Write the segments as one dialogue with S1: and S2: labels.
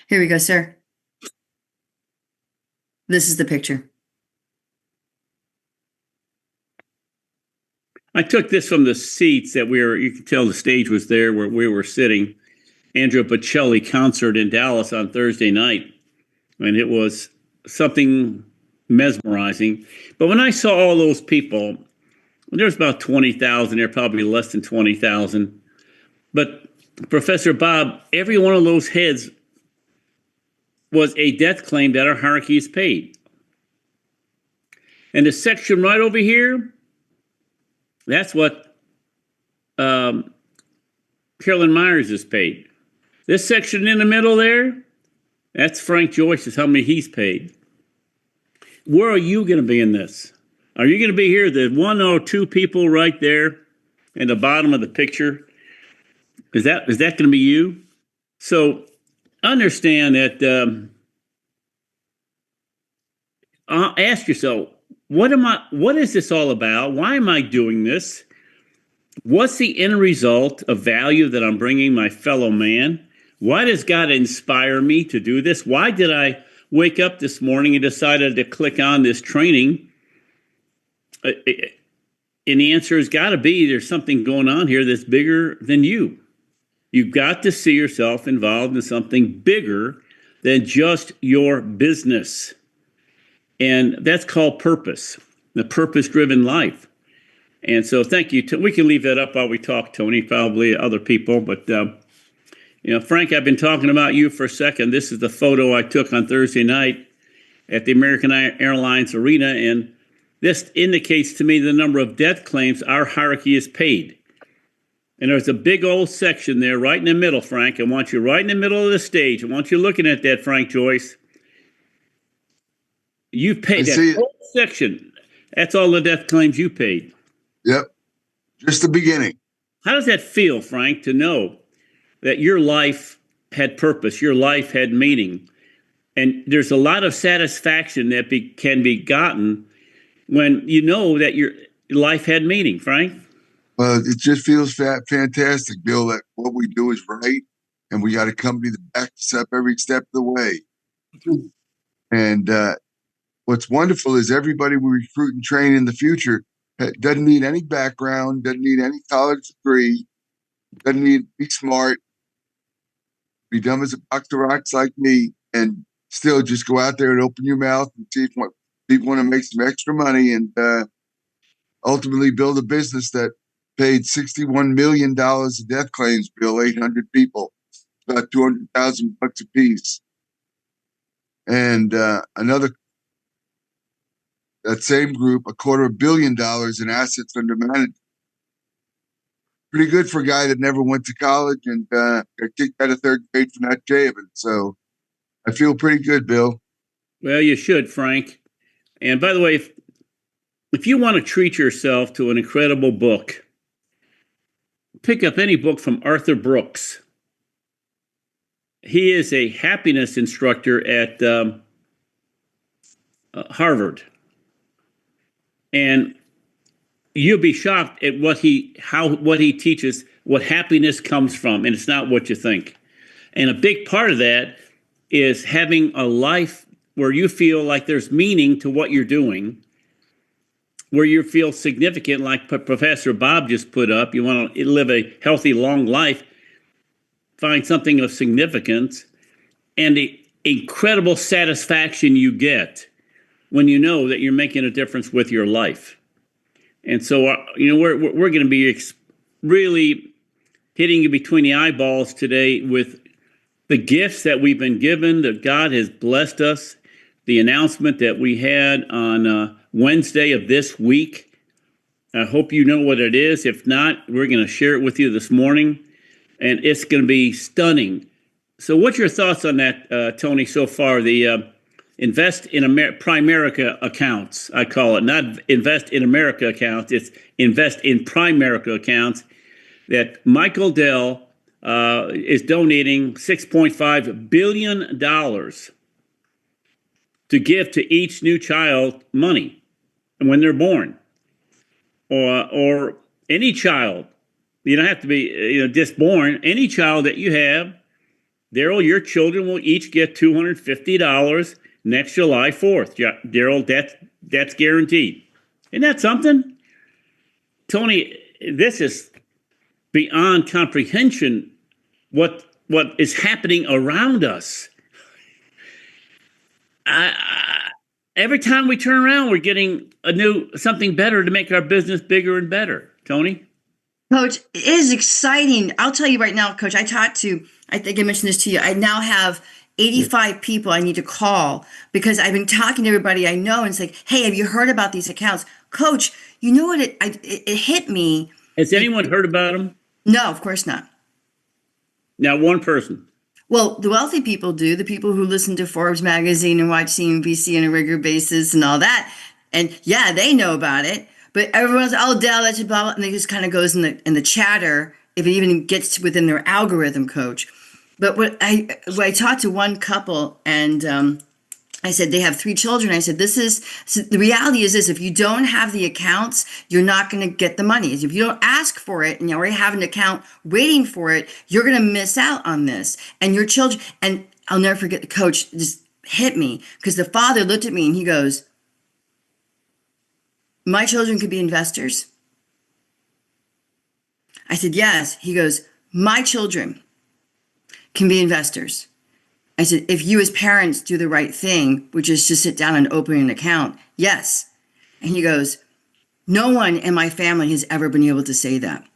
S1: Here we go, sir. This is the picture.
S2: I took this from the seats that you can tell the stage was there where we were sitting. Andrea Bocelli concert in Dallas on Thursday night. And it was something mesmerizing. But when I saw all those people, there's about 20,000 there, probably less than 20,000. But Professor Bob, every one of those heads was a death claim that our hierarchy is paid. And the section right over here, that's what Carolyn Myers is paid. This section in the middle there, that's Frank Joyce, is how many he's paid. Where are you going to be in this? Are you going to be here, the one or two people right there in the bottom of the picture? Is that going to be you? So understand that. Ask yourself, what is this all about? Why am I doing this? What's the end result of value that I'm bringing my fellow man? Why does God inspire me to do this? Why did I wake up this morning and decided to click on this training? And the answer has got to be there's something going on here that's bigger than you. You've got to see yourself involved in something bigger than just your business. And that's called purpose, the purpose-driven life. And so thank you. We can leave that up while we talk, Tony, probably other people. But, Frank, I've been talking about you for a second. This is the photo I took on Thursday night at the American Airlines Arena. And this indicates to me the number of death claims our hierarchy is paid. And there's a big old section there right in the middle, Frank. I want you right in the middle of the stage. I want you looking at that, Frank Joyce. You've paid that whole section. That's all the death claims you paid.
S3: Yep. Just the beginning.
S2: How does that feel, Frank, to know that your life had purpose, your life had meaning? And there's a lot of satisfaction that can be gotten when you know that your life had meaning, Frank.
S3: Well, it just feels fantastic, Bill, that what we do is right. And we got a company that backs us up every step of the way. And what's wonderful is everybody we recruit and train in the future doesn't need any background, doesn't need any college degree, doesn't need to be smart, be dumb as a box of rocks like me, and still just go out there and open your mouth and see if people want to make some extra money and ultimately build a business that paid $61 million of death claims, Bill, 800 people, about $200,000 a piece. And that same group, $250 million in assets under management. Pretty good for a guy that never went to college and got kicked out of third grade for not shaving. So I feel pretty good, Bill.
S2: Well, you should, Frank. And by the way, if you want to treat yourself to an incredible book, pick up any book from Arthur Brooks. He is a happiness instructor at Harvard. And you'll be shocked at what he teaches, what happiness comes from, and it's not what you think. And a big part of that is having a life where you feel like there's meaning to what you're doing, where you feel significant, like Professor Bob just put up. You want to live a healthy, long life, find something of significance, and the incredible satisfaction you get when you know that you're making a difference with your life. And so, we're going to be really hitting you between the eyeballs today with the gifts that we've been given, that God has blessed us, the announcement that we had on Wednesday of this week. I hope you know what it is. If not, we're going to share it with you this morning, and it's going to be stunning. So what's your thoughts on that, Tony, so far? The Invest in Primerica accounts, I call it. Not Invest in America accounts. It's Invest in Primerica accounts that Michael Dell is donating $6.5 billion to give to each new child money when they're born. Or any child. You don't have to be just born. Any child that you have Daryl, your children will each get $250 next July 4th. Yeah, Daryl, that's guaranteed. Isn't that something? Tony, this is beyond comprehension what is happening around us. Every time we turn around, we're getting something better to make our business bigger and better. Tony?
S1: Coach, it is exciting. I'll tell you right now, Coach, I think I mentioned this to you. I now have 85 people I need to call because I've been talking to everybody I know and it's like, hey, have you heard about these accounts? Coach, you know what? It hit me.
S2: Has anyone heard about them?
S1: No, of course not.
S2: Not one person.
S1: Well, the wealthy people do, the people who listen to Forbes magazine and watch CNBC on a regular basis and all that. And yeah, they know about it. But everyone's, oh, Dell, that's blah, blah, and it just kind of goes in the chatter if it even gets within their algorithm, Coach. But when I talked to one couple and I said, they have 3 children. I said, so the reality is this, if you don't have the accounts, you're not going to get the money. If you don't ask for it and you already have an account waiting for it, you're going to miss out on this. And your children, and I'll never forget, the coach just hit me because the father looked at me and he goes, my children could be investors. I said, yes. He goes, my children can be investors. I said, if you as parents do the right thing, which is just sit down and open an account, yes. And he goes, no one in my family has ever been able to say that.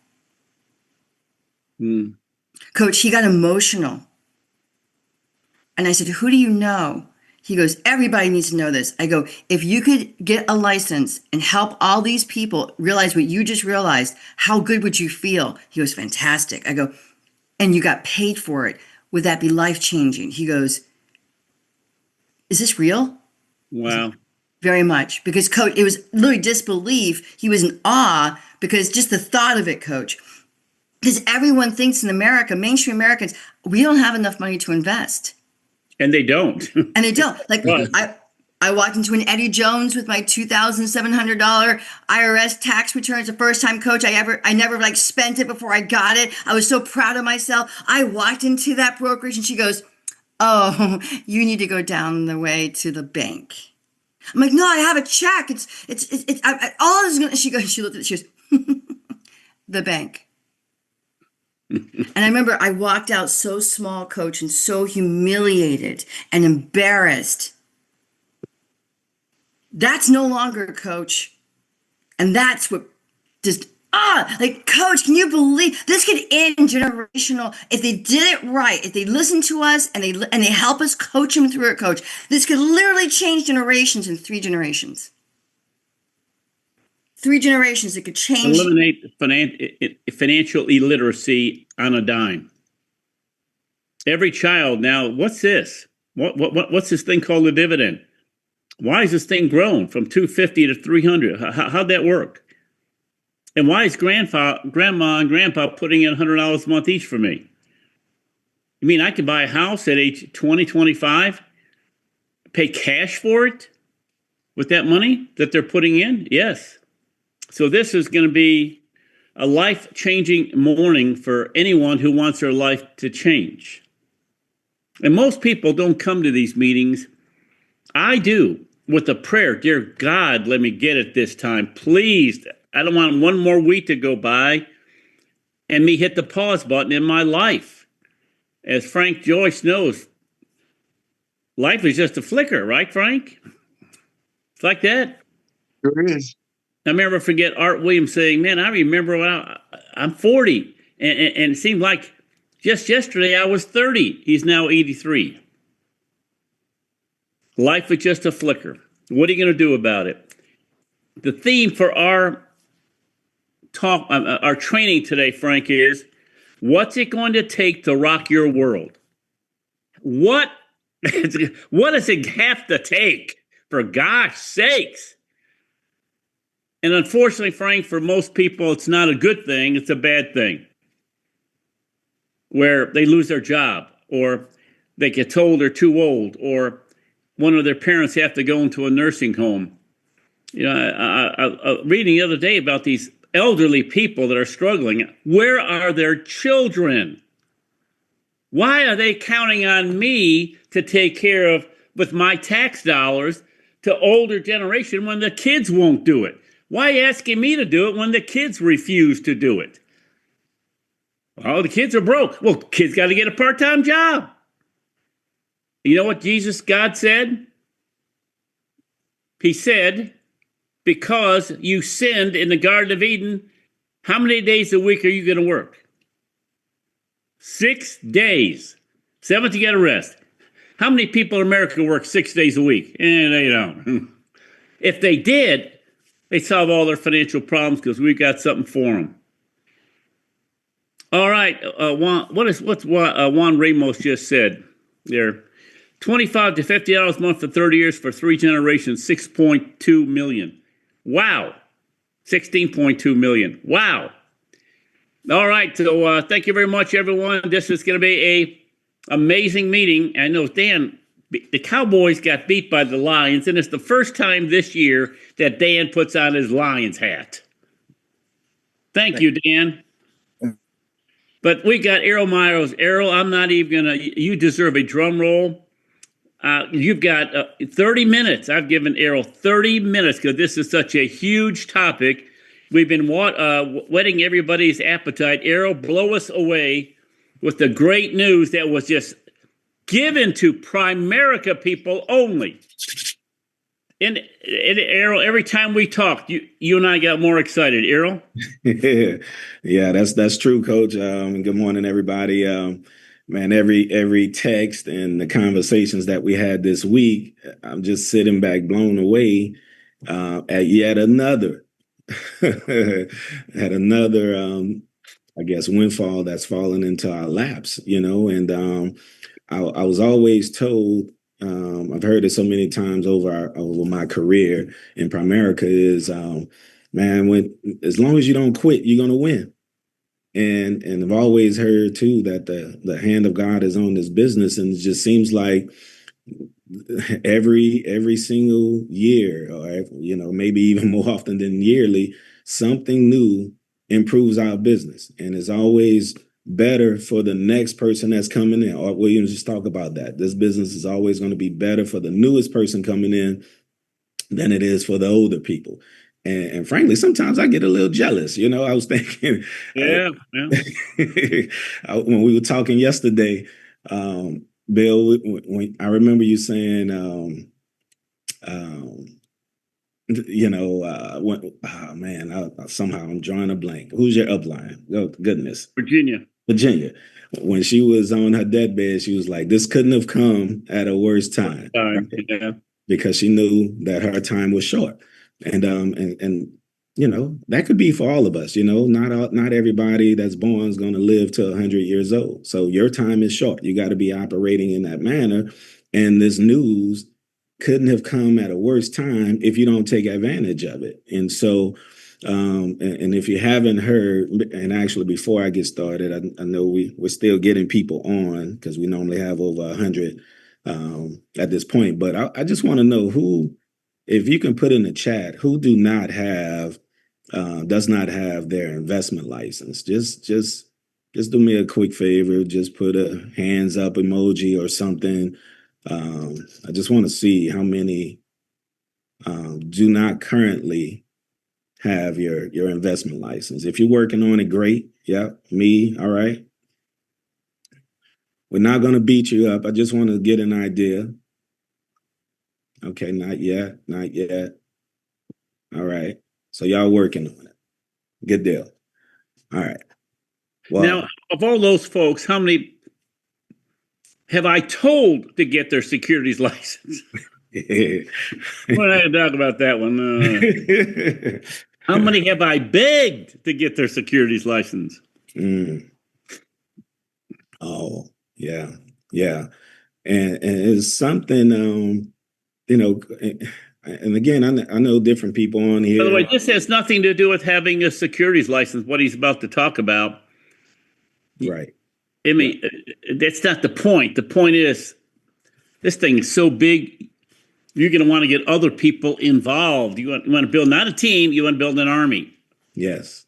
S1: Coach, he got emotional. And I said, who do you know? He goes, everybody needs to know this. I go, if you could get a license and help all these people realize what you just realized, how good would you feel? He goes, fantastic. I go, and you got paid for it. Would that be life-changing? He goes, is this real?
S2: Wow.
S1: Very much. Because, Coach, it was literally disbelief. He was in awe because just the thought of it, Coach. Because everyone thinks in America, mainstream Americans, we don't have enough money to invest.
S2: And they don't.
S1: And they don't. Like, I walked into an Eddie Jones with my $2,700 IRS tax return. It's the first time, Coach, I never like spent it before I got it. I was so proud of myself. I walked into that brokerage and she goes, oh, you need to go down the way to the bank. I'm like, no, I have a check. All this is going to, she looked at it, she goes, the bank. And I remember I walked out so small, Coach, and so humiliated and embarrassed. That's no longer, Coach. And that's what just, like, Coach, can you believe this could end generational if they did it right, if they listen to us and they help us coach them through it, Coach. This could literally change generations in 3 generations. 3 generations, it could change.
S2: Eliminate financial illiteracy on a dime. Every child now, what's this? What's this thing called a dividend? Why is this thing grown from 250 to 300? How'd that work? And why is grandma and grandpa putting in $100 a month each for me? You mean I could buy a house at age 20, 25, pay cash for it with that money that they're putting in? Yes. So this is going to be a life-changing morning for anyone who wants their life to change. And most people don't come to these meetings. I do, with a prayer. Dear God, let me get it this time. Please, I don't want one more week to go by and me hit the pause button in my life. As Frank Joyce knows, life is just a flicker, right, Frank? It's like that.
S3: Sure is.
S2: I never forget Art Williams saying, man, I remember when I'm 40. And it seemed like just yesterday I was 30. He's now 83. Life is just a flicker. What are you going to do about it? The theme for our talk, our training today, Frank, is what's it going to take to rock your world? What does it have to take, for gosh sakes? And unfortunately, Frank, for most people, it's not a good thing. It's a bad thing. Where they lose their job, or they get told they're too old, or one of their parents have to go into a nursing home. You know, I reading the other day about these elderly people that are struggling. Where are their children? Why are they counting on me to take care of, with my tax dollars, to older generation when the kids won't do it? Why asking me to do it when the kids refuse to do it? Oh, the kids are broke. Well, kids got to get a part-time job. You know what God said? He said, because you sinned in the Garden of Eden, how many days a week are you going to work? 6 days. Seventh, you got to rest. How many people in America work 6 days a week? They don't. If they did, they solve all their financial problems because we've got something for them. All right, Juan, what's Juan Ramos just said there? $25 to $50 a month for 30 years for 3 generations, 6.2 million. Wow. 16.2 million. Wow. All right, so thank you very much, everyone. This is going to be a amazing meeting. I know, Dan, the Cowboys got beat by the Lions, and it's the first time this year that Dan puts on his Lions hat. Thank you, Dan. But we got Errol Myers. Errol, I'm not even going to, you deserve a drum roll. You've got 30 minutes. I've given Errol 30 minutes because this is such a huge topic. We've been whetting everybody's appetite. Errol, blow us away with the great news that was just given to Primerica people only. And Errol, every time we talked, you and I got more excited. Errol?
S4: Yeah, that's true, Coach. Good morning, everybody. Man, every text and the conversations that we had this week, I'm just sitting back blown away at yet another I guess windfall that's fallen into our laps, and I was always told, I've heard it so many times over my career in Primerica is, man, as long as you don't quit, you're gonna win. And I've always heard too that the hand of God is on this business, and it just seems like every single year, or maybe even more often than yearly, something new improves our business, and it's always better for the next person that's coming in. Art Williams just talk about that. This business is always going to be better for the newest person coming in than it is for the older people. And frankly, sometimes I get a little jealous. I was thinking,
S2: yeah.
S4: When we were talking yesterday, Bill, when I remember you saying, somehow I'm drawing a blank. Who's your upline? Oh, goodness. Virginia. When she was on her deathbed, she was like, this couldn't have come at a worse time. Right?
S2: Yeah.
S4: Because she knew that her time was short. And that could be for all of us. Not everybody that's born is going to live to 100 years old. So your time is short. You got to be operating in that manner. And this news couldn't have come at a worse time if you don't take advantage of it. And so, and if you haven't heard, and actually before I get started, I know we're still getting people on because we normally have over 100 at this point. But I just want to know who, if you can put in the chat, who does not have their investment license. Just do me a quick favor. Just put a hands up emoji or something. I just want to see how many do not currently have your investment license. If you're working on it, great. Yeah, me. All right. We're not going to beat you up. I just want to get an idea. Okay, not yet. All right. So y'all working on it. Good deal. All right.
S2: Well, now, of all those folks, how many have I told to get their securities license? We're not going to talk about that one. How many have I begged to get their securities license?
S4: Oh, yeah. And it's something, and again, I know different people on here.
S2: By the way, this has nothing to do with having a securities license, what he's about to talk about.
S4: Right.
S2: I mean, that's not the point. The point is, this thing is so big, you're going to want to get other people involved. You want to build not a team, you want to build an army.
S4: Yes.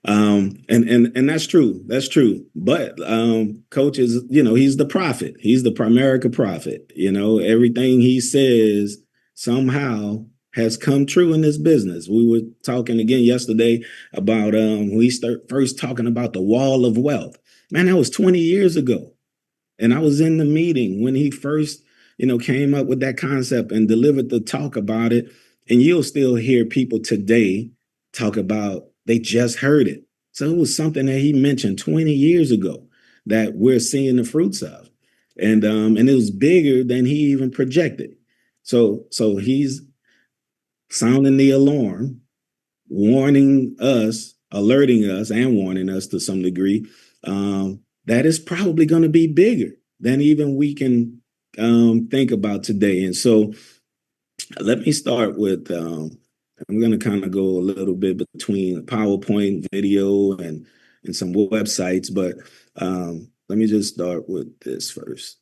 S4: And that's true. That's true. But Coach is, he's the prophet. He's the Primerica prophet. Everything he says somehow has come true in this business. We were talking again yesterday about we start first talking about the wall of wealth. Man, that was 20 years ago. And I was in the meeting when he first, came up with that concept and delivered the talk about it. And you'll still hear people today talk about they just heard it. So it was something that he mentioned 20 years ago that we're seeing the fruits of. And it was bigger than he even projected. So he's sounding the alarm, warning us, alerting us, and warning us to some degree that is probably going to be bigger than even we can think about today. And so let me start with, I'm going to kind of go a little bit between PowerPoint, video, and some websites, but let me just start with this first.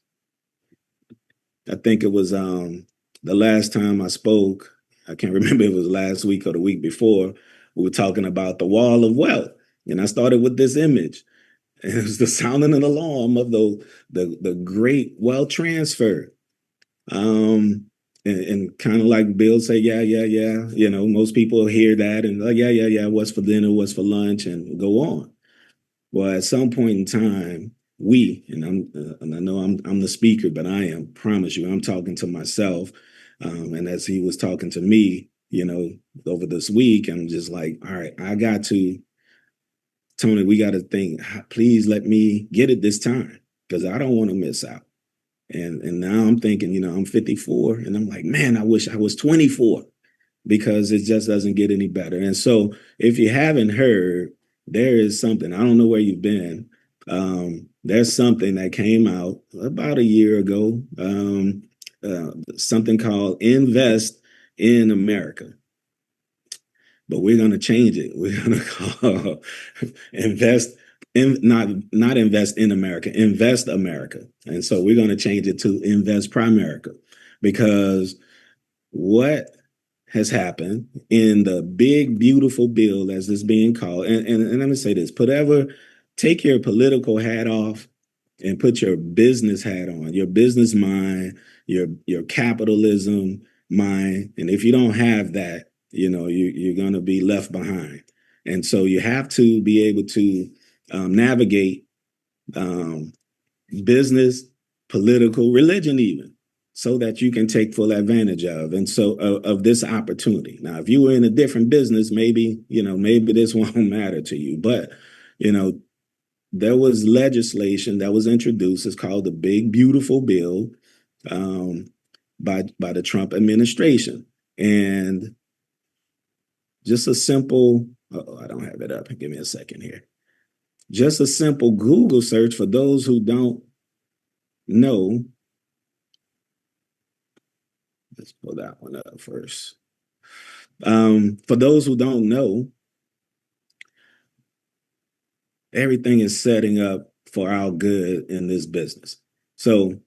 S4: I think it was the last time I spoke, I can't remember if it was last week or the week before, we were talking about the wall of wealth. And I started with this image. And it was the sounding an alarm of the great wealth transfer. And kind of like Bill say, yeah. Most people hear that and like, yeah. What's for dinner, what's for lunch, and go on. Well, at some point in time, and I know I'm the speaker, but promise you, I'm talking to myself. And as he was talking to me, over this week, I'm just like, all right, Tony, we got to think, please let me get it this time because I don't want to miss out. And now I'm thinking, I'm 54 and I'm like, man, I wish I was 24 because it just doesn't get any better. And so if you haven't heard, there is something, I don't know where you've been. There's something that came out about a year ago, something called Invest in America. But we're going to change it. We're going to call invest in, not invest in America, invest America. And so we're going to change it to Invest Primerica, because what has happened in the big, beautiful bill, as it's being called, and let me say this, take your political hat off and put your business hat on, your business mind, your capitalism mind. And if you don't have that, you're going to be left behind. And so you have to be able to navigate business, political, religion, even, so that you can take full advantage of this opportunity. Now, if you were in a different business, maybe this won't matter to you. But, there was legislation that was introduced. It's called the Big Beautiful Bill by the Trump administration. And just a simple, I don't have it up. Give me a second here. Just a simple Google search for those who don't know. Let's pull that one up first. For those who don't know, everything is setting up for our good in this business. So,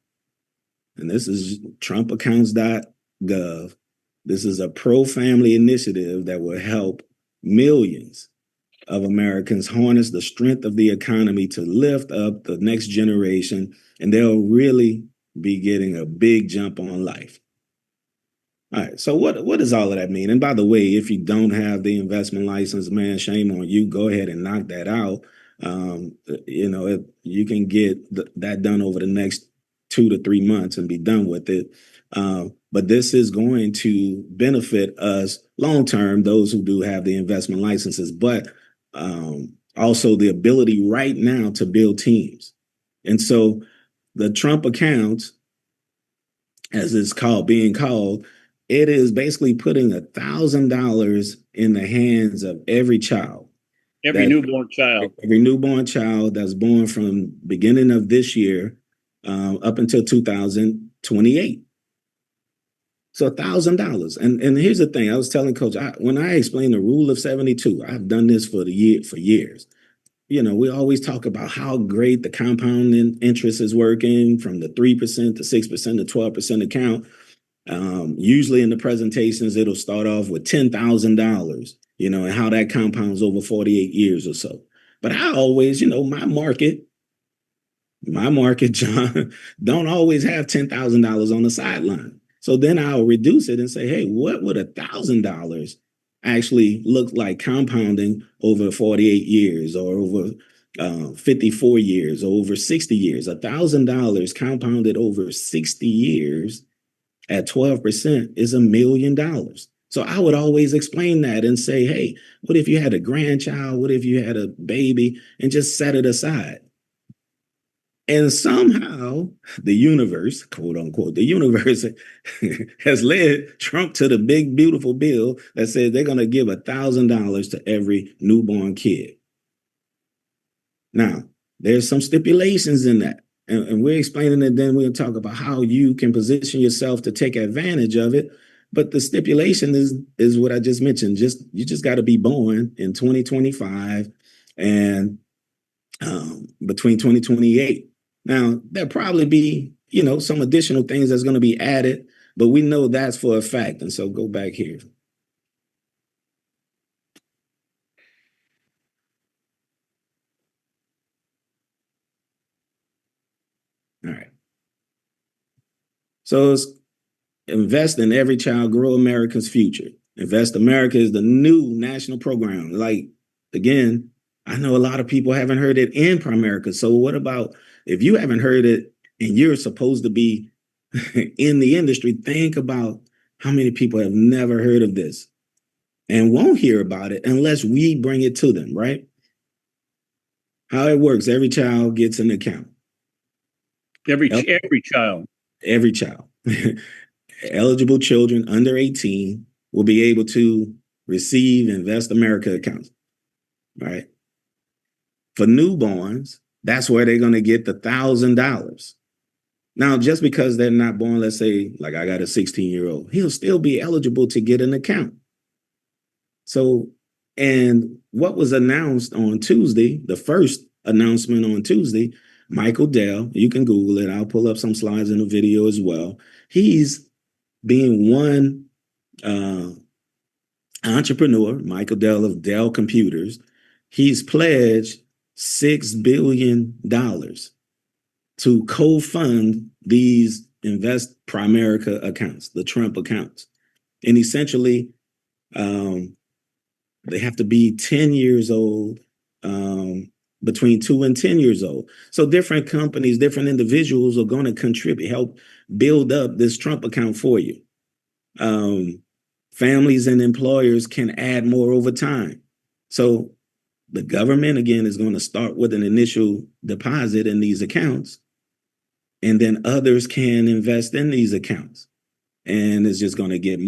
S4: and this is TrumpAccounts.gov. This is a pro-family initiative that will help millions of Americans harness the strength of the economy to lift up the next generation, and they'll really be getting a big jump on life. All right, so what does all of that mean? And by the way, if you don't have the investment license, man, shame on you. Go ahead and knock that out. If you can get that done over the next 2 to 3 months and be done with it. But this is going to benefit us long term, those who do have the investment licenses, but also the ability right now to build teams. And so the Trump accounts, as it's being called, it is basically putting $1,000 in the hands of every child.
S2: Every newborn child that's born from beginning of this year up until 2028. So $1,000. And here's the thing. I was telling Coach, when I explained the rule of 72, I've done this for years. We always talk about how great the compounding interest is working from the 3% to 6% to 12% account. Usually in the presentations, it'll start off with $10,000,
S4: and how that compounds over 48 years or so. But I always, my market, John, don't always have $10,000 on the sideline. So then I'll reduce it and say, hey, what would $1,000 actually look like compounding over 48 years or over 54 years or over 60 years? $1,000 compounded over 60 years at 12% is $1 million. So I would always explain that and say, hey, what if you had a grandchild? What if you had a baby? And just set it aside. And somehow the universe, quote unquote, the universe has led Trump to the big, beautiful bill that says they're going to give $1,000 to every newborn kid. Now, there's some stipulations in that. And we're explaining it, then we'll talk about how you can position yourself to take advantage of it. But the stipulation is what I just mentioned. You just got to be born in 2025 and between 2028. Now, there'll probably be, some additional things that's going to be added, but we know that's for a fact. And so go back here. All right. So it's invest in every child, grow America's future. Invest America is the new national program. Like, again, I know a lot of people haven't heard it in Primerica. So what about if you haven't heard it and you're supposed to be in the industry? Think about how many people have never heard of this and won't hear about it unless we bring it to them, right? How it works, every child gets an account.
S2: Every child.
S4: Every child. Eligible children under 18 will be able to receive Invest America accounts, right? For newborns, that's where they're going to get the $1,000. Now, just because they're not born, let's say, like I got a 16-year-old, he'll still be eligible to get an account. So, and what was announced on Tuesday, the first announcement on Tuesday, Michael Dell, you can Google it. I'll pull up some slides in the video as well. He's being one entrepreneur, Michael Dell of Dell Computers. He's pledged $6 billion to co-fund these Invest Primerica accounts, the Trump accounts. And essentially, they have to be 10 years old, between 2 and 10 years old. So different companies, different individuals are going to contribute, help build up this Trump account for you. Families and employers can add more over time. So the government, again, is going to start with an initial deposit in these accounts, and then others can invest in these accounts. And it's just going to get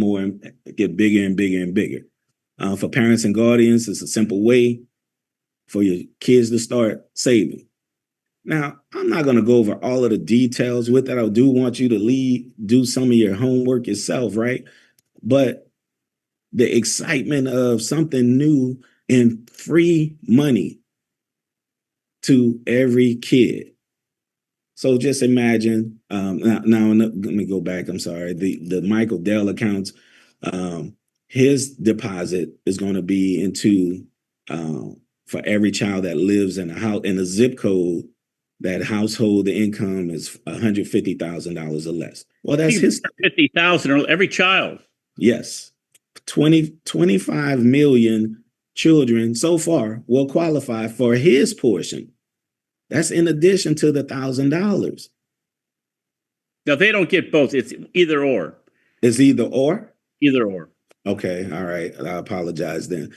S4: bigger and bigger and bigger. For parents and guardians, it's a simple way for your kids to start saving. Now, I'm not going to go over all of the details with it. I do want you to do some of your homework yourself, right? But the excitement of something new and free money to every kid. So just imagine, now let me go back. I'm sorry. The Michael Dell accounts, his deposit is going to be into for every child that lives in a house in a zip code that household income is $150,000 or less. Well, that's his
S2: 50,000 every child.
S4: Yes, 25 million children so far will qualify for his portion. That's in addition to the $1,000.
S2: Now they don't get both. It's either or.
S4: It's either or.
S2: Either or.
S4: Okay, all right. I apologize then.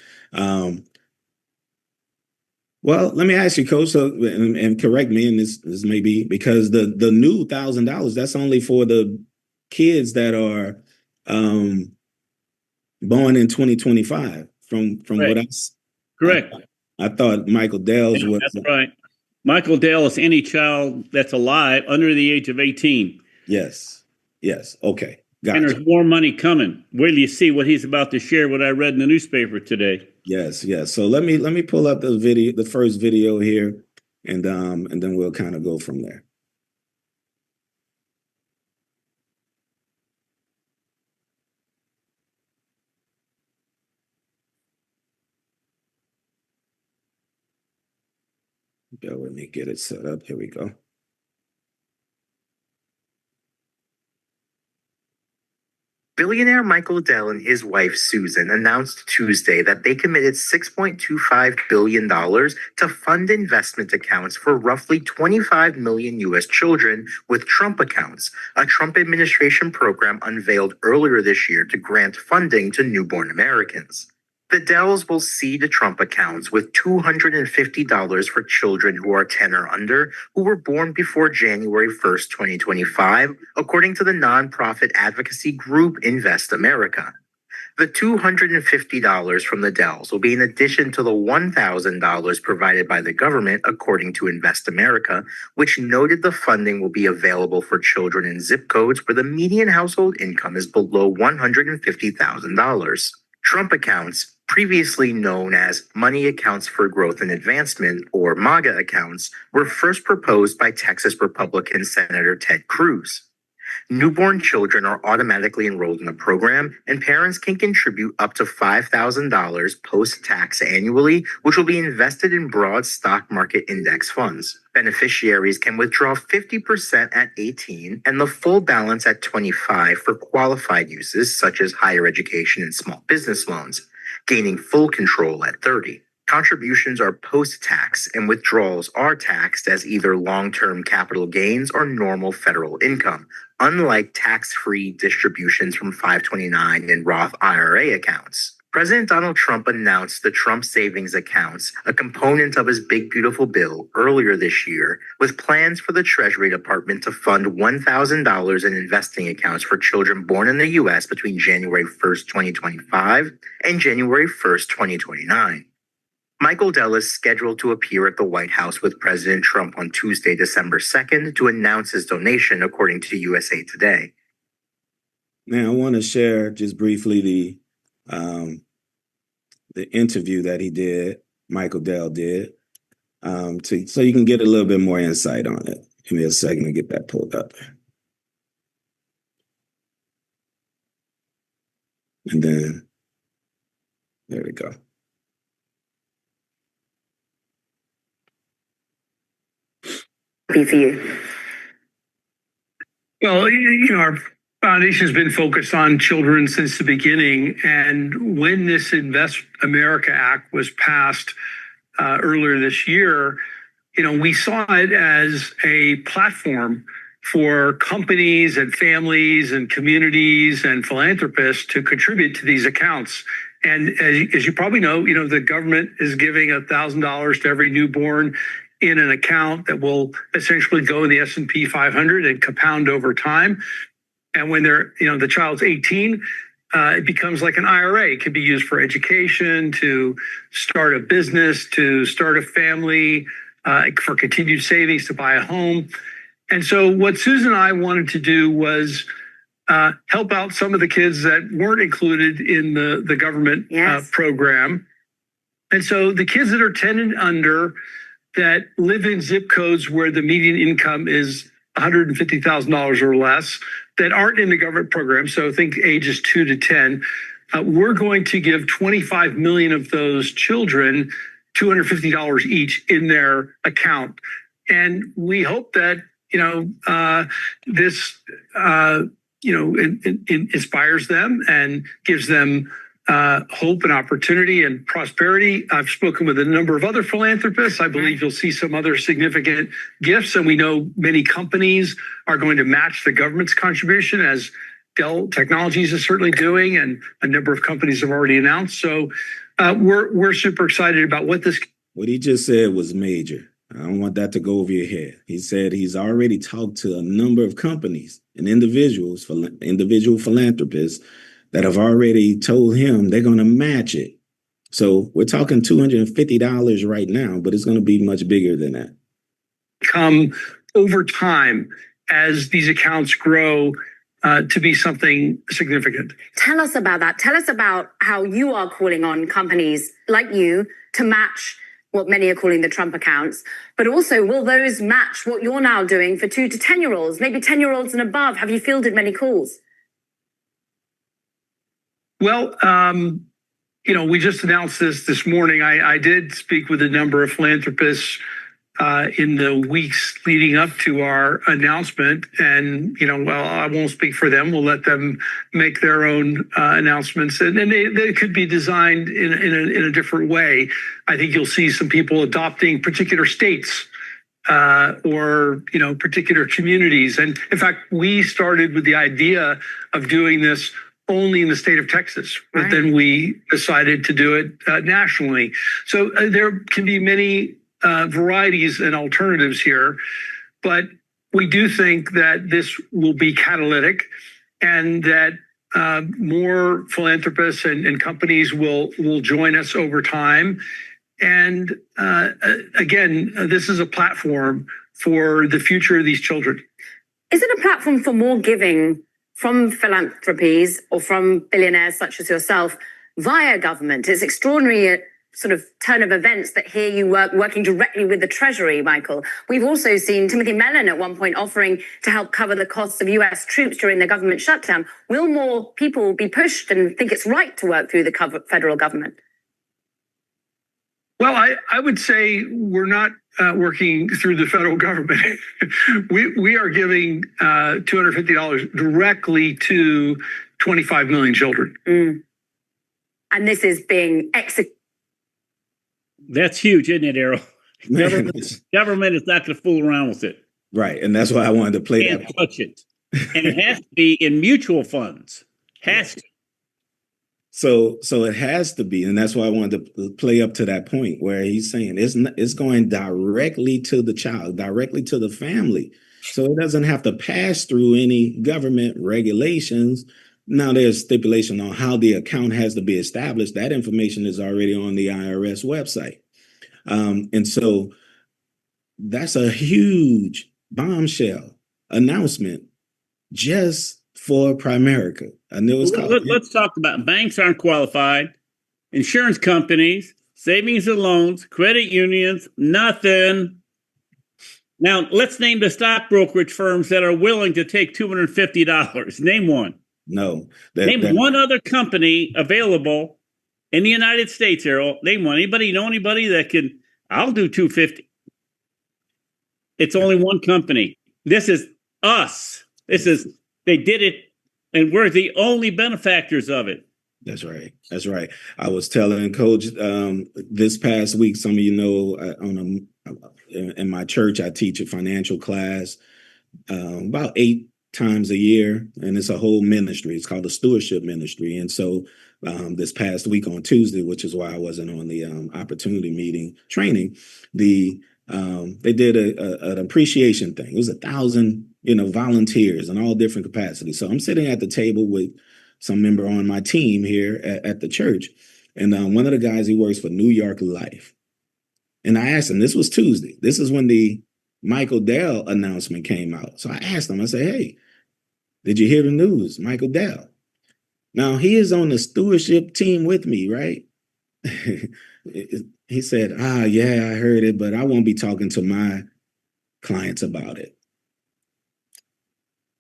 S4: Well, let me ask you, Coach, and correct me, and this may be because the new $1,000, that's only for the kids that are born in 2025. From
S2: Right.
S4: what
S2: Correct.
S4: I thought Michael Dell's was.
S2: That's right. Michael Dell is any child that's alive under the age of 18.
S4: Yes. Okay. Gotcha.
S2: And there's more money coming. Wait till you see what he's about to share, what I read in the newspaper today.
S4: Yes. So let me pull up the first video here, and then we'll kind of go from there. Bear with me, get it set up. Here we go.
S5: Billionaire Michael Dell and his wife Susan announced Tuesday that they committed $6.25 billion to fund investment accounts for roughly 25 million U.S. children with Trump accounts, a Trump administration program unveiled earlier this year to grant funding to newborn Americans. The Dells will seed Trump accounts with $250 for children who are 10 or under who were born before January 1st, 2025, according to the nonprofit advocacy group Invest America. The $250 from the Dells will be in addition to the $1,000 provided by the government, according to Invest America, which noted the funding will be available for children in zip codes where the median household income is below $150,000. Trump accounts, previously known as Money Accounts for Growth and Advancement, or MAGA accounts, were first proposed by Texas Republican Senator Ted Cruz. Newborn children are automatically enrolled in the program, and parents can contribute up to $5,000 post-tax annually, which will be invested in broad stock market index funds. Beneficiaries can withdraw 50% at 18 and the full balance at 25 for qualified uses such as higher education and small business loans, gaining full control at 30. Contributions are post-tax and withdrawals are taxed as either long-term capital gains or normal federal income, unlike tax-free distributions from 529 and Roth IRA accounts. President Donald Trump announced the Trump Savings Accounts, a component of his Big Beautiful Bill, earlier this year, with plans for the Treasury Department to fund $1,000 in investing accounts for children born in the U.S. between January 1st, 2025 and January 1st, 2029. Michael Dell is scheduled to appear at the White House with President Trump on Tuesday, December 2nd, to announce his donation, according to USA Today.
S4: Now, I want to share just briefly the interview that he did, Michael Dell did, so you can get a little bit more insight on it. Give me a second to get that pulled up. And then, there we go.
S5: For you.
S6: Well, our foundation has been focused on children since the beginning. And when this Invest America Act was passed earlier this year, we saw it as a platform for companies and families and communities and philanthropists to contribute to these accounts. And as you probably know, the government is giving $1,000 to every newborn in an account that will essentially go in the S&P 500 and compound over time. And when the child's 18, it becomes like an IRA. It can be used for education, to start a business, to start a family, for continued savings, to buy a home. And so what Susan and I wanted to do was help out some of the kids that weren't included in the government program. And so the kids that are 10 and under that live in zip codes where the median income is $150,000 or less, that aren't in the government program, so think ages 2 to 10, we're going to give 25 million of those children $250 each in their account. And we hope that, this, it inspires them and gives them hope and opportunity and prosperity. I've spoken with a number of other philanthropists. I believe you'll see some other significant gifts. And we know many companies are going to match the government's contribution, as Dell Technologies is certainly doing, and a number of companies have already announced. So we're super excited about
S4: What he just said was major. I don't want that to go over your head. He said he's already talked to a number of companies and individual philanthropists that have already told him they're going to match it. So we're talking $250 right now, but it's going to be much bigger than that.
S6: Come over time as these accounts grow to be something significant.
S7: Tell us about that. Tell us about how you are calling on companies like you to match what many are calling the Trump accounts, but also will those match what you're now doing for 2 to 10-year-olds, maybe 10-year-olds and above? Have you fielded many calls?
S6: Well, we just announced this morning. I did speak with a number of philanthropists in the weeks leading up to our announcement. And, well, I won't speak for them. We'll let them make their own announcements. And they could be designed in a different way. I think you'll see some people adopting particular states or particular communities. And in fact, we started with the idea of doing this only in the state of Texas, but then we decided to do it nationally. So there can be many varieties and alternatives here, but we do think that this will be catalytic, and that more philanthropists and companies will join us over time. And again, this is a platform for the future of these children.
S7: Is it a platform for more giving from philanthropies or from billionaires such as yourself via government? It's extraordinary sort of turn of events that here you working directly with the Treasury, Michael. We've also seen Timothy Mellon at one point offering to help cover the costs of US troops during the government shutdown. Will more people be pushed and think it's right to work through the federal government?
S6: Well, I would say we're not working through the federal government. we are giving $250 directly to 25 million children.
S7: Mm. And this is being executed.
S2: That's huge, isn't it, Errol? Government is not going to fool around with it.
S4: Right. And that's why I wanted to play
S2: Can't
S4: that.
S2: touch it. And it has to be in mutual funds. Has to.
S4: So it has to be, and that's why I wanted to play up to that point where he's saying it's going directly to the child, directly to the family. So it doesn't have to pass through any government regulations. Now there's stipulation on how the account has to be established. That information is already on the IRS website. And so that's a huge bombshell announcement just for Primerica. I know it's called.
S2: Let's talk about banks aren't qualified, insurance companies, savings and loans, credit unions, nothing. Now, let's name the stock brokerage firms that are willing to take $250. Name one.
S4: No.
S2: Name one other company available in the United States, Errol. Name one. Anybody know anybody that can, I'll do $250. It's only one company. This is us. They did it, and we're the only benefactors of it.
S4: That's right. That's right. I was telling Coach this past week, some of you know, in my church, I teach a financial class about 8 times a year, and it's a whole ministry. It's called the Stewardship Ministry. And so this past week on Tuesday, which is why I wasn't on the opportunity meeting training, they did an appreciation thing. It was 1,000 volunteers in all different capacities. So I'm sitting at the table with some member on my team here at the church, and one of the guys, he works for New York Life. And I asked him, this was Tuesday. This is when the Michael Dell announcement came out. So I asked him, I said, hey, did you hear the news? Michael Dell. Now, he is on the stewardship team with me, right? He said, yeah, I heard it, but I won't be talking to my clients about it.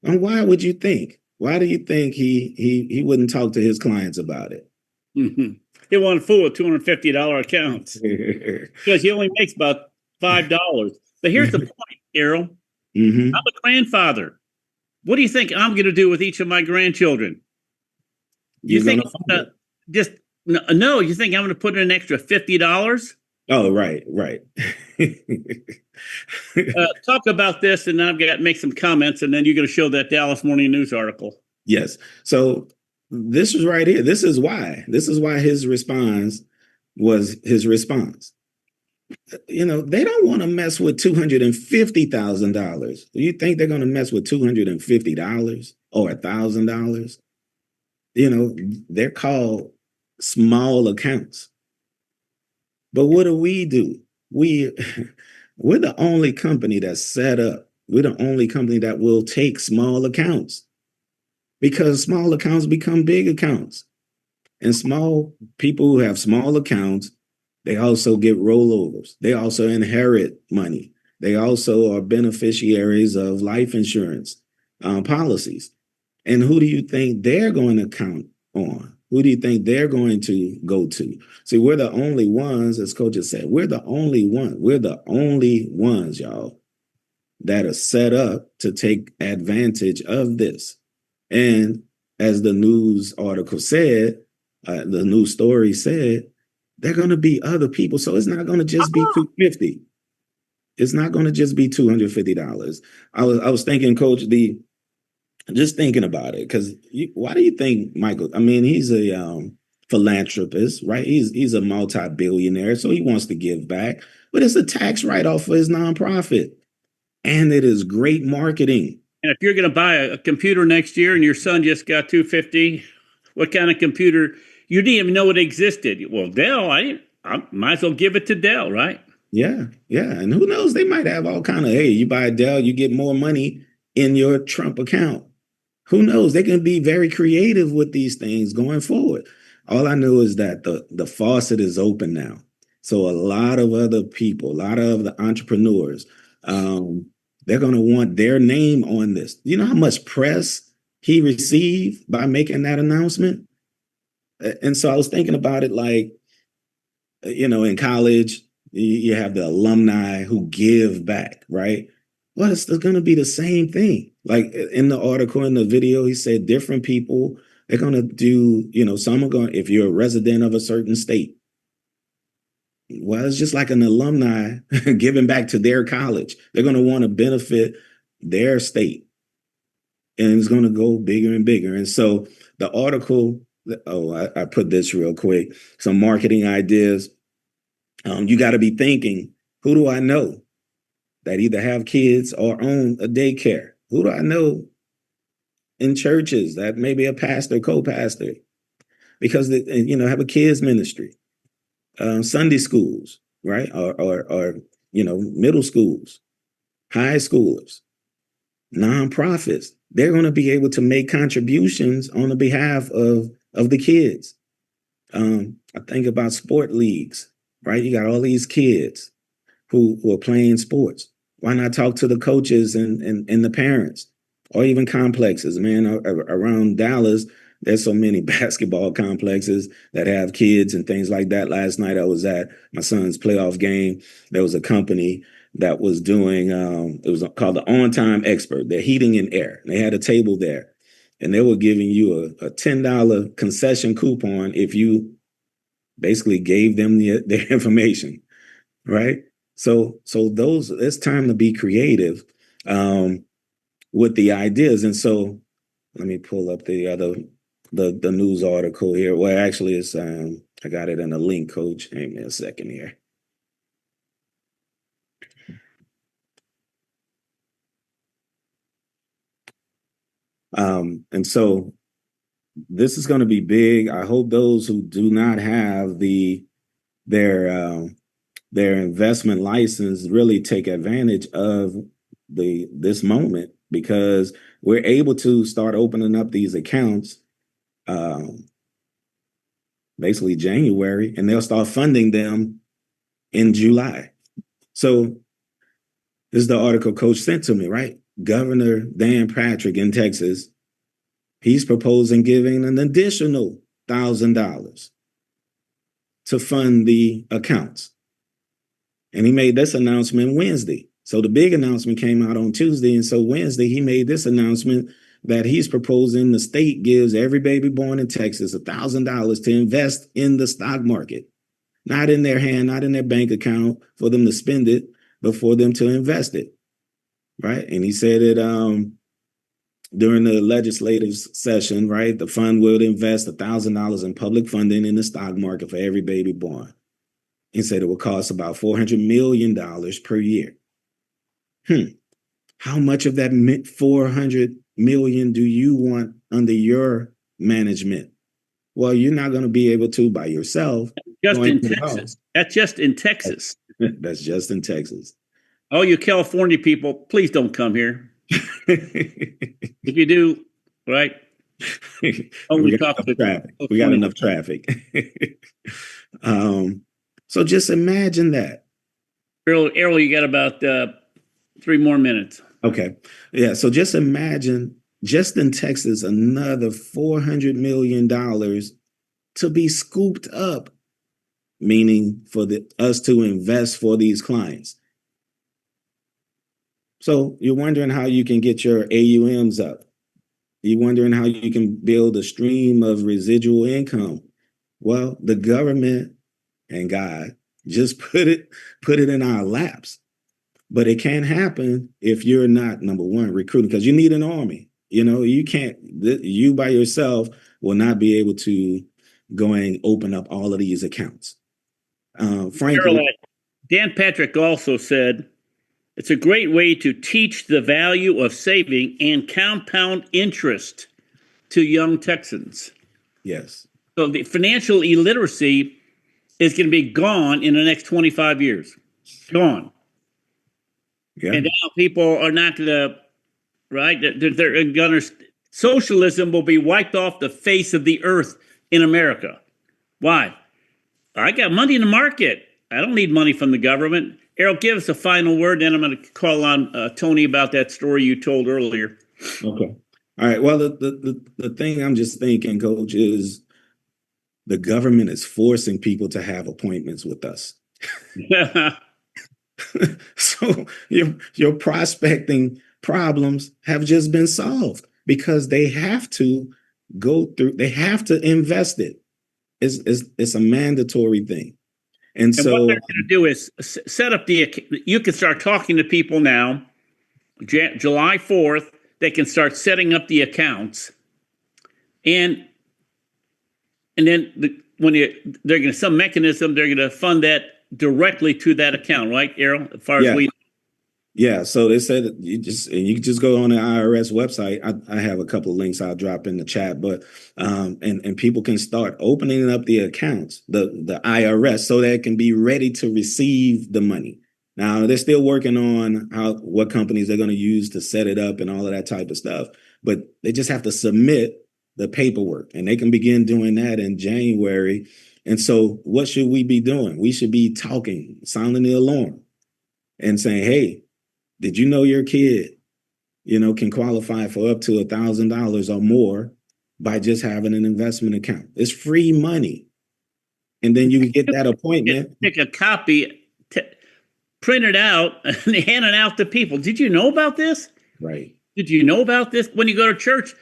S4: And why would you think? Why do you think he wouldn't talk to his clients about it?
S2: Mm-hmm. He want to fool with $250 accounts because he only makes about $5. But here's the point, Errol. Mm-hmm. I'm a grandfather. What do you think I'm going to do with each of my grandchildren? You think I'm going to just no? You think I'm going to put in an extra $50?
S4: Oh, right.
S2: Talk about this, and then I've got to make some comments, and then you're going to show that Dallas Morning News article.
S4: Yes. So this is right here. This is why his response was his response. They don't want to mess with $250,000. Do you think they're going to mess with $250 or $1,000? They're called small accounts. But what do? We're the only company that's set up. We're the only company that will take small accounts, because small accounts become big accounts. And small people who have small accounts, they also get rollovers. They also inherit money. They also are beneficiaries of life insurance policies. And who do you think they're going to count on? Who do you think they're going to go to? See, we're the only ones, as Coach has said, we're the only ones, y'all, that are set up to take advantage of this. And as the news article said, the news story said, they're going to be other people. So it's not going to just be 250. It's not going to just be $250. I was thinking, Coach, just thinking about it, because why do you think Michael? I mean, he's a philanthropist, right? He's a multi-billionaire, so he wants to give back, but it's a tax write-off for his nonprofit, and it is great marketing.
S2: And if you're going to buy a computer next year and your son just got 250, what kind of computer? You didn't even know it existed. Well, Dell, I might as well give it to Dell, right?
S4: Yeah. And who knows? They might have all kind of, hey, you buy a Dell, you get more money in your Trump account. Who knows? They can be very creative with these things going forward. All I know is that the faucet is open now. So a lot of other people, a lot of the entrepreneurs, they're going to want their name on this. You know how much press he received by making that announcement? And so I was thinking about it like, in college, you have the alumni who give back, right? Well, it's going to be the same thing. Like in the article, in the video, he said different people, they're going to do, some are going, if you're a resident of a certain state, well, it's just like an alumni giving back to their college. They're going to want to benefit their state. And it's going to go bigger and bigger. And so the article, I put this real quick, some marketing ideas. You got to be thinking, who do I know that either have kids or own a daycare? Who do I know in churches that maybe a pastor, co-pastor, because have a kids ministry, Sunday schools, right? Or middle schools, high schoolers, nonprofits. They're going to be able to make contributions on the behalf of the kids. I think about sport leagues, right? You got all these kids who are playing sports. Why not talk to the coaches and the parents, or even complexes? Man, around Dallas, there's so many basketball complexes that have kids and things like that. Last night I was at my son's playoff game. There was a company that was doing, it was called the On Time Expert. They're heating and air. And they had a table there, and they were giving you a $10 concession coupon if you basically gave them their information, right? So those, it's time to be creative with the ideas. And so let me pull up the news article here. Well, actually, it's I got it in a link, Coach. Hang me a second here. And so this is going to be big. I hope those who do not have their investment license really take advantage of this moment, because we're able to start opening up these accounts basically January, and they'll start funding them in July. So this is the article Coach sent to me, right? Governor Dan Patrick in Texas, he's proposing giving an additional $1,000 to fund the accounts. And he made this announcement Wednesday. So the big announcement came out on Tuesday. And so Wednesday, he made this announcement that he's proposing the state gives every baby born in Texas $1,000 to invest in the stock market, not in their hand, not in their bank account for them to spend it, but for them to invest it. Right. And he said it during the legislative session, right? The fund will invest $1,000 in public funding in the stock market for every baby born. He said it will cost about $400 million per year. How much of that $400 million do you want under your management? Well, you're not going to be able to by yourself.
S2: Just in Texas. That's just in Texas.
S4: That's just in Texas.
S2: Oh, you California people, please don't come here. If you do, right?
S4: We got enough traffic. So just imagine that.
S2: Errol, you got about 3 more minutes.
S4: Okay. Yeah. So just imagine, just in Texas, another $400 million to be scooped up, meaning for us to invest for these clients. So you're wondering how you can get your AUMs up. You're wondering how you can build a stream of residual income. Well, the government and God just put it in our laps. But it can't happen if you're not, number one, recruiting, because you need an army. You know, you can't, you by yourself will not be able to go and open up all of these accounts. Frankly,
S2: Dan Patrick also said, it's a great way to teach the value of saving and compound interest to young Texans.
S4: yes.
S2: So the financial illiteracy is going to be gone in the next 25 years. Gone.
S4: Yeah.
S2: And now people are not going to, right? They're going to, socialism will be wiped off the face of the earth in America. Why? I got money in the market. I don't need money from the government. Errol, give us a final word, then I'm going to call on Tony about that story you told earlier.
S4: Okay. All right. Well, the thing I'm just thinking, Coach, is the government is forcing people to have appointments with us. So your prospecting problems have just been solved because they have to go through, they have to invest it. It's a mandatory thing. And so
S2: what they're going to do is set up you can start talking to people now. July 4th, they can start setting up the accounts. And then they're going to, some mechanism, they're going to fund that directly to that account, right, Errol? As far as we.
S4: Yeah, so they said you can just go on the IRS website. I have a couple of links I'll drop in the chat, but and people can start opening up the accounts, the IRS, so that it can be ready to receive the money. Now they're still working on what companies they're going to use to set it up and all of that type of stuff, but they just have to submit the paperwork, and they can begin doing that in January. And so, what should we be doing? We should be talking, sounding the alarm, and saying, "Hey, did you know your kid, can qualify for up to $1,000 or more by just having an investment account? It's free money. And then you can get that appointment.
S2: Take a copy, print it out, and hand it out to people. Did you know about this?
S4: Right.
S2: Did you know about this? When you go to church,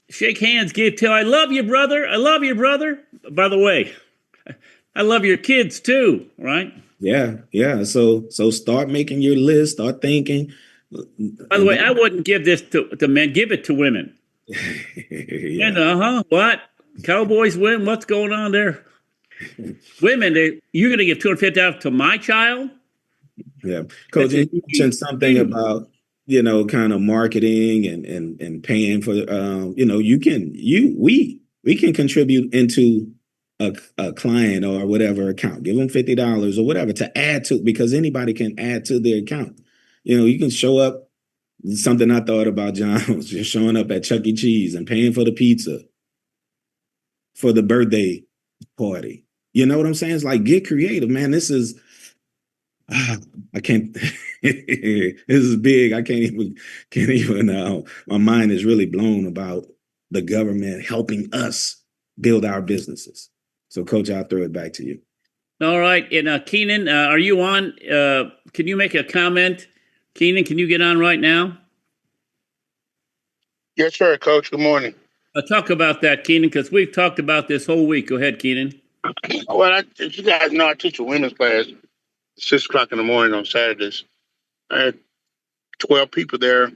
S2: shake hands, give till. I love you, brother. I love you, brother. By the way, I love your kids too, right?
S4: Yeah. So start making your list, start thinking.
S2: By the way, I wouldn't give this to men, give it to women.
S4: Yeah.
S2: And what? Cowboys win? What's going on there? Women, you're going to give $250 to my child?
S4: Yeah. Coach, you mentioned something about, kind of marketing and paying for, we can contribute into a client or whatever account, give them $50 or whatever to add to, because anybody can add to their account. You can show up. Something I thought about, John, was just showing up at Chuck E. Cheese and paying for the pizza for the birthday party. You know what I'm saying? It's like, get creative, man. This is, I can't, this is big. I can't even, my mind is really blown about the government helping us build our businesses. So, Coach, I'll throw it back to you.
S2: All right. And Keenan, are you on? Can you make a comment? Keenan, can you get on right now?
S8: Yes, sir, Coach. Good morning.
S2: Talk about that, Keenan, because we've talked about this whole week. Go ahead, Keenan.
S8: Well, you guys know I teach a women's class at 6 o'clock in the morning on Saturdays. I had 12 people there.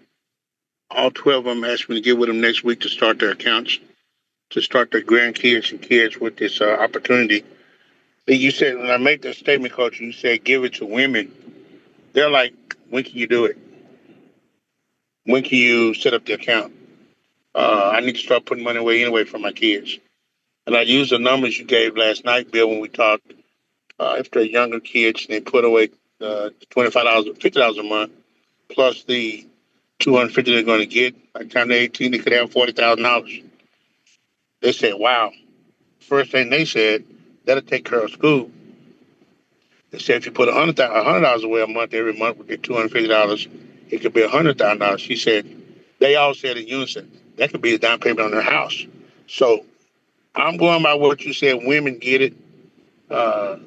S8: All 12 of them asked me to get with them next week to start their accounts, to start their grandkids and kids with this opportunity. You said, when I make that statement, Coach, you said give it to women. They're like, when can you do it? When can you set up the account? I need to start putting money away anyway for my kids. And I used the numbers you gave last night, Bill, when we talked. If they're younger kids, they put away $25, $50 a month, plus the $250 they're going to get. By the time they're 18, they could have $40,000. They said, wow. First thing they said, that'll take care of school. They said if you put $100 away a month, every month, we get $250. It could be $100,000. She said, they all said in unison, that could be a down payment on their house. So I'm going by what you said. Women get it. Uh,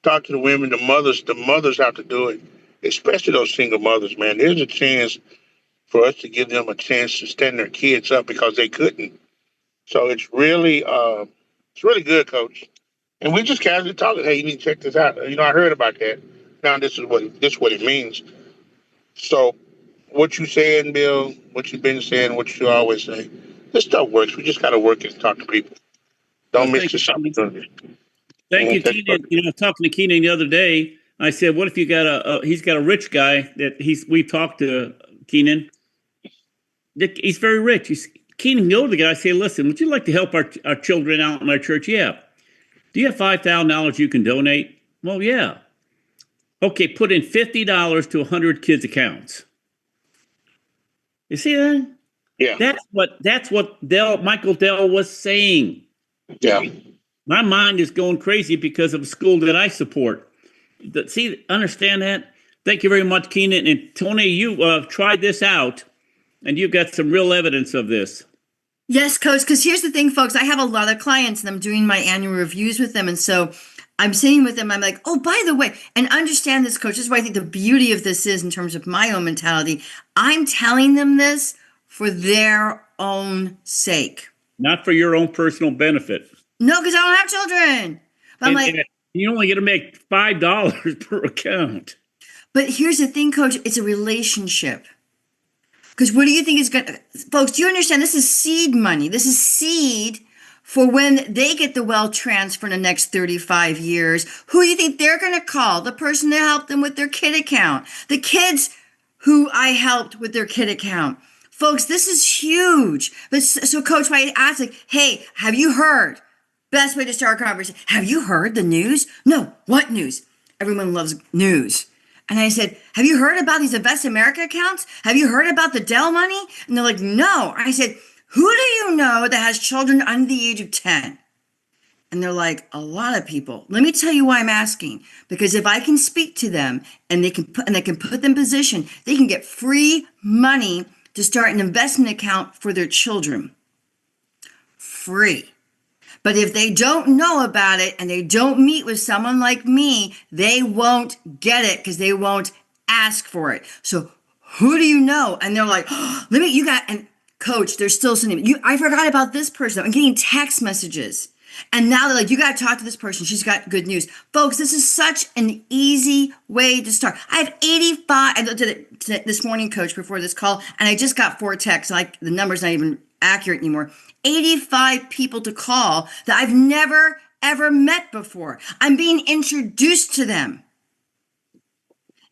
S8: Talk to the women, the mothers. The mothers have to do it, especially those single mothers. Man, there's a chance for us to give them a chance to stand their kids up because they couldn't. So it's really good, Coach. And we just casually talking. Hey, you need to check this out. You know, I heard about that. Now this is what it means. So what you saying, Bill? What you've been saying? What you always say? This stuff works. We just got to work and talk to people. Don't miss
S2: Thank
S8: this
S2: you, Keenan.
S8: opportunity.
S2: Thank you,
S8: Okay.
S2: Keenan. You know, talking to Keenan the other day, I said, "What if you got he's got a rich guy that we talked to Keenan. He's very rich. Keenan, know the guy. I say, listen, would you like to help our children out in our church? Yeah. Do you have $5,000 you can donate? Well, yeah. Okay, put in $50 to 100 kids' accounts. You see that?
S8: Yeah.
S2: That's what Michael Dell was saying.
S8: Yeah.
S2: My mind is going crazy because of a school that I support. See, understand that? Thank you very much, Keenan. And Tony, you tried this out, and you've got some real evidence of this.
S1: Yes, coach, because here's the thing, folks. I have a lot of clients and I'm doing my annual reviews with them. And so I'm sitting with them. I'm like, oh, by the way, and understand this, coach. This is what I think the beauty of this is in terms of my own mentality. I'm telling them this for their own sake.
S2: Not for your own personal benefit.
S1: No, because I don't have children. But I'm like,
S2: and you only get to make $5 per account.
S1: But here's the thing, coach. It's a relationship. Because what do you think is going to, folks, do you understand? This is seed money. This is seed for when they get the wealth transfer in the next 35 years. Who do you think they're going to call? The person that helped them with their kid account. The kids who I helped with their kid account. Folks, this is huge. But so coach, I asked, like, hey, have you heard? Best way to start a conversation. Have you heard the news? No. What news? Everyone loves news. And I said, have you heard about these Invest America accounts? Have you heard about the Dell money? And they're like, no. I said, who do you know that has children under the age of 10? And they're like, a lot of people. Let me tell you why I'm asking. Because if I can speak to them and they can put them in position, they can get free money to start an investment account for their children. Free. But if they don't know about it and they don't meet with someone like me, they won't get it because they won't ask for it. So who do you know? And they're like, oh, and coach, they're still sending me. I forgot about this person. I'm getting text messages. And now they're like, you got to talk to this person. She's got good news. Folks, this is such an easy way to start. I have 85. I looked at it this morning, coach, before this call, and I just got 4 texts. Like the number's not even accurate anymore. 85 people to call that I've never, ever met before. I'm being introduced to them.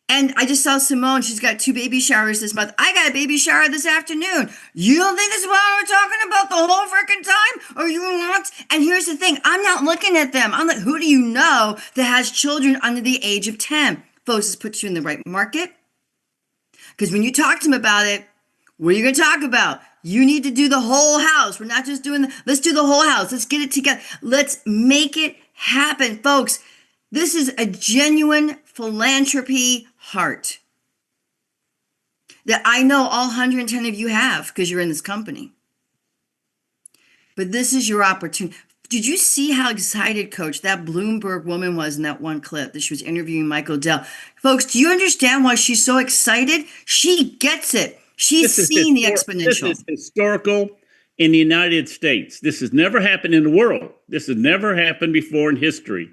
S1: And I just saw Simone. She's got 2 baby showers this month. I got a baby shower this afternoon. You don't think this is what we're talking about the whole freaking time? Or you not? And here's the thing. I'm not looking at them. I'm like, who do you know that has children under the age of 10? Folks, this puts you in the right market. Because when you talk to them about it, what are you going to talk about? You need to do the whole house. We're not just doing let's do the whole house. Let's get it together. Let's make it happen. Folks, this is a genuine philanthropy heart that I know all 110 of you have because you're in this company. But this is your opportunity. Did you see how excited, coach, that Bloomberg woman was in that one clip that she was interviewing Michael Dell? Folks, do you understand why she's so excited? She gets it. She's seen the exponential.
S2: This is historical in the United States. This has never happened in the world. This has never happened before in history.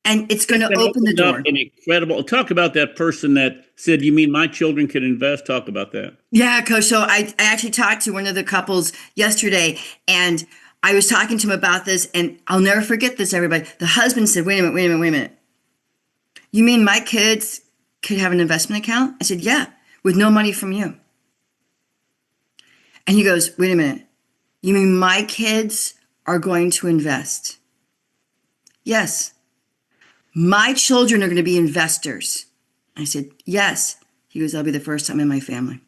S1: And it's going to open the door.
S2: An incredible. Talk about that person that said, you mean my children can invest? Talk about that.
S1: Yeah, coach. So I actually talked to one of the couples yesterday, and I was talking to him about this, and I'll never forget this, everybody. The husband said, wait a minute. You mean my kids could have an investment account? I said, yeah, with no money from you. And he goes, wait a minute. You mean my kids are going to invest? Yes. My children are going to be investors. I said, yes. He goes, that'll be the first time in my family.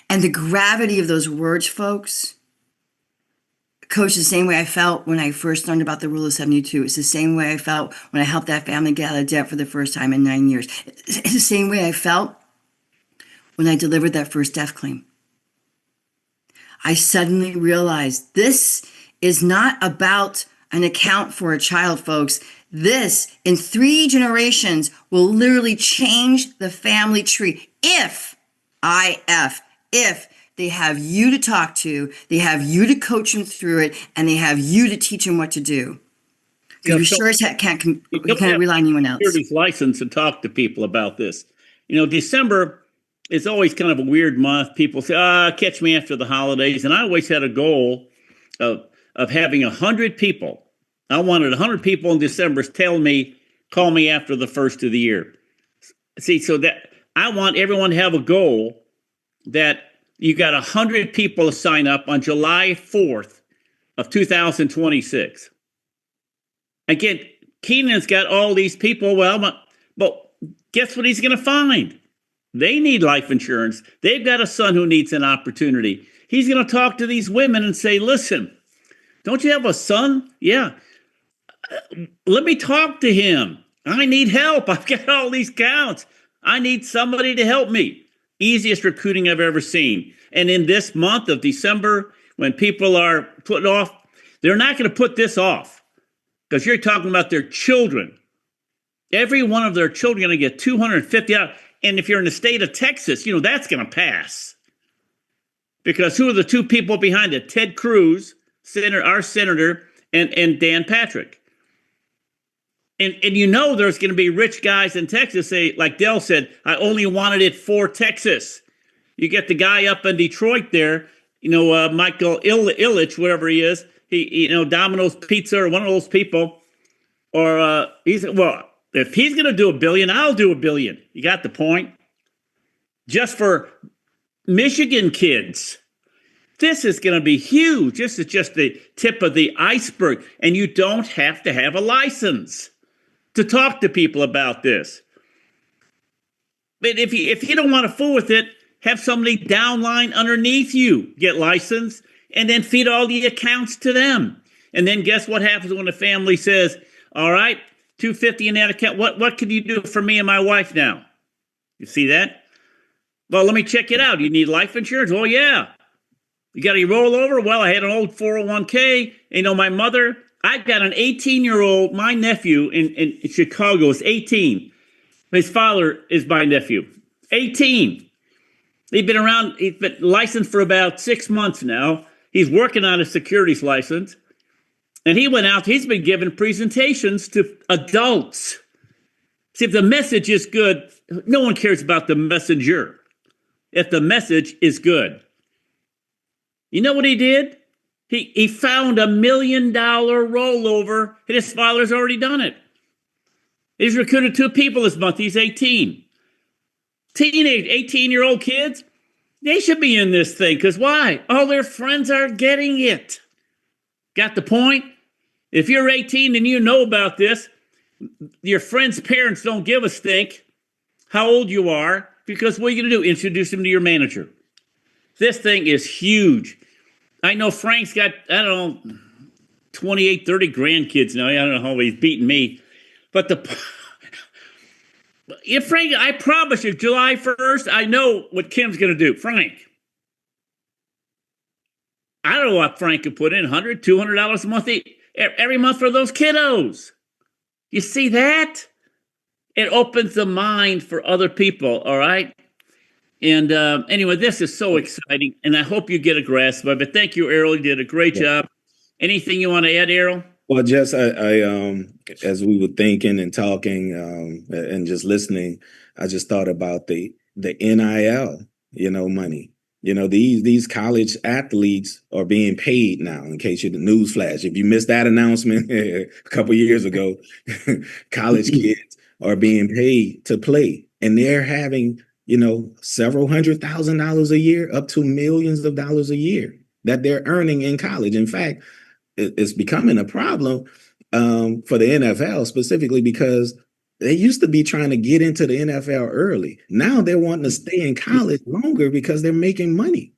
S1: And the gravity of those words, folks, coach, the same way I felt when I first learned about the rule of 72. It's the same way I felt when I helped that family get out of debt for the first time in 9 years. It's the same way I felt when I delivered that first death claim. I suddenly realized this is not about an account for a child, folks. This, in 3 generations, will literally change the family tree if they have you to talk to, they have you to coach them through it, and they have you to teach them what to do. Because we sure as heck can't rely on anyone else.
S2: Security's license to talk to people about this. December is always kind of a weird month. People say, catch me after the holidays. And I always had a goal of having 100 people. I wanted 100 people in December call me after the first of the year. See, so that I want everyone to have a goal that you got 100 people to sign up on July 4th of 2026. Again, Keenan's got all these people. But guess what he's going to find? They need life insurance. They've got a son who needs an opportunity. He's going to talk to these women and say, listen, don't you have a son? Yeah. Let me talk to him. I need help. I've got all these counts. I need somebody to help me. Easiest recruiting I've ever seen. And in this month of December, when people are put off, they're not going to put this off. Because you're talking about their children. Every one of their children are going to get $250. And if you're in the state of Texas, that's going to pass. Because who are the 2 people behind it? Ted Cruz, our senator, and Dan Patrick. And there's going to be rich guys in Texas say, like Dell said, I only wanted it for Texas. You get the guy up in Detroit there, Michael Illich, whatever he is. He, Domino's Pizza or one of those people, or if he's going to do $1 billion, I'll do $1 billion. You got the point? Just for Michigan kids, this is going to be huge. This is just the tip of the iceberg, and you don't have to have a license to talk to people about this. But if you don't want to fool with it, have somebody downline underneath you get licensed. And then feed all the accounts to them. And then guess what happens when the family says, all right, $250 in that account. What can you do for me and my wife now? You see that? Well, let me check it out. You need life insurance? Oh, yeah. You got any rollover? Well, I had an old 401k. My mother, I've got an 18-year-old, my nephew in Chicago is 18. His father is my nephew. 18. He's been licensed for about 6 months now. He's working on a securities license. And he went out, he's been giving presentations to adults. See, if the message is good, no one cares about the messenger. If the message is good. You know what he did? He found $1 million rollover, and his father's already done it. He's recruited 2 people this month. He's 18. Teenage, 18-year-old kids. They should be in this thing, because why? All their friends are getting it. Got the point? If you're 18 and you know about this, your friends' parents don't give a stink how old you are, because what are you going to do? Introduce them to your manager. This thing is huge. I know Frank's got, 28, 30 grandkids now. I don't know how he's beating me. But Frank, I promise you, July 1st, I know what Kim's going to do. Frank. I don't know what Frank could put in, $100, $200 a month, every month for those kiddos. You see that? It opens the mind for other people, all right? And anyway, this is so exciting, and I hope you get a grasp of it. Thank you, Errol. You did a great job. Anything you want to add, Errol?
S4: Well, Jess, I as we were thinking and talking and just listening, I just thought about the NIL, money. These college athletes are being paid now. In case you the newsflash, if you missed that announcement a couple of years ago, college kids are being paid to play, and they're having several $100,000 a year, up to millions of dollars a year that they're earning in college. In fact, it's becoming a problem for the NFL specifically because they used to be trying to get into the NFL early. Now they're wanting to stay in college longer because they're making money.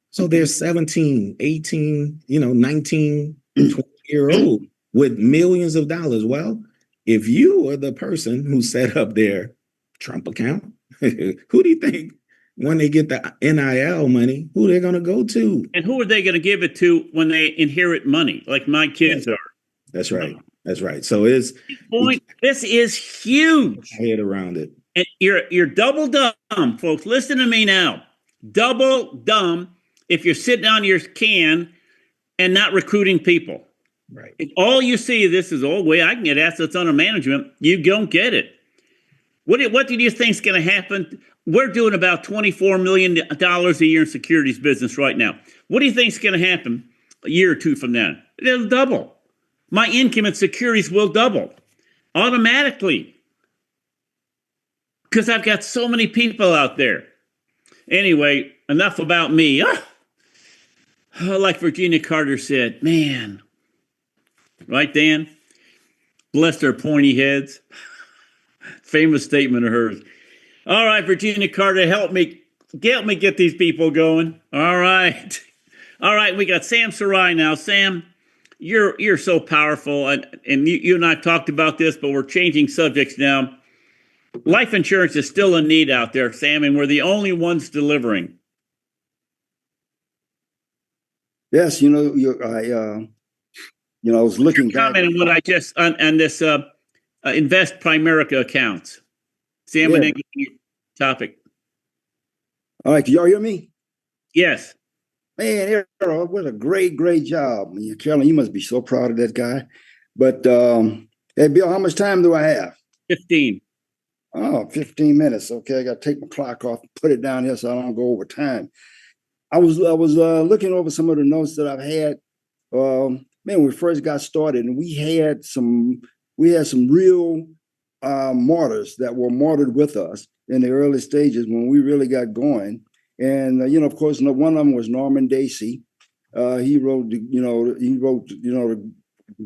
S4: So they're 17, 18, 19, 20-year-old with millions of dollars. Well, if you are the person who set up their Trump account, who do you think when they get the NIL money, who they're going to go to?
S2: And who are they going to give it to when they inherit money, like my kids are?
S4: That's right. That's right. So it's
S2: point. This is huge.
S4: head around it.
S2: And you're double dumb, folks. Listen to me now. Double dumb if you're sitting on your can and not recruiting people.
S4: Right.
S2: If all you see this is, oh, way I can get assets under management, you don't get it. What do you think is going to happen? We're doing about $24 million a year in securities business right now. What do you think is going to happen a year or two from now? It'll double. My income in securities will double automatically because I've got so many people out there. Anyway, enough about me. Like Virginia Carter said, man. Right, Dan? Bless their pointy heads. Famous statement of hers. All right, Virginia Carter, help me get these people going. All right. All right, we got Sam Sarai now. Sam, you're so powerful, and you and I have talked about this, but we're changing subjects now. Life insurance is still a need out there, Sam, and we're the only ones delivering.
S9: Yes, I was looking back.
S2: Comment on what I just on this Invest Primerica accounts. Sam, and topic.
S9: All right, can y'all hear me?
S2: Yes.
S9: Man, Errol, what a great job. Carolyn, you must be so proud of that guy. But hey, Bill, how much time do I have?
S2: 15.
S9: Oh, 15 minutes. Okay, I got to take my clock off, put it down here so I don't go over time. I was looking over some of the notes that I've had. Man, when we first got started, and we had some real martyrs that were martyred with us in the early stages when we really got going. And of course, one of them was Norman Dacey. He wrote the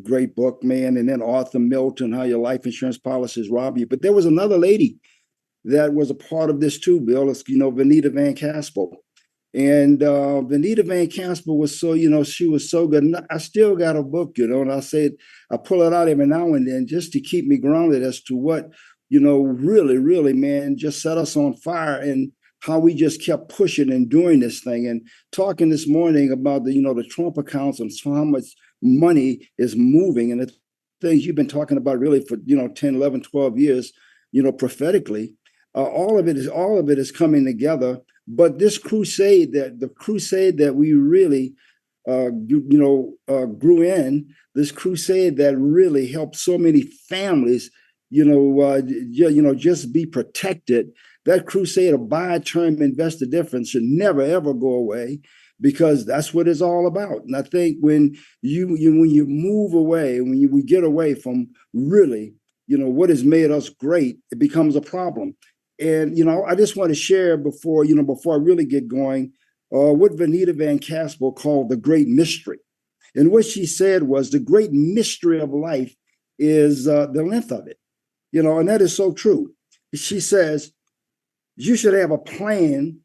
S9: great book, man, and then Arthur Milton, How Your Life Insurance Policies Rob You. But there was another lady that was a part of this too, Bill. It's Vanita Van Caspel. And Vanita Van Caspel was so, she was so good. And I still got a book, and I pull it out every now and then just to keep me grounded as to what, really, really, man, just set us on fire and how we just kept pushing and doing this thing. And talking this morning about the Trump accounts and how much money is moving and the things you've been talking about really for, 10, 11, 12 years, prophetically, all of it is coming together. But this crusade that we really, grew in, this crusade that really helped so many families, just be protected. That crusade of buy term, invest the difference should never, ever go away, because that's what it's all about. And I think when you move away, we get away from really, what has made us great, it becomes a problem. And, I just want to share before I really get going, what Vanita Van Caspel called the great mystery. And what she said was the great mystery of life is the length of it, and that is so true. She says, you should have a plan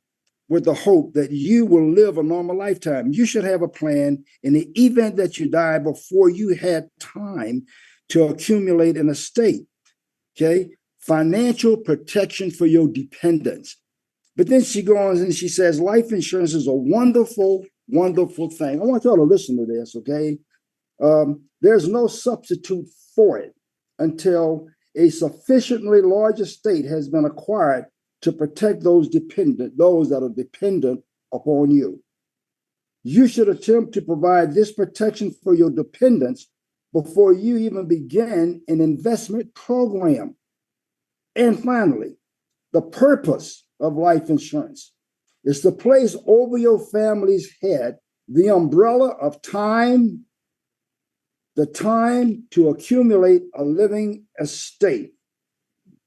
S9: with the hope that you will live a normal lifetime. You should have a plan in the event that you die before you had time to accumulate an estate. Okay. Financial protection for your dependents. But then she goes and she says, life insurance is a wonderful, wonderful thing. I want y'all to listen to this, okay? There's no substitute for it until a sufficiently large estate has been acquired to protect those that are dependent upon you. You should attempt to provide this protection for your dependents before you even begin an investment program. And finally, the purpose of life insurance is to place over your family's head the umbrella of time, the time to accumulate a living estate.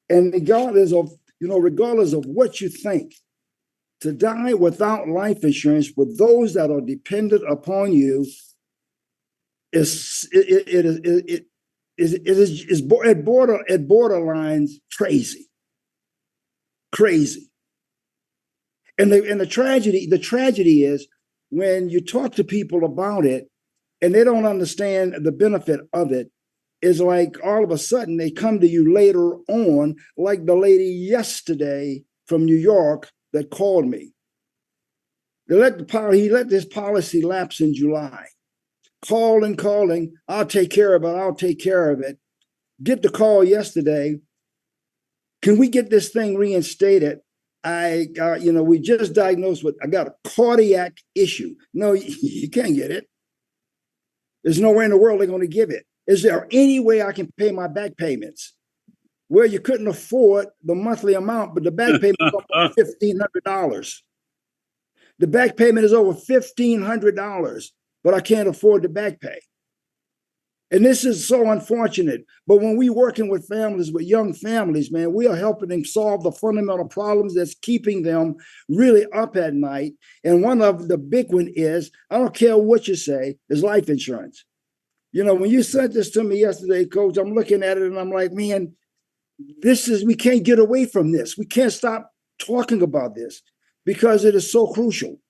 S9: And regardless of what you think, to die without life insurance with those that are dependent upon you is at borderlines crazy. And the tragedy is when you talk to people about it and they don't understand the benefit of it, is like all of a sudden they come to you later on, like the lady yesterday from New York that called me. He let this policy lapse in July. Calling. I'll take care of it. Get the call yesterday. Can we get this thing reinstated? We just diagnosed I got a cardiac issue. No, you can't get it. There's nowhere in the world they're going to give it. Is there any way I can pay my back payments? Well, you couldn't afford the monthly amount, but the back payment is over $1,500. The back payment is over $1,500, but I can't afford the back pay. And this is so unfortunate. But when we're working with families, with young families, man, we are helping them solve the fundamental problems that's keeping them really up at night. And one of the big one is, I don't care what you say, is life insurance. When you sent this to me yesterday, Coach, I'm looking at it and I'm like, man, we can't get away from this. We can't stop talking about this because it is so crucial.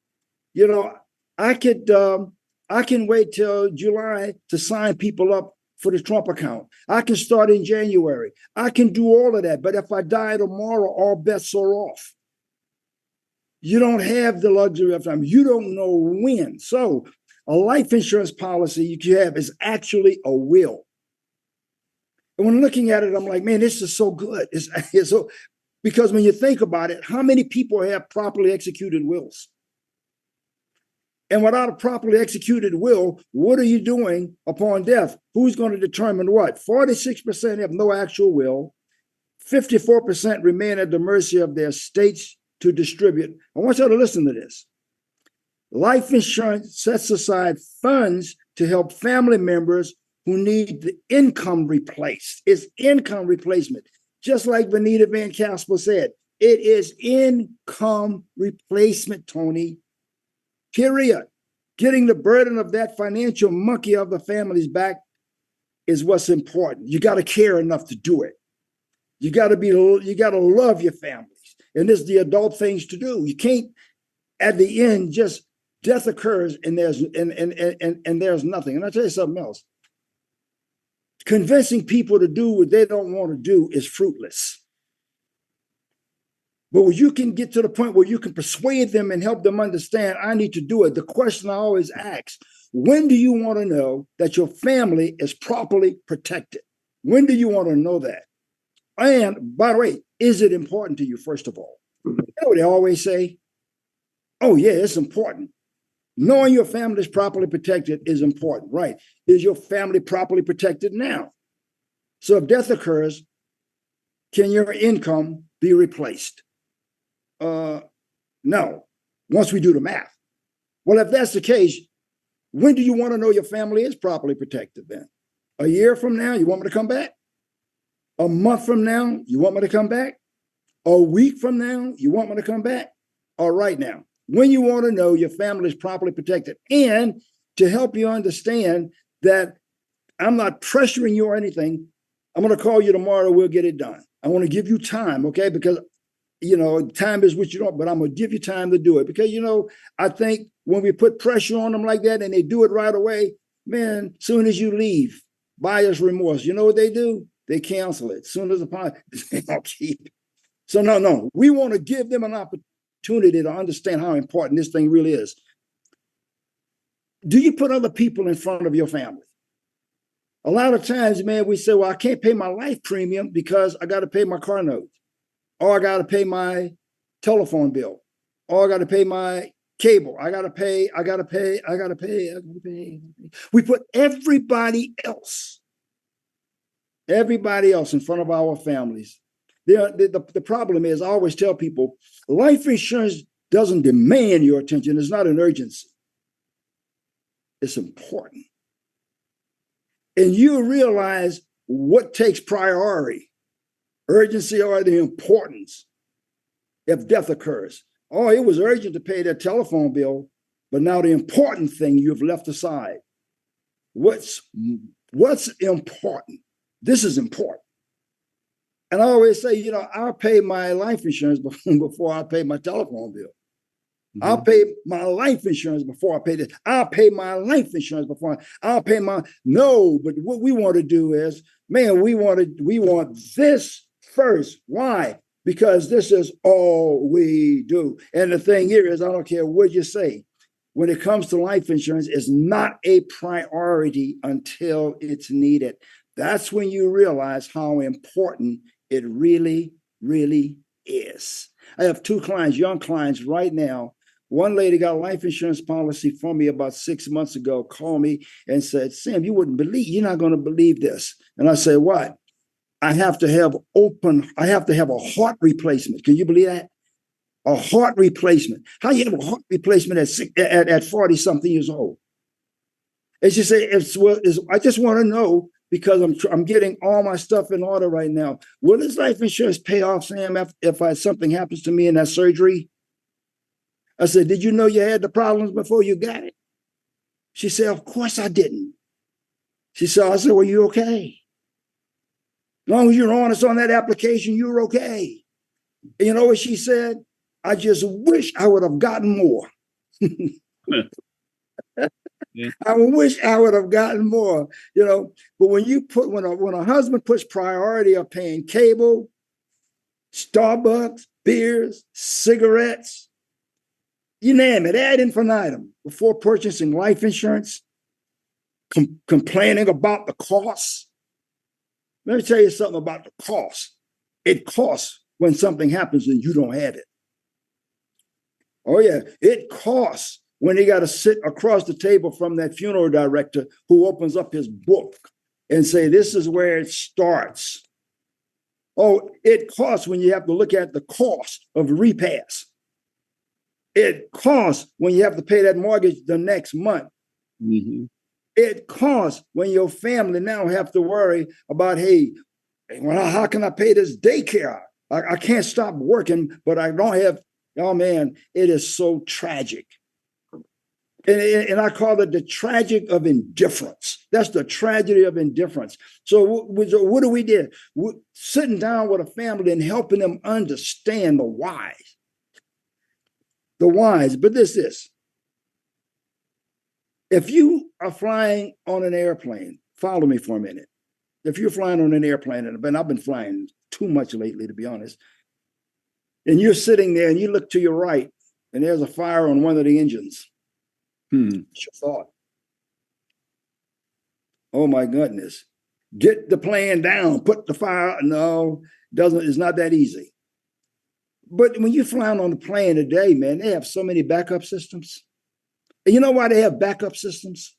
S9: I can wait till July to sign people up for the Trump account. I can start in January. I can do all of that. But if I die tomorrow, all bets are off. You don't have the luxury of time. You don't know when. So a life insurance policy you have is actually a will. And when looking at it, I'm like, man, this is so good. It's so, because when you think about it, how many people have properly executed wills? And without a properly executed will, what are you doing upon death? Who's going to determine what? 46% have no actual will. 54% remain at the mercy of their states to distribute. I want you to listen to this. Life insurance sets aside funds to help family members who need the income replaced. It's income replacement. Just like Benita Van Casper said, it is income replacement, Tony. Period. Getting the burden of that financial monkey of the family's back is what's important. You got to care enough to do it. You got to love your families. And this is the adult things to do. You can't, at the end, just death occurs and there's nothing. And I'll tell you something else. Convincing people to do what they don't want to do is fruitless. But when you can get to the point where you can persuade them and help them understand, I need to do it. The question I always ask, when do you want to know that your family is properly protected? When do you want to know that? And by the way, is it important to you, first of all? You know what they always say? Oh, yeah, it's important. Knowing your family is properly protected is important, right? Is your family properly protected now? So if death occurs, can your income be replaced? No, once we do the math. Well, if that's the case, when do you want to know your family is properly protected then? A year from now, you want me to come back? A month from now, you want me to come back? A week from now, you want me to come back? Or right now? When you want to know your family is properly protected, and to help you understand that I'm not pressuring you or anything, I'm going to call you tomorrow. We'll get it done. I want to give you time, okay? Because, time is what you don't, but I'm going to give you time to do it. Because, I think when we put pressure on them like that and they do it right away, man, soon as you leave, buyer's remorse, you know what they do? They cancel it. Soon as they don't keep it. So no, we want to give them an opportunity to understand how important this thing really is. Do you put other people in front of your family? A lot of times, man, we say, well, I can't pay my life premium because I got to pay my car note, or I got to pay my telephone bill, or I got to pay my cable. I got to pay. We put everybody else in front of our families. The problem is, I always tell people, life insurance doesn't demand your attention. It's not an urgency. It's important. And you realize what takes priority, urgency or the importance if death occurs. Oh, it was urgent to pay that telephone bill, but now the important thing you've left aside. What's important? This is important. And I always say, I'll pay my life insurance before I pay my telephone bill. Mm-hmm. I'll pay my life insurance before I pay this. I'll pay my life insurance before I'll pay my. No, but what we want to do is, man, we want this first. Why? because this is all we do. And the thing here is, I don't care what you say, when it comes to life insurance, it's not a priority until it's needed. That's when you realize how important it really, really is. I have two clients, young clients right now. One lady got a life insurance policy from me about 6 months ago, called me and said, Sam, you're not going to believe this. And I said, what? I have to have a heart replacement. Can you believe that? A heart replacement. How you have a heart replacement at 40 something years old? And she said, I just want to know, because I'm getting all my stuff in order right now. Will this life insurance pay off, Sam, if something happens to me in that surgery? I said, did you know you had the problems before you got it? She said, of course I didn't. I said, well, you okay? As long as you're honest on that application, you're okay. And you know what she said? I just wish I would have gotten more.
S2: Yeah.
S9: I wish I would have gotten more, But when a husband puts priority of paying cable, Starbucks, beers, cigarettes, you name it, ad infinitum, before purchasing life insurance, complaining about the costs. Let me tell you something about the cost. It costs when something happens and you don't have it. Oh, yeah, it costs when they got to sit across the table from that funeral director who opens up his book and say, this is where it starts. Oh, it costs when you have to look at the cost of the repast. It costs when you have to pay that mortgage the next month.
S2: Mm-hmm.
S9: It costs when your family now have to worry about, hey, how can I pay this daycare? I can't stop working, but I don't have. Oh man, it is so tragic. And I call it the tragic of indifference. That's the tragedy of indifference. So what do we do? We're sitting down with a family and helping them understand the whys. The whys, but this. If you are flying on an airplane, follow me for a minute. If you're flying on an airplane, and I've been flying too much lately, to be honest, and you're sitting there and you look to your right and there's a fire on one of the engines. What's your thought? Oh my goodness. Get the plane down, put the fire. No, it's not that easy. But when you're flying on the plane today, man, they have so many backup systems. And you know why they have backup systems?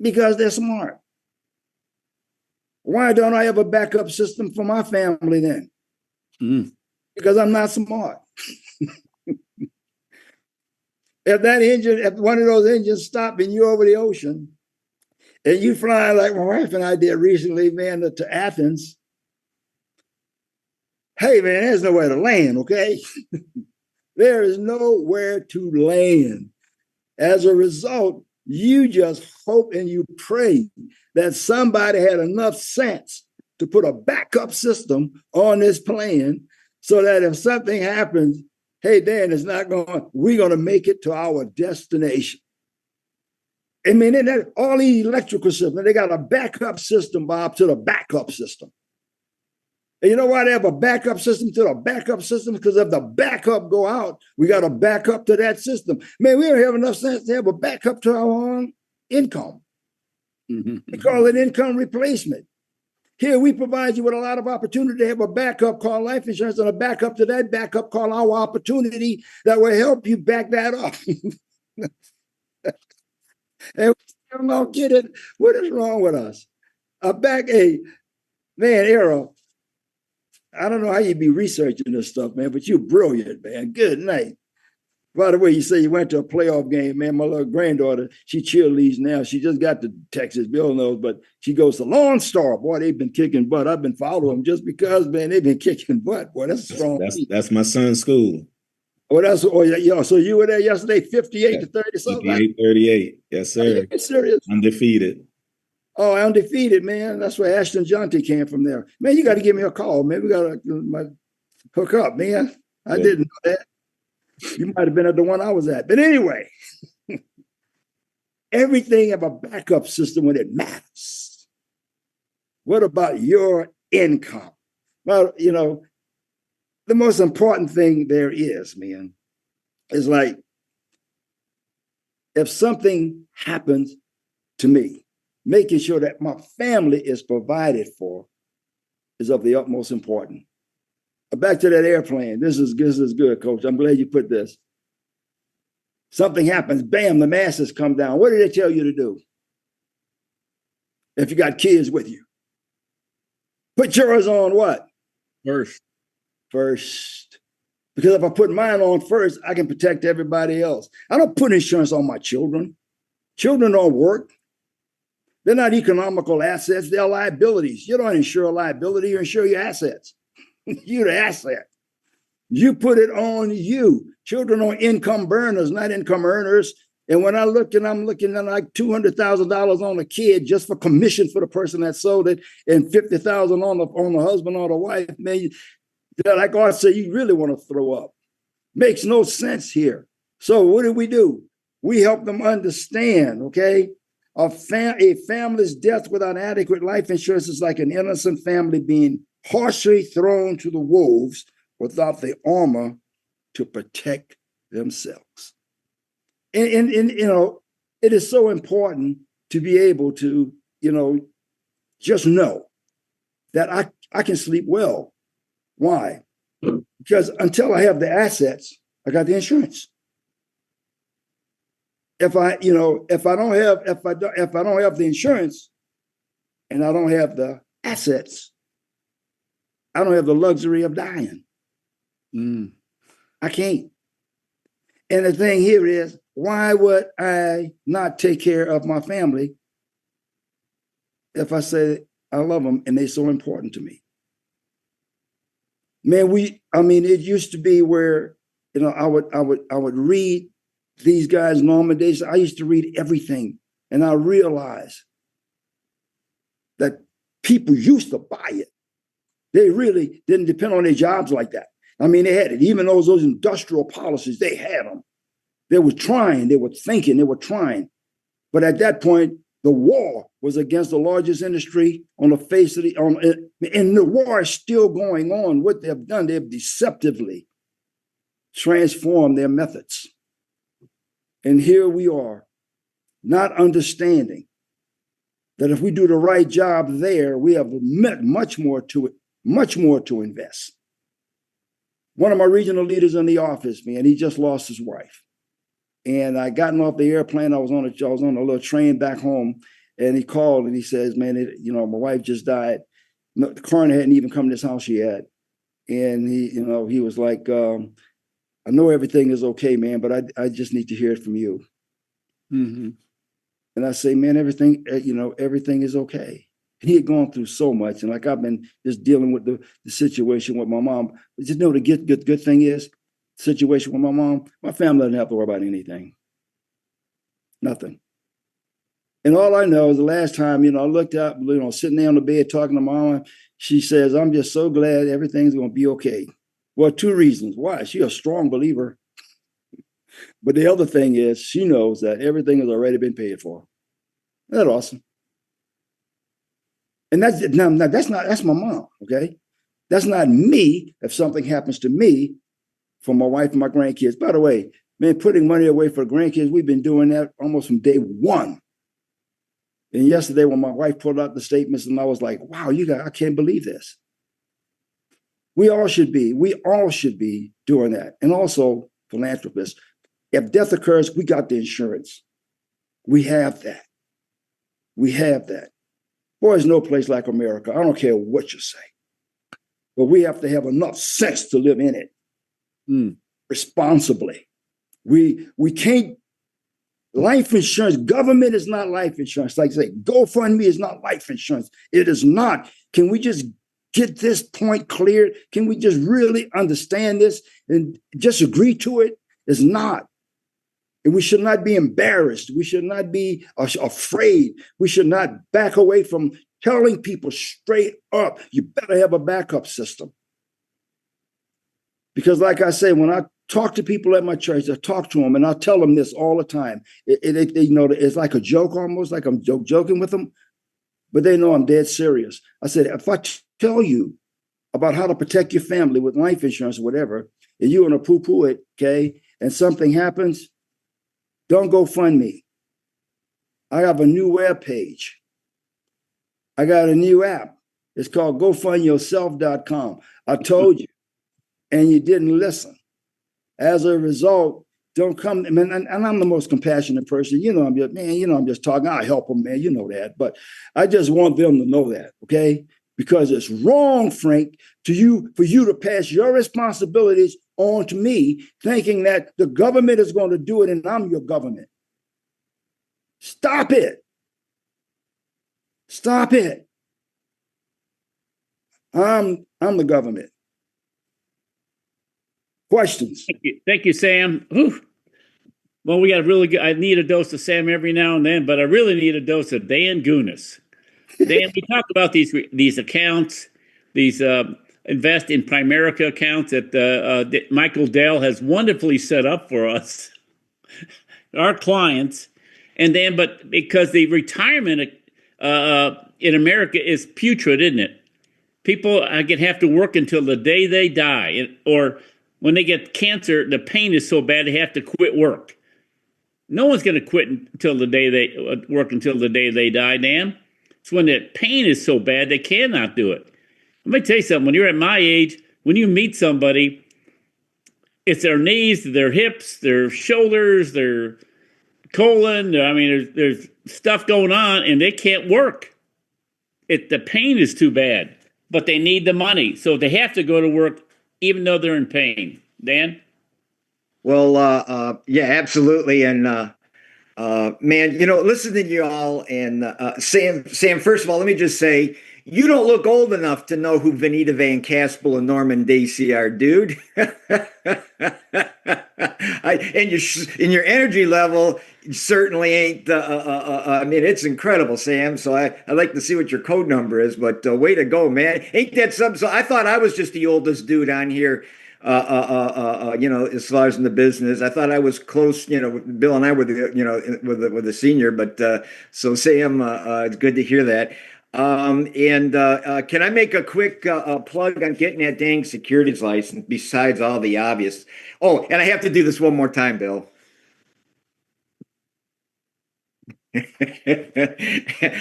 S9: Because they're smart. Why don't I have a backup system for my family then? Because I'm not smart. If one of those engines stop and you're over the ocean, and you fly like my wife and I did recently, man, to Athens, hey, man, there's nowhere to land, okay? There is nowhere to land. As a result, you just hope and you pray that somebody had enough sense to put a backup system on this plane so that if something happens, hey, Dan, we're going to make it to our destination. I mean, all these electrical systems, they got a backup system, Bob, to the backup system. And you know why they have a backup system to the backup system? Because if the backup go out, we got a backup to that system. Man, we don't have enough sense to have a backup to our own income. We call it income replacement. Here, we provide you with a lot of opportunity to have a backup called life insurance and a backup to that backup called our opportunity that will help you back that up. And we don't get it. What is wrong with us? Man, Arrow, I don't know how you be researching this stuff, man, but you're brilliant, man. Good night. By the way, you say you went to a playoff game, man. My little granddaughter, she cheerleads now. She just got to Texas, Bill knows, but she goes to Lone Star. Boy, they've been kicking butt. I've been following them just because, man, they've been kicking butt. Boy, that's strong.
S4: That's my son's school.
S9: So you were there yesterday, 58 to 30 something?
S4: 58-38. Yes, sir.
S9: Are you serious?
S4: Undefeated.
S9: Oh, undefeated, man. That's where Ashton Jonte came from there. Man, you got to give me a call, man. We got to hook up, man. I didn't know that. You might have been at the one I was at. But anyway, everything have a backup system when it matters. What about your income? Well, the most important thing there is, man, is like, if something happens to me, making sure that my family is provided for is of the utmost importance. Back to that airplane. This is good, Coach. I'm glad you put this. Something happens, bam, the masses come down. What do they tell you to do? If you got kids with you, put yours on what? First. Because if I put mine on first, I can protect everybody else. I don't put insurance on my children. Children don't work. They're not economical assets. They're liabilities. You don't insure a liability, you insure your assets. You're the asset. You put it on you. Children are income burners, not income earners. And when I'm looking at like $200,000 on a kid just for commission for the person that sold it, and $50,000 on the husband or the wife. Man, like God said, you really want to throw up. Makes no sense here. So what do? We help them understand. Okay, a family's death without adequate life insurance is like an innocent family being harshly thrown to the wolves without the armor to protect themselves. And it is so important to be able to, just know that I can sleep well. Why? Because until I have the assets, I got the insurance. If I don't have the insurance and I don't have the assets, I don't have the luxury of dying. I can't. And the thing here is, why would I not take care of my family if I say I love them and they're so important to me? Man, it used to be where, I would read these guys' Norman days. I used to read everything, and I realized that people used to buy it. They really didn't depend on their jobs like that. They had it. Even those industrial policies, they had them. They were trying, they were thinking, they were trying. But at that point, the war was against the largest industry on the face of and the war is still going on. What they've done, they've deceptively transformed their methods. And here we are, not understanding that if we do the right job there, we have much more to invest. One of my regional leaders in the office, man, he just lost his wife. And I gotten off the airplane. I was on a little train back home, and he called and he says, "Man, my wife just died. No, the coroner hadn't even come to this house yet." And he was like, "I know everything is okay, man, but I just need to hear it from you." Mm-hmm. And I say, "Man, everything is okay." And he had gone through so much, and like I've been just dealing with the situation with my mom. But just know the good thing is, situation with my mom, my family doesn't have to worry about anything. Nothing. And all I know is the last time, I looked up, sitting there on the bed talking to mama, she says, "I'm just so glad everything's going to be okay." Well, two reasons. Why? She's a strong believer. But the other thing is, she knows that everything has already been paid for. Isn't that awesome? And that's my mom, okay? That's not me if something happens to me for my wife and my grandkids. By the way, man, putting money away for grandkids, we've been doing that almost from day one. And yesterday when my wife pulled out the statements, and I was like, wow, I can't believe this. We all should be doing that. And also philanthropists. If death occurs, we got the insurance. We have that. Boy, there's no place like America. I don't care what you say. But we have to have enough sense to live in it. Responsibly. We can't. Life insurance, government is not life insurance. Like I say, GoFundMe is not life insurance. It is not. Can we just get this point cleared? Can we just really understand this and just agree to it? It's not. And we should not be embarrassed. We should not be afraid. We should not back away from telling people straight up, you better have a backup system. Because like I say, when I talk to people at my church, I talk to them and I tell them this all the time. It's like a joke almost, like I'm joking with them, but they know I'm dead serious. I said, if I tell you about how to protect your family with life insurance or whatever, and you want to poo-poo it, okay, and something happens, don't go fund me. I have a new web page. I got a new app. It's called GoFundYourself.com. I told you, and you didn't listen. As a result, don't come. And I'm the most compassionate person. I'm just talking. I help them, man. You know that. But I just want them to know that, okay? Because it's wrong, Frank, for you to pass your responsibilities on to me, thinking that the government is going to do it and I'm your government. Stop it. Stop it. I'm the government. Questions?
S2: Thank you, Sam. Whew. Well, we got a really good. I need a dose of Sam every now and then, but I really need a dose of Dan Gunas. Dan, we talk about these accounts, these invest in Primerica accounts that Michael Dell has wonderfully set up for us, our clients, and then but because the retirement in America is putrid, isn't it? People have to work until the day they die, or when they get cancer, the pain is so bad they have to quit work. No one's going to quit until the day they work until the day they die, Dan. It's when the pain is so bad they cannot do it. Let me tell you something. When you're at my age, when you meet somebody, it's their knees, their hips, their shoulders, their colon. I mean, there's stuff going on, and they can't work. The pain is too bad, but they need the money, so they have to go to work even though they're in pain. Dan?
S10: Well, yeah, absolutely. And man, listening to you all and Sam, first of all, let me just say, you don't look old enough to know who Vanita Van Caspel and Norman Dacey are, dude. And your energy level certainly ain't. I mean, it's incredible, Sam. So I'd like to see what your code number is. But way to go, man! Ain't that something? So I thought I was just the oldest dude on here. As far as in the business, I thought I was close. Bill and I were with the senior. But so Sam, it's good to hear that. Can I make a quick plug on getting that dang securities license besides all the obvious? Oh, and I have to do this one more time, Bill.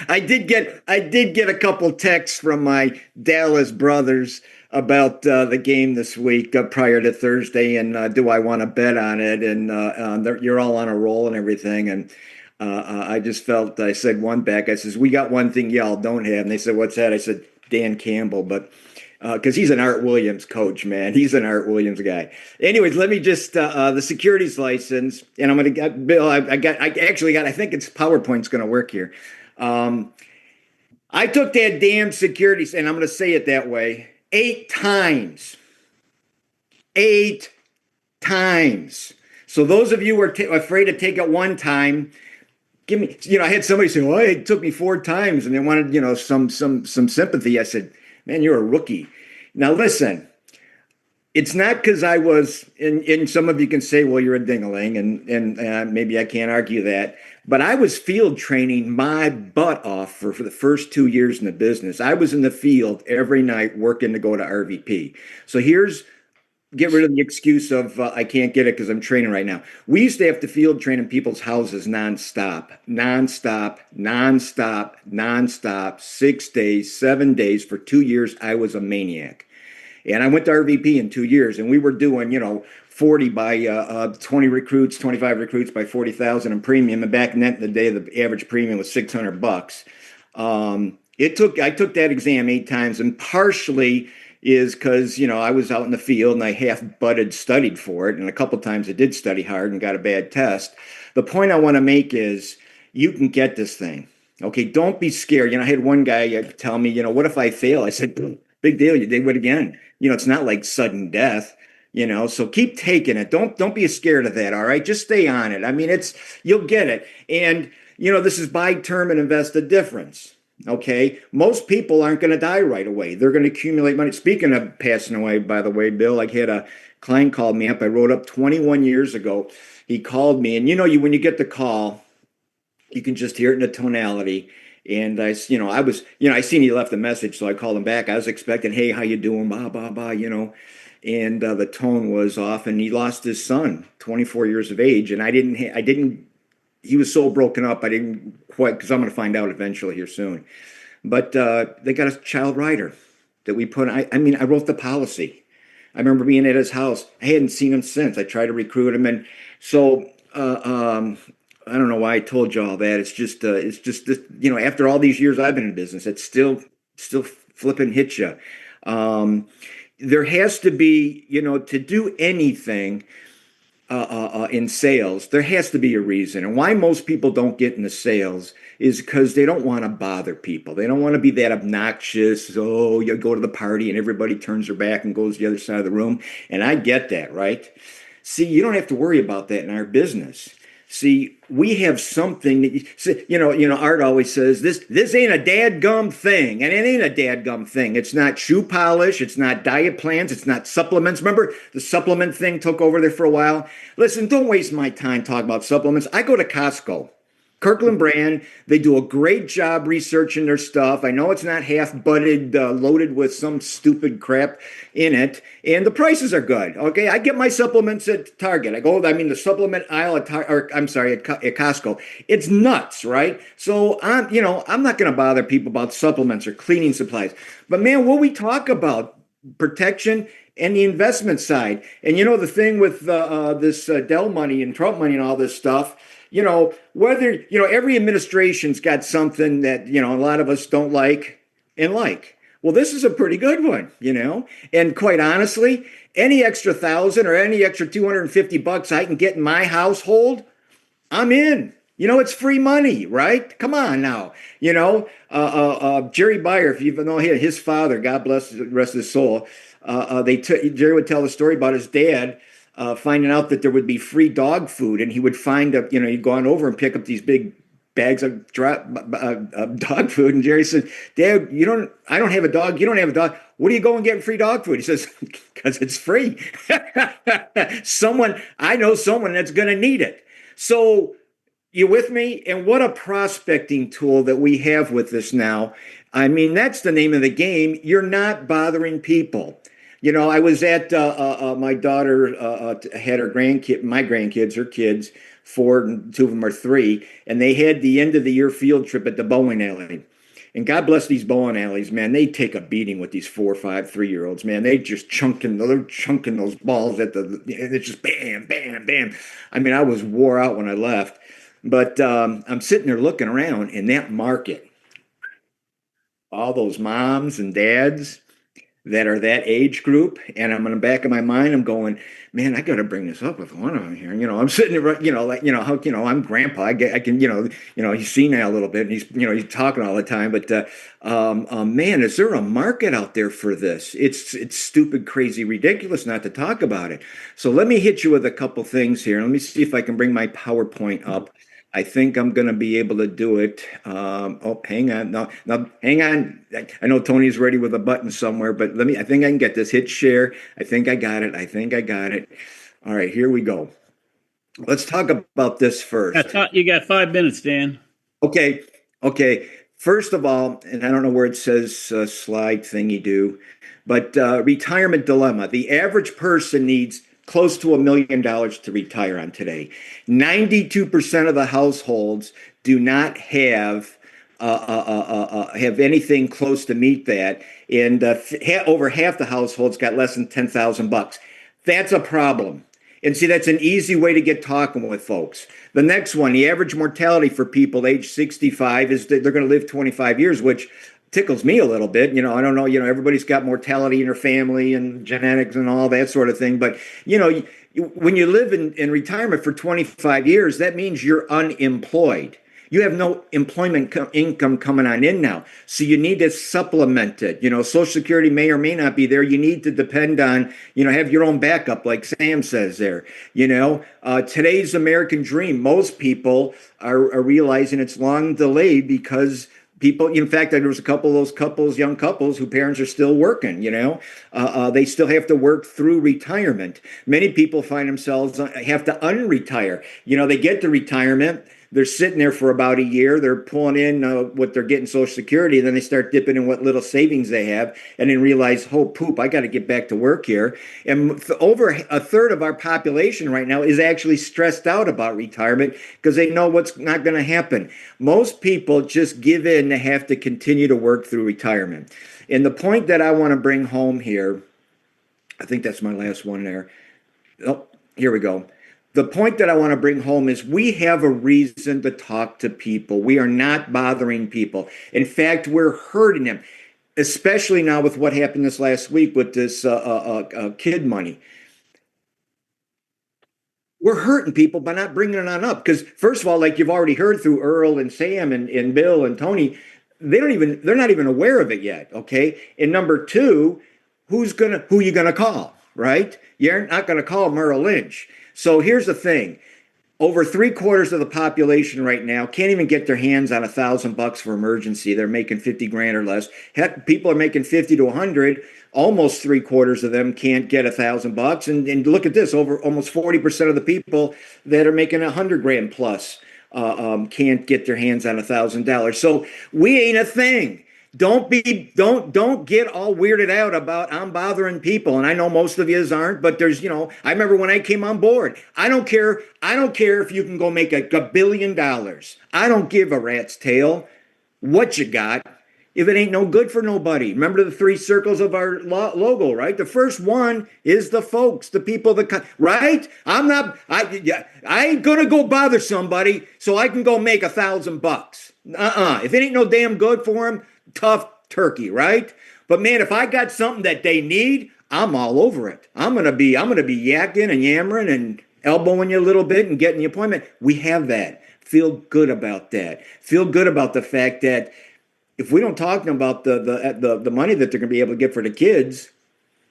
S10: I did get a couple texts from my Dallas brothers about the game this week prior to Thursday, and do I want to bet on it? And you're all on a roll and everything, and I just felt, I said one back. I says, we got one thing y'all don't have, and they said, what's that? I said, Dan Campbell, but because he's an Art Williams coach, man. He's an Art Williams guy. Anyways, let me just the securities license, and I'm gonna get Bill. I think it's PowerPoint's gonna work here. I took that damn securities, and I'm gonna say it that way, 8 times. 8 times. So those of you who are afraid to take it one time, give me. I had somebody say, "Well, it took me 4 times," and they wanted, some sympathy. I said, "Man, you're a rookie." Now listen, it's not because I was, and some of you can say, well, you're a ding-a-ling, and maybe I can't argue that, but I was field training my butt off for the first 2 years in the business. I was in the field every night working to go to RVP. So get rid of the excuse of I can't get it because I'm training right now. We used to have to field train in people's houses nonstop, 6 days, 7 days for 2 years. I was a maniac. And I went to RVP in 2 years, and we were doing, 40 by 20 recruits, 25 recruits by 40,000 in premium. And back in the day, the average premium was $600. I took that exam 8 times, and partially is because, I was out in the field and I half-butted studied for it. And a couple times I did study hard and got a bad test. The point I want to make is you can get this thing. Okay, don't be scared. I had one guy tell me, what if I fail? I said, big deal, you did it again. It's not like sudden death, so keep taking it. Don't be scared of that, all right? Just stay on it. I mean, you'll get it. And, this is buy term and invest the difference. Okay, most people aren't going to die right away. They're going to accumulate money. Speaking of passing away, by the way, Bill, I had a client called me up. I wrote up 21 years ago. He called me, and when you get the call, you can just hear it in the tonality. And I seen he left a message, so I called him back. I was expecting, hey, how you doing? Blah, blah, blah, And the tone was off, and he lost his son, 24 years of age. And he was so broken up, I didn't quite, because I'm going to find out eventually here soon. But they got a child writer that we put, I wrote the policy. I remember being at his house. I hadn't seen him since. I tried to recruit him. And so, I don't know why I told you all that. It's just this, after all these years I've been in business, it's still flipping hits you. There has to be, to do anything in sales, there has to be a reason. And why most people don't get into sales is because they don't want to bother people. They don't want to be that obnoxious. Oh, you go to the party and everybody turns their back and goes to the other side of the room. And I get that, right? See, you don't have to worry about that in our business. See, we have something that Art always says this ain't a dadgum thing, and it ain't a dadgum thing. It's not shoe polish, it's not diet plans, it's not supplements. Remember the supplement thing took over there for a while? Listen, don't waste my time talking about supplements. I go to Costco. Kirkland brand, they do a great job researching their stuff. I know it's not half-butted, loaded with some stupid crap in it, and the prices are good. Okay, I get my supplements at Target. The supplement aisle at Costco. It's nuts, right? So I'm not going to bother people about supplements or cleaning supplies. But man, what we talk about protection and the investment side, and the thing with this Dell money and Trump money and all this stuff. Every administration's got something that, a lot of us don't like and like. Well, this is a pretty good one, and quite honestly, any extra $1,000 or any extra $250 I can get in my household, I'm in. It's free money, right? Come on now. Jerry Beyer, if you know his father, God bless the rest of his soul, Jerry would tell the story about his dad finding out that there would be free dog food, and he would he'd go on over and pick up these big bags of dog food. And Jerry said, "Dad, I don't have a dog. You don't have a dog. What are you going getting free dog food?" He says, "Because it's free." I know someone that's going to need it. So you with me? And what a prospecting tool that we have with this now. I mean, that's the name of the game. You're not bothering people. I was at my daughter had my grandkids, her kids, 4, and 2 of them are 3, and they had the end of the year field trip at the bowling alley. And God bless these bowling alleys, man. They take a beating with these 4, 5, 3-year-olds, man. They're chunking those balls and it's just bam, bam, bam. I mean, I was wore out when I left, but I'm sitting there looking around in that market, all those moms and dads that are that age group, and I'm in the back of my mind, I'm going, man, I got to bring this up with one of them here. I'm sitting there, I'm grandpa. I can, he's senile a little bit, and he's talking all the time. But man, is there a market out there for this? It's stupid, crazy, ridiculous not to talk about it. So let me hit you with a couple things here. Let me see if I can bring my PowerPoint up. I think I'm going to be able to do it. Hang on. No, hang on. I know Tony's ready with a button somewhere, but I think I can get this. Hit share. I think I got it. All right, here we go. Let's talk about this first.
S2: You got 5 minutes, Dan.
S10: Okay. First of all, and I don't know where it says slide thingy do, but retirement dilemma. The average person needs close to $1 million to retire on today. 92% of the households do not have anything close to meet that, and over half the households got less than $10,000. That's a problem. And see, that's an easy way to get talking with folks. The next one, the average mortality for people age 65 is that they're going to live 25 years, which tickles me a little bit. I don't know, everybody's got mortality in their family and genetics and all that sort of thing. But, when you live in retirement for 25 years, that means you're unemployed. You have no employment income coming on in now. So you need to supplement it. Social Security may or may not be there. You need to depend on, have your own backup, like Sam says there. Today's American dream, most people are realizing it's long delayed because people, in fact, there was a couple of those young couples whose parents are still working, they still have to work through retirement. Many people find themselves have to unretire. They get to retirement, They're sitting there for about a year. They're pulling in what they're getting Social Security. And then they start dipping in what little savings they have and then realize, oh, poop, I got to get back to work here. And over a third of our population right now is actually stressed out about retirement because they know what's not going to happen. Most people just give in to have to continue to work through retirement. And the point that I want to bring home here, I think that's my last one there. Oh, here we go. The point that I want to bring home is we have a reason to talk to people. We are not bothering people. In fact, we're hurting them, especially now with what happened this last week with this kid money. We're hurting people by not bringing it on up. Because first of all, like you've already heard through Earl and Sam and Bill and Tony, they're not even aware of it yet. Okay. And number two, who you gonna call, right? You're not gonna call Merrill Lynch. So here's the thing. Over 3/4 of the population right now can't even get their hands on $1,000 for emergency. They're making 50 grand or less. Heck, people are making 50 to 100. Almost 3/4 of them can't get $1,000. And look at this, over almost 40% of the people that are making 100 grand plus can't get their hands on $1,000. So we ain't a thing. Don't get all weirded out about I'm bothering people. And I know most of you aren't, but there's, I remember when I came on board, I don't care if you can go make $1 billion. I don't give a rat's tail what you got if it ain't no good for nobody. Remember the 3 circles of our logo, right? The first one is the folks, the people that, right? I ain't gonna go bother somebody so I can go make $1,000. If it ain't no damn good for them, tough turkey, right? But man, if I got something that they need, I'm all over it. I'm gonna be yakking and yammering and elbowing you a little bit and getting the appointment. We have that. Feel good about that. Feel good about the fact that if we don't talk to them about the money that they're gonna be able to get for the kids,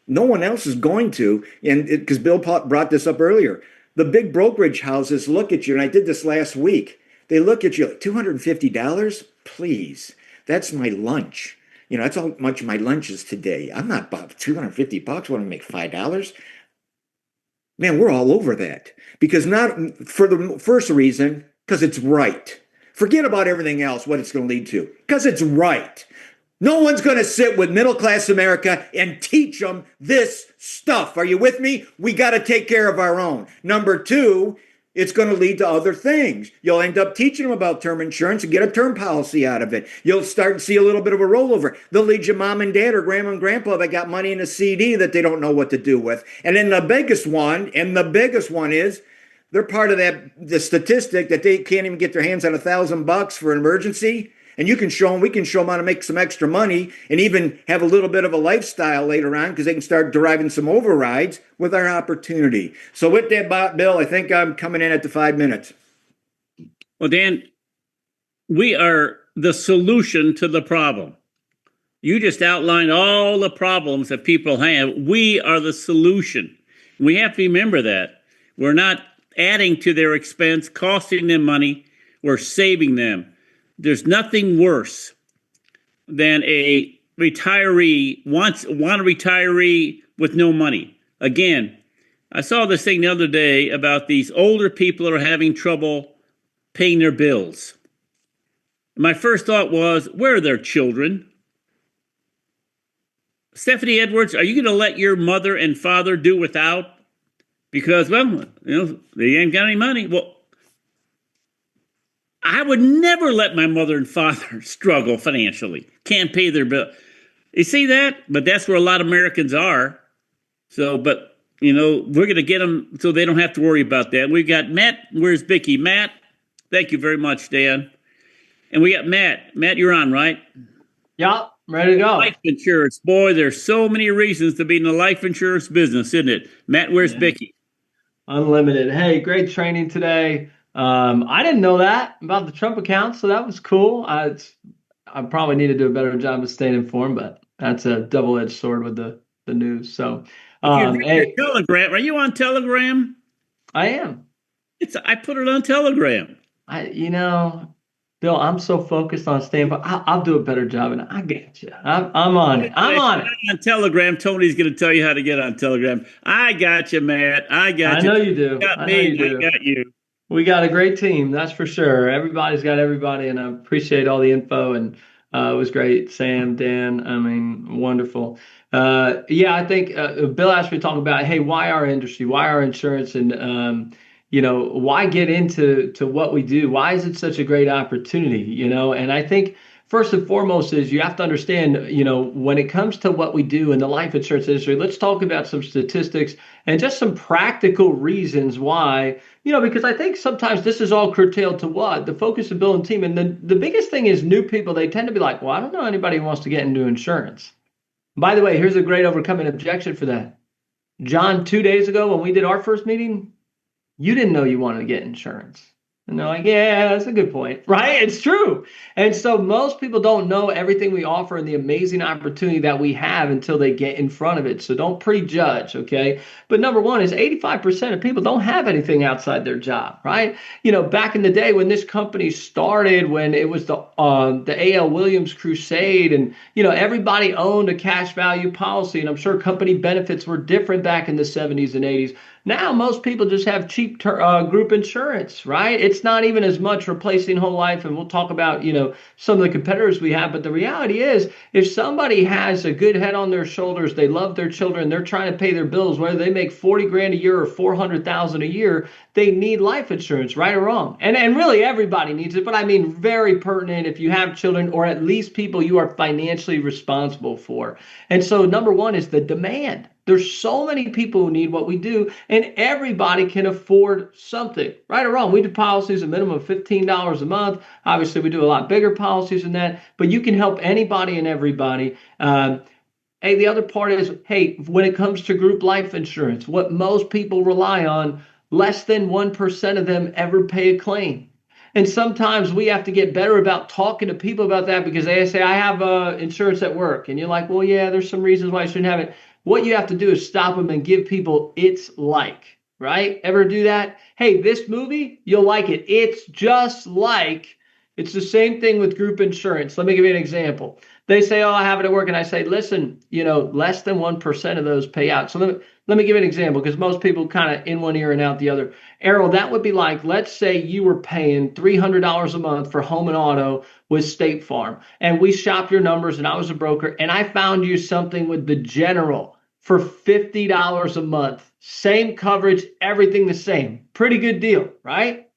S10: no one else is going to. And because Bill brought this up earlier, the big brokerage houses look at you, and I did this last week. They look at you like $250, please. That's my lunch. That's how much my lunch is today. I'm not about $250. Want to make $5? Man, we're all over that. Because not for the first reason, because it's right. Forget about everything else, what it's going to lead to. Because it's right. No one's going to sit with middle-class America and teach them this stuff. Are you with me? We got to take care of our own. Number two, it's going to lead to other things. You'll end up teaching them about term insurance and get a term policy out of it. You'll start to see a little bit of a rollover. They'll lead your mom and dad or grandma and grandpa that got money in a CD that they don't know what to do with. And then the biggest one is they're part of the statistic that they can't even get their hands on $1,000 for an emergency. And we can show them how to make some extra money and even have a little bit of a lifestyle later on because they can start deriving some overrides with our opportunity. So with that, Bill, I think I'm coming in at the 5 minutes.
S2: Well, Dan, we are the solution to the problem. You just outlined all the problems that people have. We are the solution. We have to remember that. We're not adding to their expense, costing them money. We're saving them. There's nothing worse than a retiree want a retiree with no money. Again, I saw this thing the other day about these older people that are having trouble paying their bills. My first thought was, where are their children? Stephanie Edwards, are you going to let your mother and father do without? Because, well, they ain't got any money. Well, I would never let my mother and father struggle financially. Can't pay their bill. You see that? But that's where a lot of Americans are. So, but, we're going to get them so they don't have to worry about that. We've got Matt. Where's Vicky? Matt, thank you very much, Dan. And we got Matt. Matt, you're on, right?
S11: Yeah, I'm ready to go.
S2: Life insurance. Boy, there's so many reasons to be in the life insurance business, isn't it? Matt, where's Vicky?
S11: Unlimited. Hey, great training today. I didn't know that about the Trump account, so that was cool. I probably need to do a better job of staying informed, but that's a double-edged sword with the news. So,
S2: hey, Telegram. Are you on Telegram?
S11: I am.
S2: I put it on Telegram.
S11: Bill, I'm so focused on staying. I'll do a better job, and I get you. I'm on it. I'm on it.
S2: On Telegram, Tony's going to tell you how to get on Telegram. I got you, Matt. I got you.
S11: I know you do.
S2: I got you.
S11: We got a great team, that's for sure. Everybody's got everybody, and I appreciate all the info. And it was great, Sam, Dan. I mean, wonderful. Yeah, I think Bill asked me to talk about, hey, why our industry, why our insurance, and why get into what we do? Why is it such a great opportunity? And I think first and foremost is you have to understand, when it comes to what we do in the life insurance industry, let's talk about some statistics and just some practical reasons why. Because I think sometimes this is all curtailed to what? The focus of Bill and team. And the biggest thing is new people, they tend to be like, well, I don't know anybody who wants to get into insurance. By the way, here's a great overcoming objection for that. John, 2 days ago when we did our first meeting, you didn't know you wanted to get insurance. And they're like, yeah, that's a good point, right? It's true. And so most people don't know everything we offer and the amazing opportunity that we have until they get in front of it. So don't prejudge, okay? But number one is 85% of people don't have anything outside their job, right? Back in the day when this company started, when it was the A.L. Williams crusade, and everybody owned a cash value policy, and I'm sure company benefits were different back in the 70s and 80s. Now, most people just have cheap group insurance, right? It's not even as much replacing whole life. And we'll talk about, some of the competitors we have. But the reality is, if somebody has a good head on their shoulders, they love their children, they're trying to pay their bills, whether they make 40 grand a year or 400,000 a year, they need life insurance, right or wrong. And really everybody needs it. But I mean, very pertinent if you have children, or at least people you are financially responsible for. And so number one is the demand. There's so many people who need what we do, and everybody can afford something, right or wrong. We do policies a minimum of $15 a month. Obviously, we do a lot bigger policies than that, but you can help anybody and everybody. Hey, the other part is, hey, when it comes to group life insurance, what most people rely on, less than 1% of them ever pay a claim. And sometimes we have to get better about talking to people about that, because they say, I have insurance at work. And you're like, well, yeah, there's some reasons why I shouldn't have it. What you have to do is stop them and give people it's like, right? Ever do that? Hey, this movie, you'll like it. It's just like. It's the same thing with group insurance. Let me give you an example. They say, oh, I have it at work. And I say, listen, less than 1% of those pay out. So let me give you an example, because most people kind of in one ear and out the other. Errol, that would be like, let's say you were paying $300 a month for home and auto with State Farm. And we shopped your numbers, and I was a broker, and I found you something with the General for $50 a month. Same coverage, everything the same. Pretty good deal, right?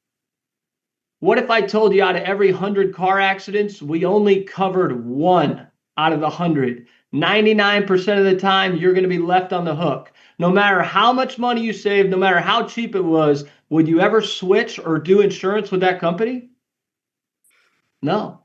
S11: What if I told you out of every 100 car accidents, we only covered 1 out of the 100? 99% of the time, you're going to be left on the hook. No matter how much money you save, no matter how cheap it was, would you ever switch or do insurance with that company? No.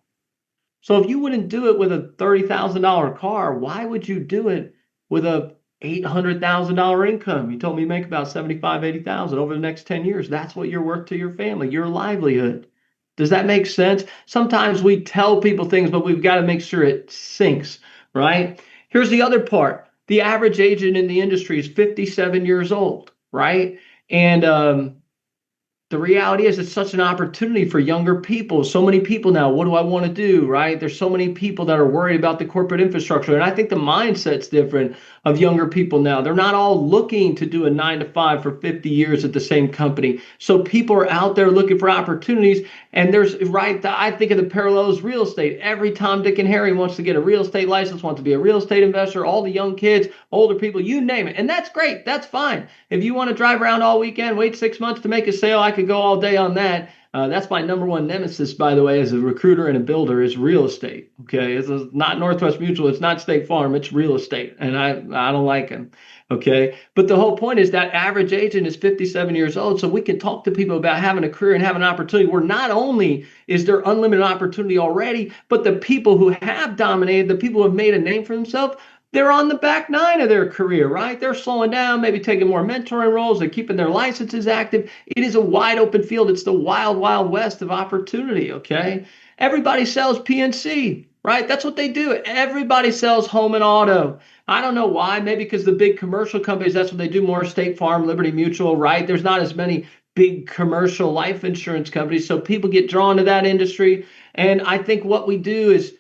S11: So if you wouldn't do it with a $30,000 car, why would you do it with a $800,000 income? You told me you make about 75, 80,000 over the next 10 years. That's what you're worth to your family, your livelihood. Does that make sense? Sometimes we tell people things, but we've got to make sure it sinks, right? Here's the other part. The average agent in the industry is 57 years old, right? And the reality is it's such an opportunity for younger people. So many people now, what do I want to do, right? There's so many people that are worried about the corporate infrastructure. And I think the mindset's different of younger people now. They're not all looking to do a 9-to-5 for 50 years at the same company. So people are out there looking for opportunities. And I think of the parallels real estate. Every Tom, Dick, and Harry wants to get a real estate license, wants to be a real estate investor, all the young kids, older people, you name it. And that's great. That's fine. If you want to drive around all weekend, wait 6 months to make a sale, I could go all day on that. That's my number one nemesis, by the way, as a recruiter and a builder, is real estate. Okay, it's not Northwest Mutual, it's not State Farm, it's real estate, and I don't like them. Okay, but the whole point is that average agent is 57 years old, so we can talk to people about having a career and having an opportunity where not only is there unlimited opportunity already, but the people who have dominated, the people who have made a name for themselves, they're on the back nine of their career, right? They're slowing down, maybe taking more mentoring roles. They're keeping their licenses active. It is a wide open field. It's the wild, wild west of opportunity, okay? Everybody sells PNC, right? That's what they do. Everybody sells home and auto. I don't know why. Maybe because the big commercial companies, that's what they do more. State Farm, Liberty Mutual, right? There's not as many big commercial life insurance companies. So people get drawn to that industry. And I think what we do is,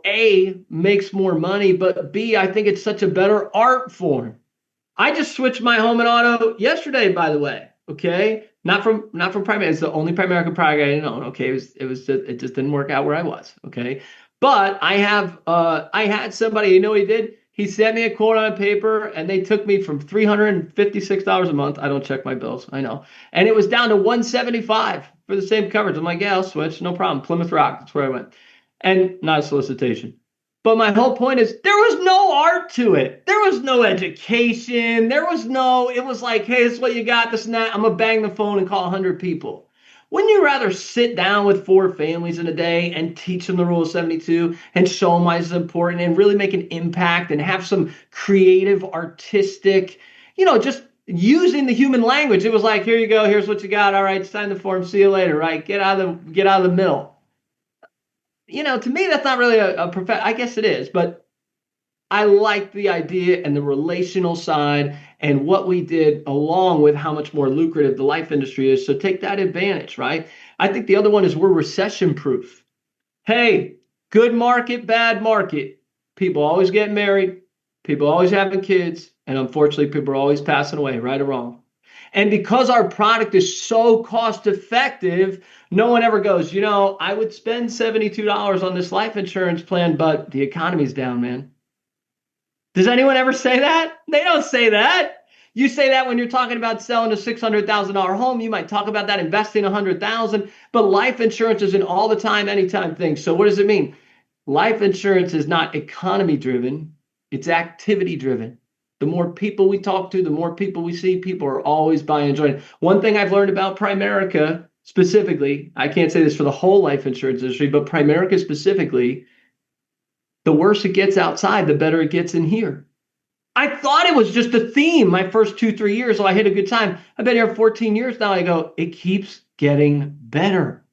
S11: A, makes more money, but B, I think it's such a better art form. I just switched my home and auto yesterday, by the way. Okay. Not from Primerica. It's the only Primerica product I didn't own. Okay, it just didn't work out where I was. Okay, but I had somebody, he did. He sent me a quote on paper, and they took me from $356 a month. I don't check my bills, I know, and it was down to $175 for the same coverage. I'm like, yeah, I'll switch, no problem. Plymouth Rock, that's where I went, and not a solicitation. But my whole point is there was no art to it. There was no education. It was like, hey, this is what you got, this and that. I'm going to bang the phone and call 100 people. Wouldn't you rather sit down with 4 families in a day and teach them the rule of 72 and show them why it's important and really make an impact and have some creative, artistic, just using the human language? It was like, here you go. Here's what you got. All right, sign the form. See you later. Right. Get out of the mill. To me, that's not really a I guess it is, but I like the idea and the relational side and what we did, along with how much more lucrative the life industry is. So take that advantage, right? I think the other one is we're recession proof. Hey, good market, bad market. People always get married. People always having kids. And unfortunately, people are always passing away, right or wrong. And because our product is so cost effective, no one ever goes, I would spend $72 on this life insurance plan, but the economy's down, man. Does anyone ever say that? They don't say that. You say that when you're talking about selling a $600,000 home. You might talk about that investing $100,000, but life insurance is an all the time, anytime thing. So what does it mean? Life insurance is not economy driven. It's activity driven. The more people we talk to, the more people we see, people are always buying and joining. One thing I've learned about Primerica specifically, I can't say this for the whole life insurance industry, but Primerica specifically, the worse it gets outside, the better it gets in here. I thought it was just a theme my first 2-3 years, so I hit a good time. I've been here 14 years now. I go, it keeps getting better.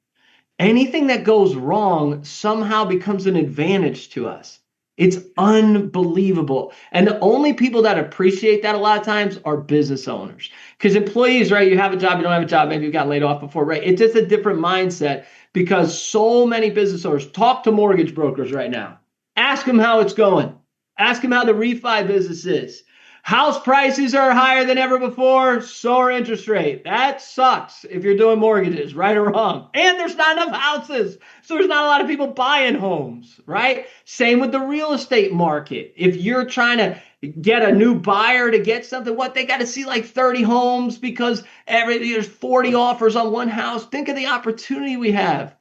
S11: Anything that goes wrong somehow becomes an advantage to us. It's unbelievable. And the only people that appreciate that a lot of times are business owners. Because employees, right, you have a job, you don't have a job, maybe you got laid off before, right? It's just a different mindset because so many business owners talk to mortgage brokers right now. Ask them how it's going. Ask them how the refi business is. House prices are higher than ever before, so are interest rate. That sucks if you're doing mortgages, right or wrong. And there's not enough houses, so there's not a lot of people buying homes, right? Same with the real estate market. If you're trying to get a new buyer to get something, they got to see like 30 homes because there's 40 offers on one house. Think of the opportunity we have.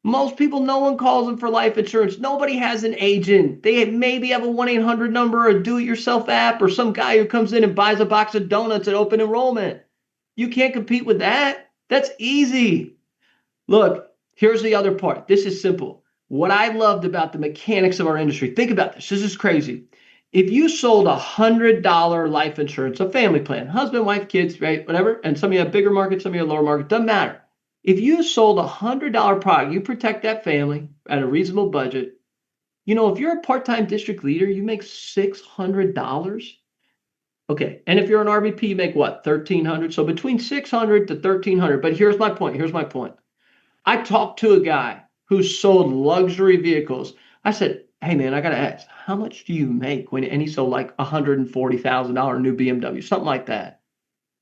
S11: Most people, no one calls them for life insurance. Nobody has an agent. They maybe have a 1-800 number or a do-it-yourself app or some guy who comes in and buys a box of donuts at open enrollment. You can't compete with that. That's easy. Look, here's the other part. This is simple. What I loved about the mechanics of our industry, think about this. This is crazy. If you sold $100 life insurance, a family plan, husband, wife, kids, right, whatever, and some of you have bigger markets, some of you have lower market, doesn't matter. If you sold $100 product, you protect that family at a reasonable budget. If you're a part-time district leader, you make $600. Okay, and if you're an RVP, you make what? $1,300. So between $600 to $1,300. But here's my point. I talked to a guy who sold luxury vehicles. I said, hey man, I gotta ask, how much do you make and he sold like $140,000 new BMW, something like that.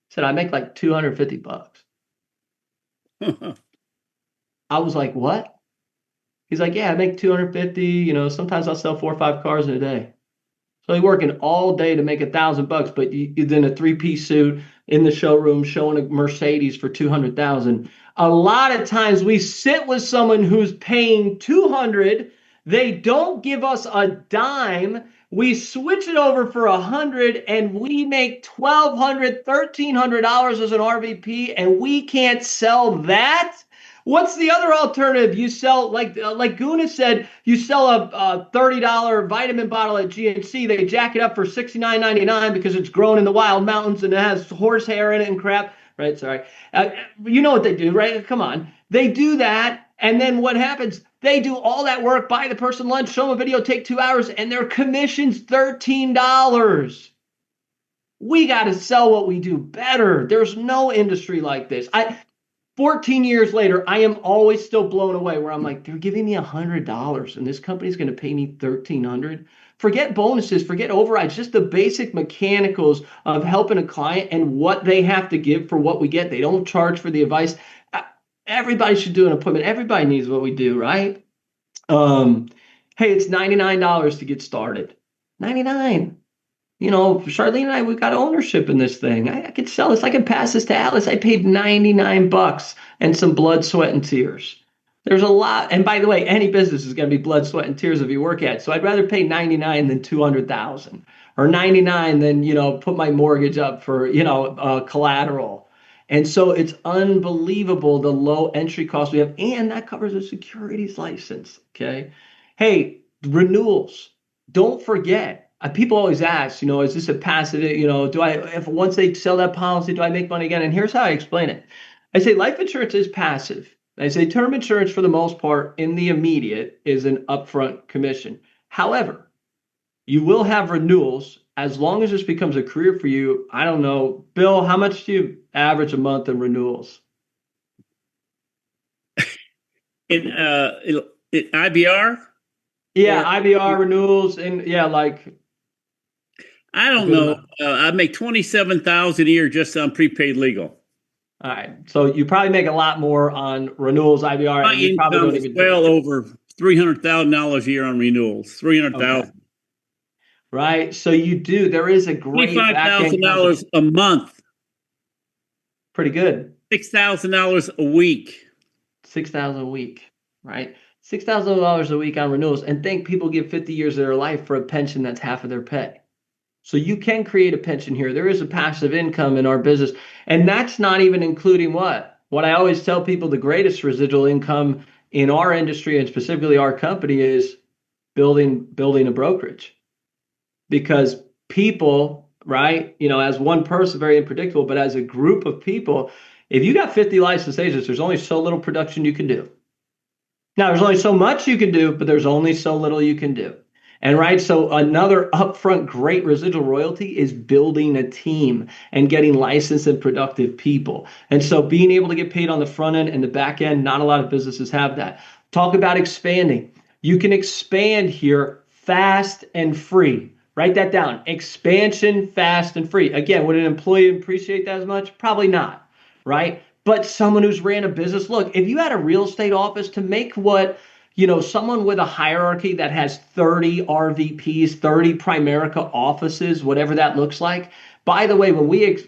S11: I said, I make like $250. I was like, what? He's like, yeah, I make 250. Sometimes I'll sell 4 or 5 cars in a day. So you're working all day to make $1,000, but you're in a 3-piece suit in the showroom showing a Mercedes for 200,000. A lot of times we sit with someone who's paying 200. They don't give us a dime. We switch it over for 100 and we make $1,200, $1,300 as an RVP and we can't sell that. What's the other alternative? You sell, like Guna said, you sell a $30 vitamin bottle at GNC. They jack it up for $69.99 because it's grown in the wild mountains and it has horsehair in it and crap. Right? Sorry. You know what they do, right? Come on. They do that. And then what happens? They do all that work, buy the person lunch, show them a video, take 2 hours, and their commission's $13. We got to sell what we do better. There's no industry like this. 14 years later, I am always still blown away where I'm like, they're giving me $100 and this company's going to pay me $1,300. Forget bonuses, forget overrides, just the basic mechanicals of helping a client and what they have to give for what we get. They don't charge for the advice. Everybody should do an appointment. Everybody needs what we do, right? Hey, it's $99 to get started. 99. You know, Charlene and I, we've got ownership in this thing. I could sell this. I could pass this to Atlas. I paid $99 and some blood, sweat, and tears. There's a lot. And by the way, any business is going to be blood, sweat, and tears if you work at it. So I'd rather pay 99 than 200,000 or 99 than, you know, put my mortgage up for, you know, collateral. And so it's unbelievable the low entry cost we have. And that covers a securities license. Okay. Hey, renewals. Don't forget. People always ask, you know, is this a passive, you know, if once they sell that policy, do I make money again? And here's how I explain it. I say life insurance is passive. I say term insurance for the most part in the immediate is an upfront commission. However, you will have renewals as long as this becomes a career for you. I don't know, Bill, how much do you average a month in renewals?
S2: In IBR?
S11: Yeah, IBR renewals and yeah, like
S2: I don't know. I make $27,000 a year just on prepaid legal.
S11: All right, so you probably make a lot more on renewals, IBR.
S2: My
S11: and you probably
S2: income
S11: don't
S2: is
S11: even
S2: well over $300,000 a year on renewals. $300,000.
S11: Okay. Right. So you do. There is a great
S2: $25,000 a month.
S11: Pretty good.
S2: $6,000 a week.
S11: $6,000 a week. Right. $6,000 a week on renewals, and think people give 50 years of their life for a pension that's half of their pay. So you can create a pension here. There is a passive income in our business, and that's not even including what I always tell people: the greatest residual income in our industry and specifically our company is building a brokerage, because people, right? You know, as one person, very unpredictable, but as a group of people, if you got 50 licensed agents, there's only so little production you can do. Now, there's only so much you can do, but there's only so little you can do. And right, so another upfront great residual royalty is building a team and getting licensed and productive people. And so being able to get paid on the front end and the back end, not a lot of businesses have that. Talk about expanding. You can expand here fast and free. Write that down. Expansion, fast and free. Again, would an employee appreciate that as much? Probably not, right? But someone who's ran a business, look, if you had a real estate office to make what, you know, someone with a hierarchy that has 30 RVPs, 30 Primerica offices, whatever that looks like. By the way, when we,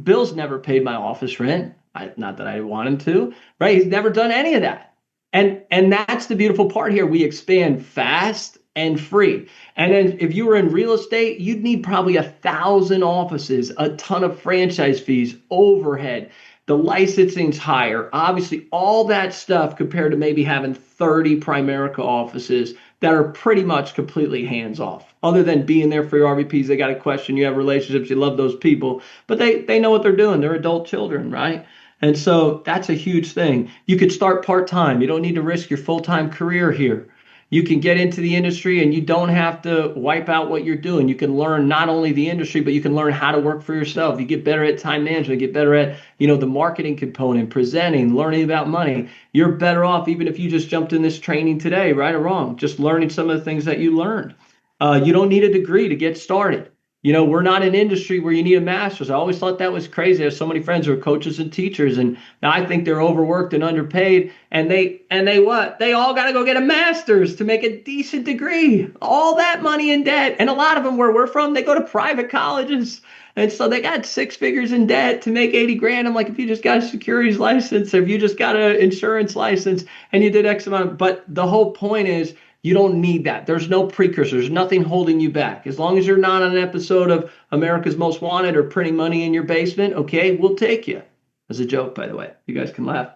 S11: Bill's never paid my office rent. Not that I want him to, right? He's never done any of that. And that's the beautiful part here. We expand fast and free. And then if you were in real estate, you'd need probably 1,000 offices, a ton of franchise fees, overhead. The licensing's higher. Obviously, all that stuff compared to maybe having 30 Primerica offices that are pretty much completely hands-off. Other than being there for your RVPs, they got a question, you have relationships, you love those people, but they know what they're doing. They're adult children, right? And so that's a huge thing. You could start part-time. You don't need to risk your full-time career here. You can get into the industry and you don't have to wipe out what you're doing. You can learn not only the industry, but you can learn how to work for yourself. You get better at time management, get better at, you know, the marketing component, presenting, learning about money. You're better off even if you just jumped in this training today, right or wrong, just learning some of the things that you learned. You don't need a degree to get started. You know, we're not an industry where you need a master's. I always thought that was crazy. I have so many friends who are coaches and teachers, and now I think they're overworked and underpaid. And they what? They all got to go get a master's to make a decent degree. All that money in debt. And a lot of them where we're from, they go to private colleges. And so they got 6 figures in debt to make 80 grand. I'm like, if you just got a securities license, or if you just got an insurance license and you did X amount. But the whole point is, you don't need that. There's no precursor. There's nothing holding you back. As long as you're not on an episode of America's Most Wanted or printing money in your basement, okay, we'll take you. As a joke, by the way. You guys can laugh.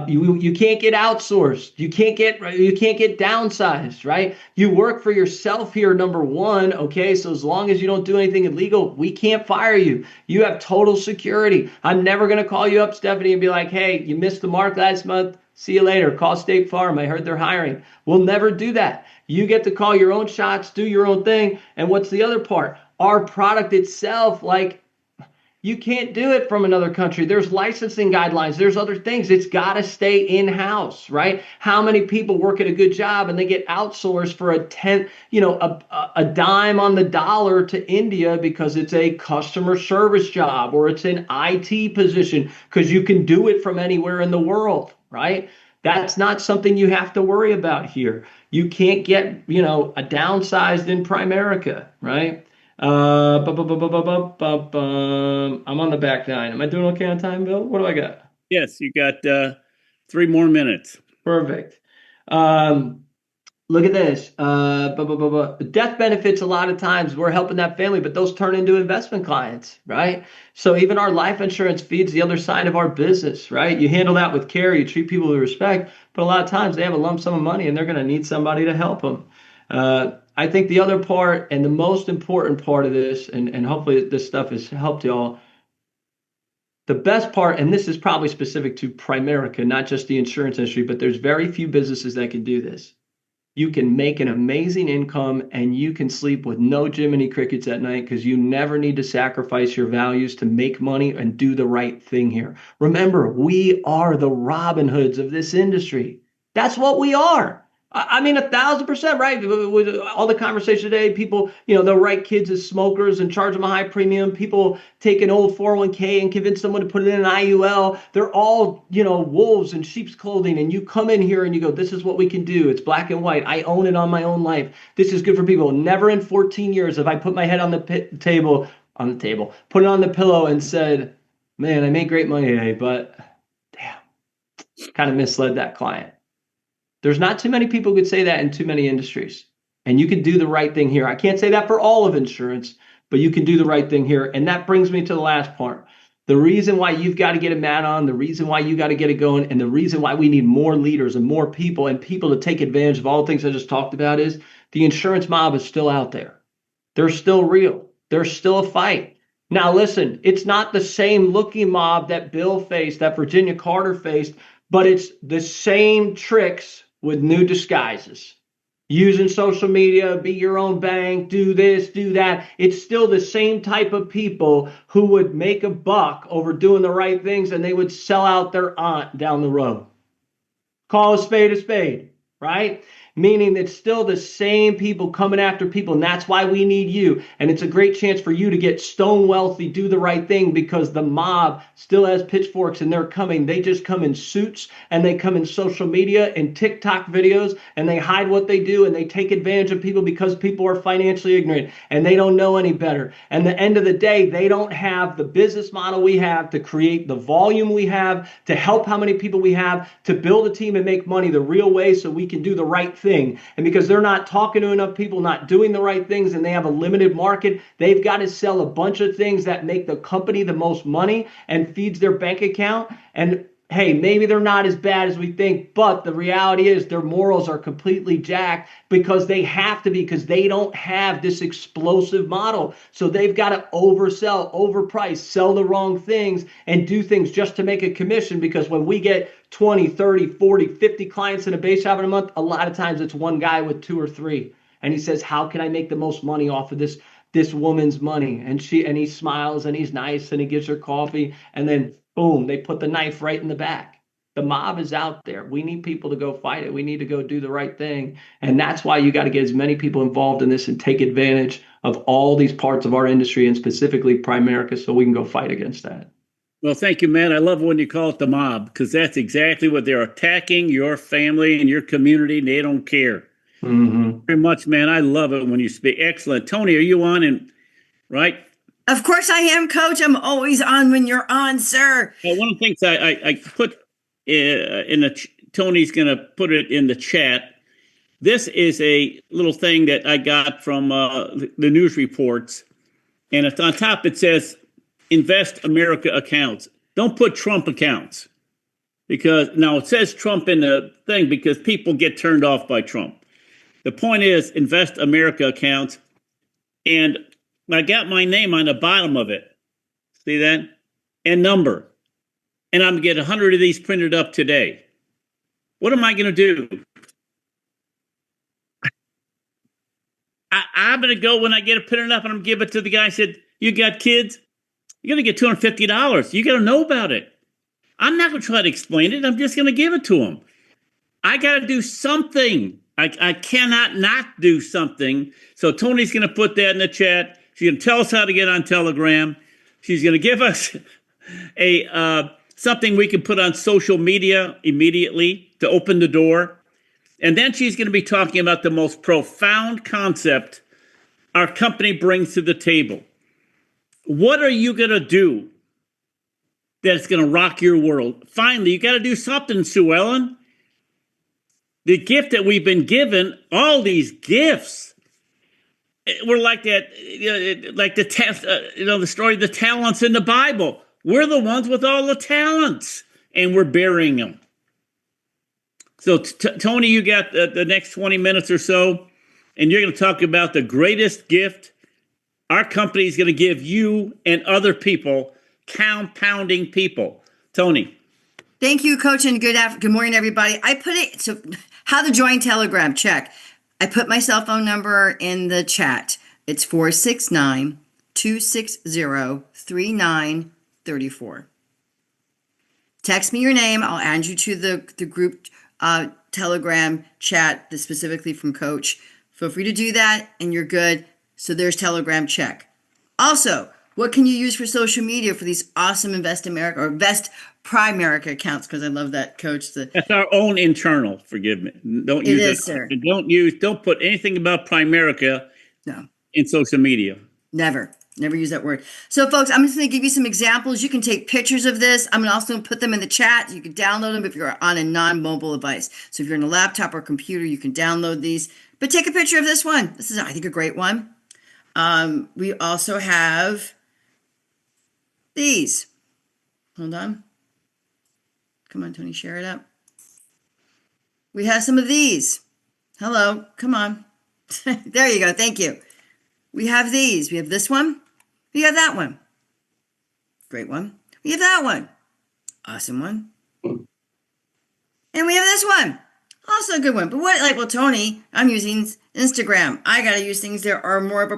S11: You can't get outsourced. You can't get downsized, right? You work for yourself here, number one, okay? So as long as you don't do anything illegal, we can't fire you. You have total security. I'm never going to call you up, Stephanie, and be like, hey, you missed the mark last month. See you later. Call State Farm. I heard they're hiring. We'll never do that. You get to call your own shots, do your own thing. And what's the other part? Our product itself, like, You can't do it from another country. There's licensing guidelines. There's other things. It's got to stay in-house, right? How many people work at a good job and they get outsourced for a tenth, a dime on the dollar to India because it's a customer service job or it's an IT position because you can do it from anywhere in the world, right? That's not something you have to worry about here. You can't get, a downsized in Primerica, right? I'm on the back nine. Am I doing okay on time, Bill? What do I got?
S2: Yes, you got 3 more minutes.
S11: Perfect. Look at this. Death benefits, a lot of times we're helping that family, but those turn into investment clients, right? So even our life insurance feeds the other side of our business, right? You handle that with care, you treat people with respect, but a lot of times they have a lump sum of money and they're going to need somebody to help them. I think the other part and the most important part of this, and hopefully this stuff has helped y'all, the best part, and this is probably specific to Primerica, not just the insurance industry, but there's very few businesses that can do this. You can make an amazing income and you can sleep with no Jiminy Crickets at night because you never need to sacrifice your values to make money and do the right thing here. Remember, we are the Robin Hoods of this industry. That's what we are. I mean, 1,000%, right? With all the conversation today, people, they'll write kids as smokers and charge them a high premium. People take an old 401k and convince someone to put it in an IUL. They're all, wolves in sheep's clothing. And you come in here and you go, this is what we can do. It's black and white. I own it on my own life. This is good for people. Never in 14 years have I put my head on the put it on the pillow and said, man, I made great money today, but damn, kind of misled that client. There's not too many people who could say that in too many industries. And you can do the right thing here. I can't say that for all of insurance, but you can do the right thing here. And that brings me to the last part. The reason why you've got to get a mat on, the reason why you got to get it going, and the reason why we need more leaders and more people and people to take advantage of all the things I just talked about is the insurance mob is still out there. They're still real. There's still a fight. Now, listen, it's not the same looking mob that Bill faced, that Virginia Carter faced, but it's the same tricks with new disguises. Using social media, be your own bank, do this, do that. It's still the same type of people who would make a buck over doing the right things and they would sell out their aunt down the road. Call a spade, right? Meaning it's still the same people coming after people, and that's why we need you. And it's a great chance for you to get stone wealthy, do the right thing, because the mob still has pitchforks and they're coming. They just come in suits and they come in social media and TikTok videos and they hide what they do and they take advantage of people because people are financially ignorant and they don't know any better. And at the end of the day, they don't have the business model we have to create the volume we have, to help how many people we have, to build a team and make money the real way so we can do the right thing. And because they're not talking to enough people, not doing the right things, and they have a limited market, they've got to sell a bunch of things that make the company the most money and feeds their bank account. And hey, maybe they're not as bad as we think, but the reality is their morals are completely jacked because they have to be, because they don't have this explosive model. So they've got to oversell, overprice, sell the wrong things, and do things just to make a commission. Because when we get 20, 30, 40, 50 clients in a base shop in a month, a lot of times it's one guy with 2 or 3. And he says, how can I make the most money off of this woman's money? And he smiles and he's nice and he gives her coffee, and then boom, they put the knife right in the back. The mob is out there. We need people to go fight it. We need to go do the right thing. And that's why you got to get as many people involved in this and take advantage of all these parts of our industry, and specifically Primerica, so we can go fight against that.
S2: Well, thank you, man. I love when you call it the mob, because that's exactly what they're attacking: your family and your community. And they don't care.
S11: Mm-hmm.
S2: Very much, man. I love it when you speak. Excellent. Tony, are you on? And right?
S1: Of course I am, Coach. I'm always on when you're on, sir.
S2: One of the things I put in the Tony's going to put it in the chat. This is a little thing that I got from the news reports, and it's on top. It says Invest America accounts. Don't put Trump accounts, because now it says Trump in the thing because people get turned off by Trump. The point is Invest America accounts, and I got my name on the bottom of it. See that? And number. And I'm going to get 100 of these printed up today. What am I going to do? I'm going to go when I get it printed up and I'm going to give it to the guy. I said, you got kids? You're going to get $250. You got to know about it. I'm not going to try to explain it. I'm just going to give it to them. I got to do something. I cannot not do something. So Tony's going to put that in the chat. She's going to tell us how to get on Telegram. She's going to give us a something we can put on social media immediately to open the door. And then she's going to be talking about the most profound concept our company brings to the table. What are you going to do that's going to rock your world? Finally, you got to do something, Sue Ellen. The gift that we've been given, all these gifts, we're like that, like the story of the talents in the Bible. We're the ones with all the talents, and we're burying them. So, Tony, you got the next 20 minutes or so, and you're going to talk about the greatest gift our company is going to give you and other people, compounding people. Tony.
S1: Thank you, Coach, and good morning, everybody. I put it, so how to join Telegram, check. I put my cell phone number in the chat. It's 469-260-3934. Text me your name. I'll add you to the group Telegram chat, specifically from Coach. Feel free to do that, and you're good. So there's Telegram, check. Also, what can you use for social media for these awesome Invest America or Invest Primerica accounts? Because I love that, Coach.
S2: That's our own internal. Forgive me. Don't use it.
S1: Sir.
S2: Don't put anything about Primerica in social media.
S1: Never use that word. So, folks, I'm just going to give you some examples. You can take pictures of this. I'm also going to put them in the chat. You can download them if you're on a non-mobile device. So if you're on a laptop or computer, you can download these. But take a picture of this one. This is, I think, a great one. We also have these. Hold on. Come on, Tony, share it up. We have some of these. Hello, come on. There you go, thank you. We have these. We have this one. We have that one. Great one. We have that one. Awesome one. And we have this one. Also a good one. But well, Tony, I'm using Instagram. I got to use things that are more of a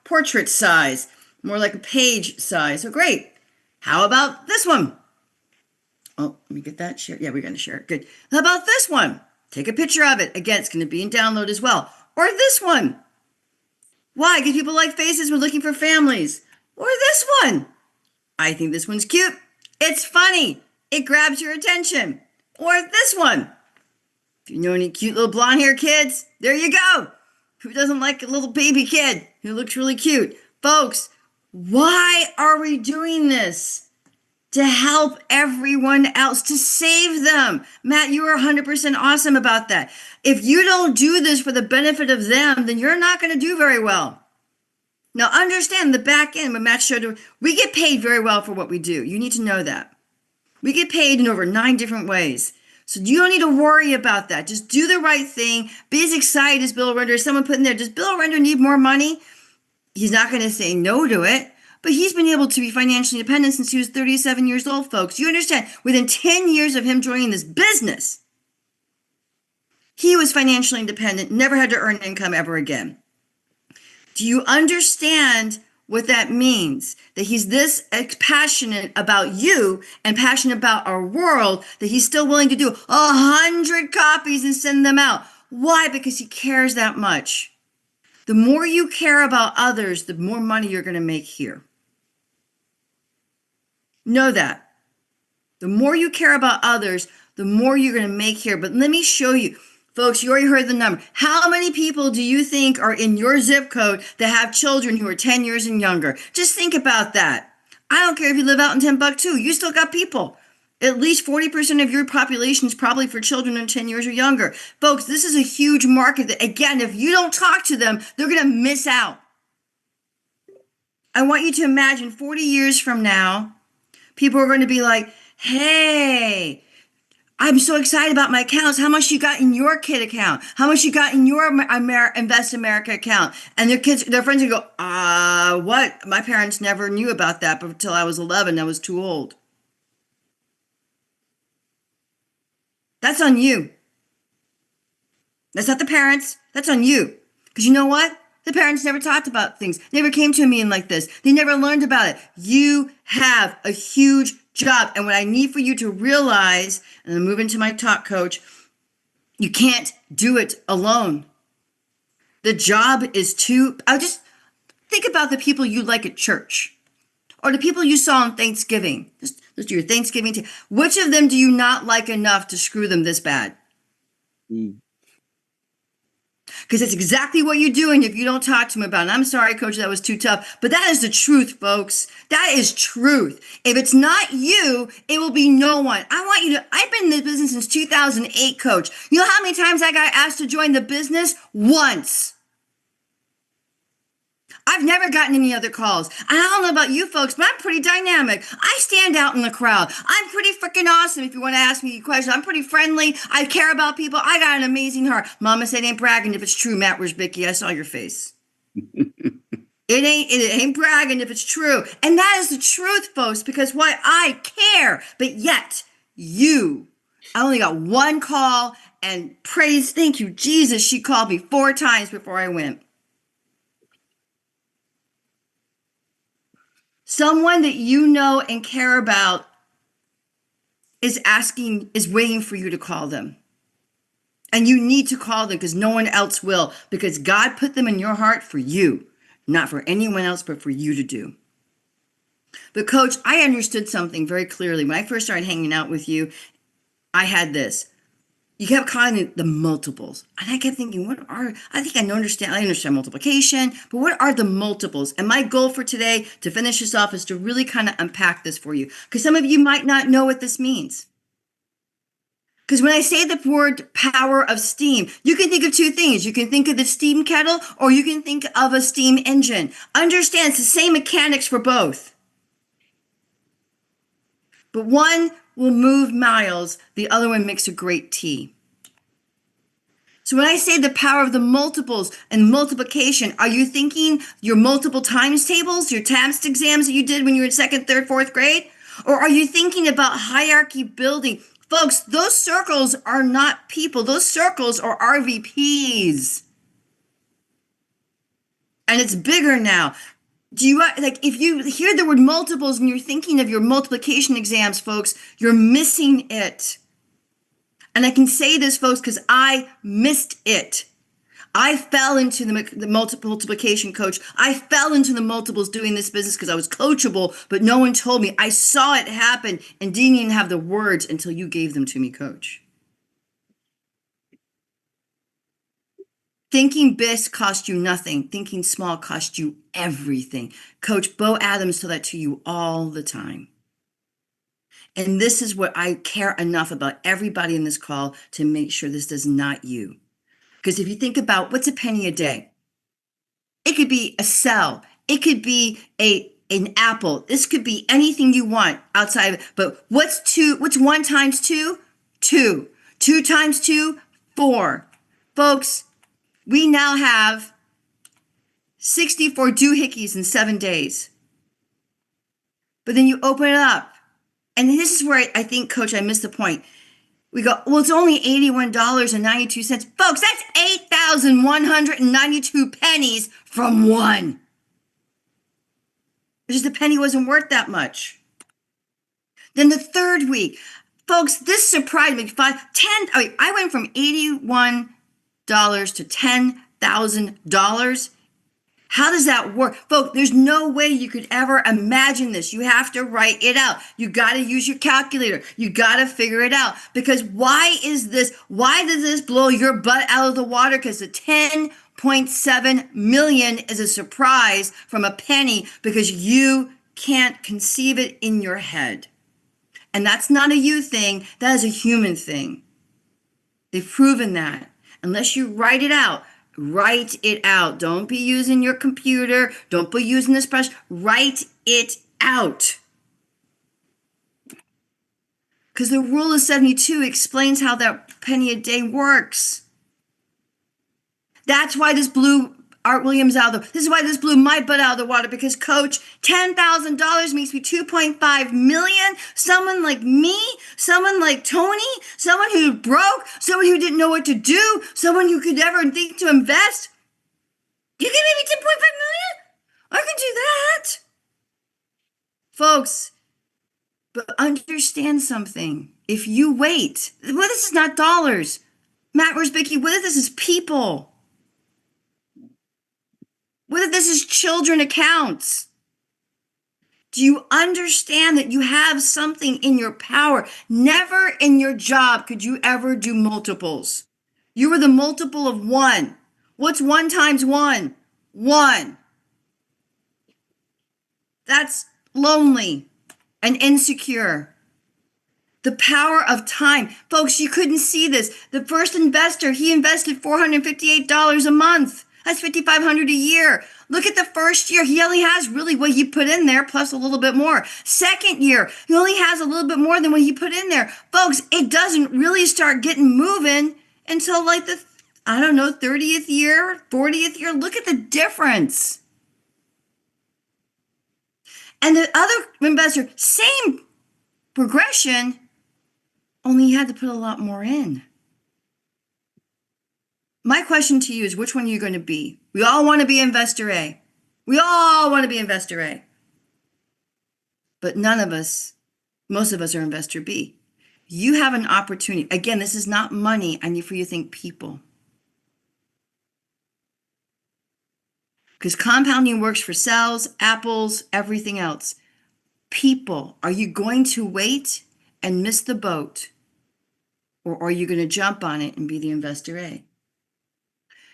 S1: portrait size, more like a page size. So great. How about this one? Oh, let me get that share. Yeah, we're going to share it. Good. How about this one? Take a picture of it. Again, it's going to be in download as well. Or this one. Why? Because people like faces. We're looking for families. Or this one. I think this one's cute. It's funny. It grabs your attention. Or this one. If you know any cute little blonde hair kids, there you go. Who doesn't like a little baby kid who looks really cute? Folks, why are we doing this? To help everyone else, to save them. Matt, you are 100% awesome about that. If you don't do this for the benefit of them, then you're not going to do very well. Now, understand the back end, when Matt showed you, we get paid very well for what we do. You need to know that. We get paid in over 9 different ways. So you don't need to worry about that. Just do the right thing. Be as excited as Bill Orender. Someone put in there, does Bill Orender need more money? He's not going to say no to it. But he's been able to be financially independent since he was 37 years old, folks. You understand, within 10 years of him joining this business, he was financially independent, never had to earn income ever again. Do you understand what that means? That he's this passionate about you and passionate about our world that he's still willing to do 100 copies and send them out. Why? Because he cares that much. The more you care about others, the more money you're going to make here. Know that. The more you care about others, the more you're going to make here. But let me show you. Folks, you already heard the number. How many people do you think are in your zip code that have children who are 10 years and younger? Just think about that. I don't care if you live out in Timbuktu. You still got people. At least 40% of your population is probably for children in 10 years or younger. Folks, this is a huge market that, again, if you don't talk to them, they're going to miss out. I want you to imagine 40 years from now, people are going to be like, hey, I'm so excited about my accounts. How much you got in your kid account? How much you got in your Invest America account? And their friends will go, what? My parents never knew about that until I was 11. I was too old. That's on you. That's not the parents. That's on you. Because you know what? The parents never talked about things, never came to a meeting like this. They never learned about it. You have a huge job. And what I need for you to realize, and I'm moving to my talk coach, you can't do it alone. The job is I'll just think about the people you like at church or the people you saw on Thanksgiving. Just do your Thanksgiving. Which of them do you not like enough to screw them this bad? Because that's exactly what you're doing if you don't talk to them about it. And I'm sorry, coach, that was too tough. But that is the truth, folks. That is truth. If it's not you, it will be no one. I've been in this business since 2008, coach. You know how many times I got asked to join the business? Once. I've never gotten any other calls. I don't know about you folks, but I'm pretty dynamic. I stand out in the crowd. I'm pretty freaking awesome if you want to ask me a question. I'm pretty friendly. I care about people. I got an amazing heart. Mama said ain't bragging if it's true. Matt, where's Vicky? I saw your face. It ain't bragging if it's true. And that is the truth, folks, because why I care. But yet, I only got one call, and thank you, Jesus, she called me 4 times before I went. Someone that you know and care about is waiting for you to call them. And you need to call them because no one else will, because God put them in your heart for you, not for anyone else, but for you to do. But coach, I understood something very clearly. When I first started hanging out with you, I had this. You kept calling it the multiples. And I kept thinking, I understand multiplication, but what are the multiples? And my goal for today, to finish this off, is to really kind of unpack this for you. Because some of you might not know what this means. Because when I say the word power of steam, you can think of 2 things. You can think of the steam kettle, or you can think of a steam engine. Understand, it's the same mechanics for both. But one will move miles, the other one makes a great tea. So when I say the power of the multiples and multiplication, are you thinking your multiple times tables, your TAMST exams that you did when you were in 2nd, 3rd, 4th grade? Or are you thinking about hierarchy building? Folks, those circles are not people. Those circles are RVPs. And it's bigger now. If you hear the word multiples and you're thinking of your multiplication exams, folks, you're missing it. And I can say this, folks, because I missed it. I fell into the multiplication coach. I fell into the multiples doing this business because I was coachable, but no one told me. I saw it happen and didn't even have the words until you gave them to me, coach. Thinking big cost you nothing. Thinking small cost you everything. Coach Bo Adams told that to you all the time. And this is what I care enough about everybody in this call to make sure this does not you. Because if you think about what's a penny a day, it could be a cell. It could be an apple. This could be anything you want outside of it. But what's 1 times 2? 2. 2 times 2? 4. Folks, we now have 64 doohickeys in 7 days. But then you open it up. And this is where I think, Coach, I missed the point. We go, well, it's only $81.92. Folks, that's 8,192 pennies from one. It's just the penny wasn't worth that much. Then the 3rd week, folks, this surprised me. I went from $81 to $10,000. How does that work? Folks, there's no way you could ever imagine this. You have to write it out. You got to use your calculator. You got to figure it out. Because why does this blow your butt out of the water? Because the 10.7 million is a surprise from a penny because you can't conceive it in your head. And that's not a you thing. That is a human thing. They've proven that. Unless you write it out. Write it out. Don't be using your computer. Don't be using this brush. Write it out. Because the rule of 72 explains how that penny a day works. That's why this blew Art Williams this is why this blew my butt out of the water, because Coach, $10,000 makes me $2.5 million. Someone like me, someone like Tony, someone who broke, someone who didn't know what to do, someone who could never think to invest. You can give me 10.5 million? I can do that. Folks, but understand something. If you wait, well, this is not dollars. Matt Rosbicki, what if this is people? What if this is children accounts? Do you understand that you have something in your power? Never in your job could you ever do multiples. You were the multiple of one. What's 1 times 1? 1. That's lonely and insecure. The power of time. Folks, you couldn't see this. The first investor, he invested $458 a month. That's $5,500 a year. Look at the first year. He only has really what he put in there plus a little bit more. Second year, he only has a little bit more than what he put in there. Folks, it doesn't really start getting moving until like the, 30th year, 40th year. Look at the difference. And the other investor, same progression, only you had to put a lot more in. My question to you is, which one are you going to be? We all want to be investor A. We all want to be investor A. But none of us, most of us are investor B. You have an opportunity. Again, this is not money. I need for you to think people. Because compounding works for cells, apples, everything else. People, are you going to wait and miss the boat? Or are you going to jump on it and be the investor A?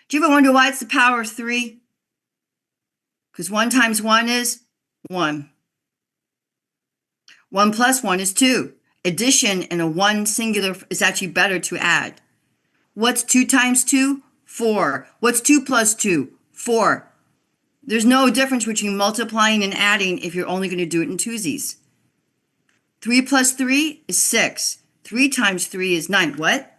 S1: Do you ever wonder why it's the power of 3? Because 1 times 1 is 1. 1 plus 1 is 2. Addition and a 1 singular is actually better to add. What's 2 times 2? 4. What's 2 plus 2? 4. There's no difference between multiplying and adding if you're only going to do it in twosies. 3 plus 3 is 6. 3 times 3 is 9. What?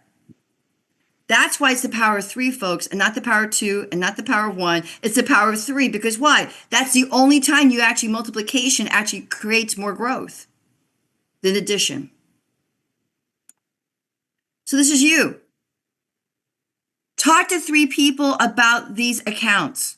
S1: That's why it's the power of 3, folks, and not the power of 2 and not the power of 1. It's the power of 3 because why? That's the only time you actually multiplication actually creates more growth than addition. So this is you. Talk to 3 people about these accounts.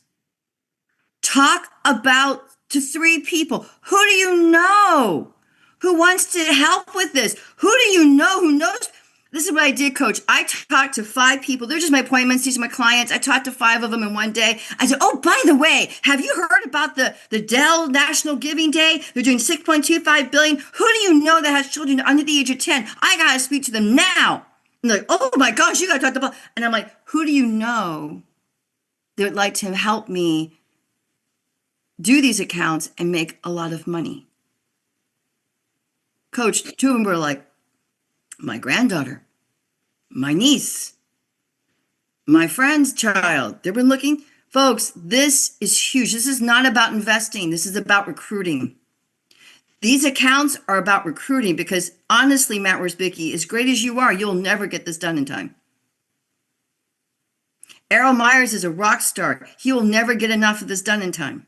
S1: Talk about to 3 people. Who do you know who wants to help with this? Who do you know who knows? This is what I did, Coach. I talked to 5 people. They're just my appointments. These are my clients. I talked to 5 of them in one day. I said, oh, by the way, have you heard about the Dell National Giving Day? They're doing $6.25 billion. Who do you know that has children under the age of 10? I got to speak to them now. And they're like, oh my gosh, you got to talk to them. And I'm like, who do you know that would like to help me do these accounts and make a lot of money? Coach, 2 of them were like, my granddaughter, my niece, my friend's child. They've been looking. Folks, this is huge. This is not about investing. This is about recruiting. These accounts are about recruiting because honestly, Matt Rosbicki, as great as you are, you'll never get this done in time. Errol Myers is a rock star. He will never get enough of this done in time.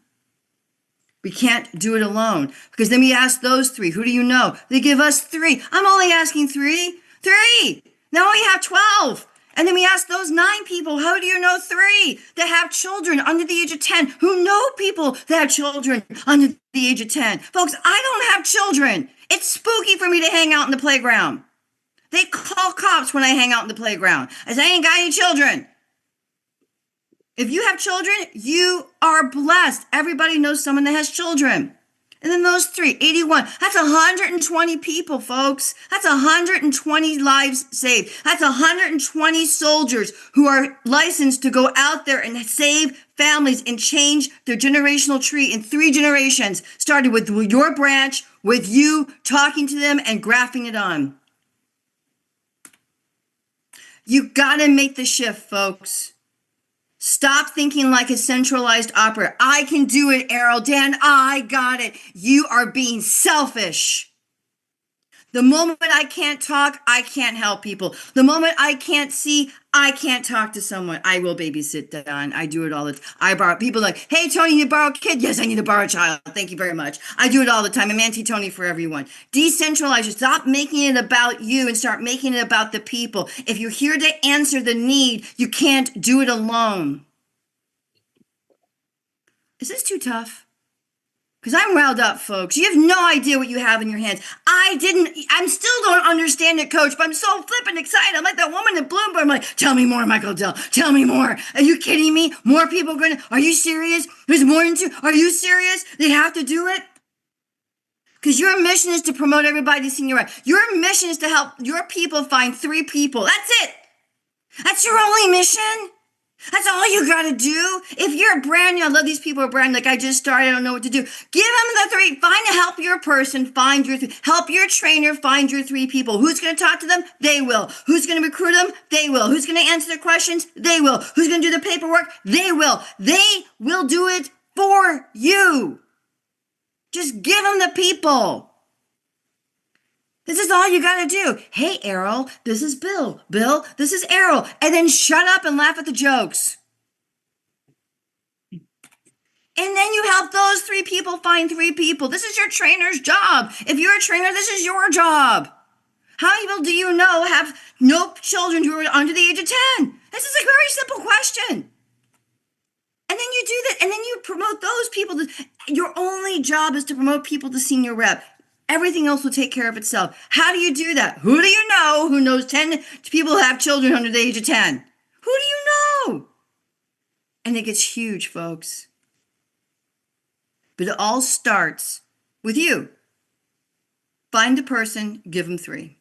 S1: We can't do it alone because then we ask those 3, who do you know? They give us 3. I'm only asking 3. 3. Now we have 12. And then we ask those 9 people, how do you know 3 that have children under the age of 10 who know people that have children under the age of 10? Folks, I don't have children. It's spooky for me to hang out in the playground. They call cops when I hang out in the playground. I say, I ain't got any children. If you have children, you are blessed. Everybody knows someone that has children. And then those 3, 81. That's 120 people, folks. That's 120 lives saved. That's 120 soldiers who are licensed to go out there and save families and change their generational tree in 3 generations, started with your branch, with you talking to them and graphing it on. You got to make the shift, folks. Stop thinking like a centralized operator. I can do it, Errol. Dan, I got it. You are being selfish. The moment I can't talk, I can't help people. The moment I can't see, I can't talk to someone. I will babysit, Don. I do it all the time. I borrow people like, hey, Tony, you need to borrow a kid? Yes, I need to borrow a child. Thank you very much. I do it all the time. I'm anti-Tony for everyone. Decentralize. Stop making it about you and start making it about the people. If you're here to answer the need, you can't do it alone. Is this too tough? Because I'm riled up, folks. You have no idea what you have in your hands. I'm still don't understand it, coach, but I'm so flippin' excited. I'm like that woman in Bloomberg. I'm like, tell me more, Michael Dell. Tell me more. Are you kidding me? More people are you serious? There's more than two. Are you serious? They have to do it? Because your mission is to promote everybody to senior rep. Your mission is to help your people find 3 people. That's it. That's your only mission. That's all you got to do. If you're brand new, I love these people who are brand new, like I just started, I don't know what to do. Give them the 3. Find a help your person, find your 3. Help your trainer find your 3 people. Who's going to talk to them? They will. Who's going to recruit them? They will. Who's going to answer their questions? They will. Who's going to do the paperwork? They will. They will do it for you. Just give them the people. This is all you got to do. Hey, Errol, this is Bill. Bill, this is Errol. And then shut up and laugh at the jokes. And then you help those 3 people find 3 people. This is your trainer's job. If you're a trainer, this is your job. How many people do you know have no children who are under the age of 10? This is a very simple question. And then you do that, and then you promote those people. Your only job is to promote people to senior rep. Everything else will take care of itself. How do you do that? Who do you know who knows 10 people who have children under the age of 10? Who do you know? And it gets huge, folks. But it all starts with you. Find a person, give them 3.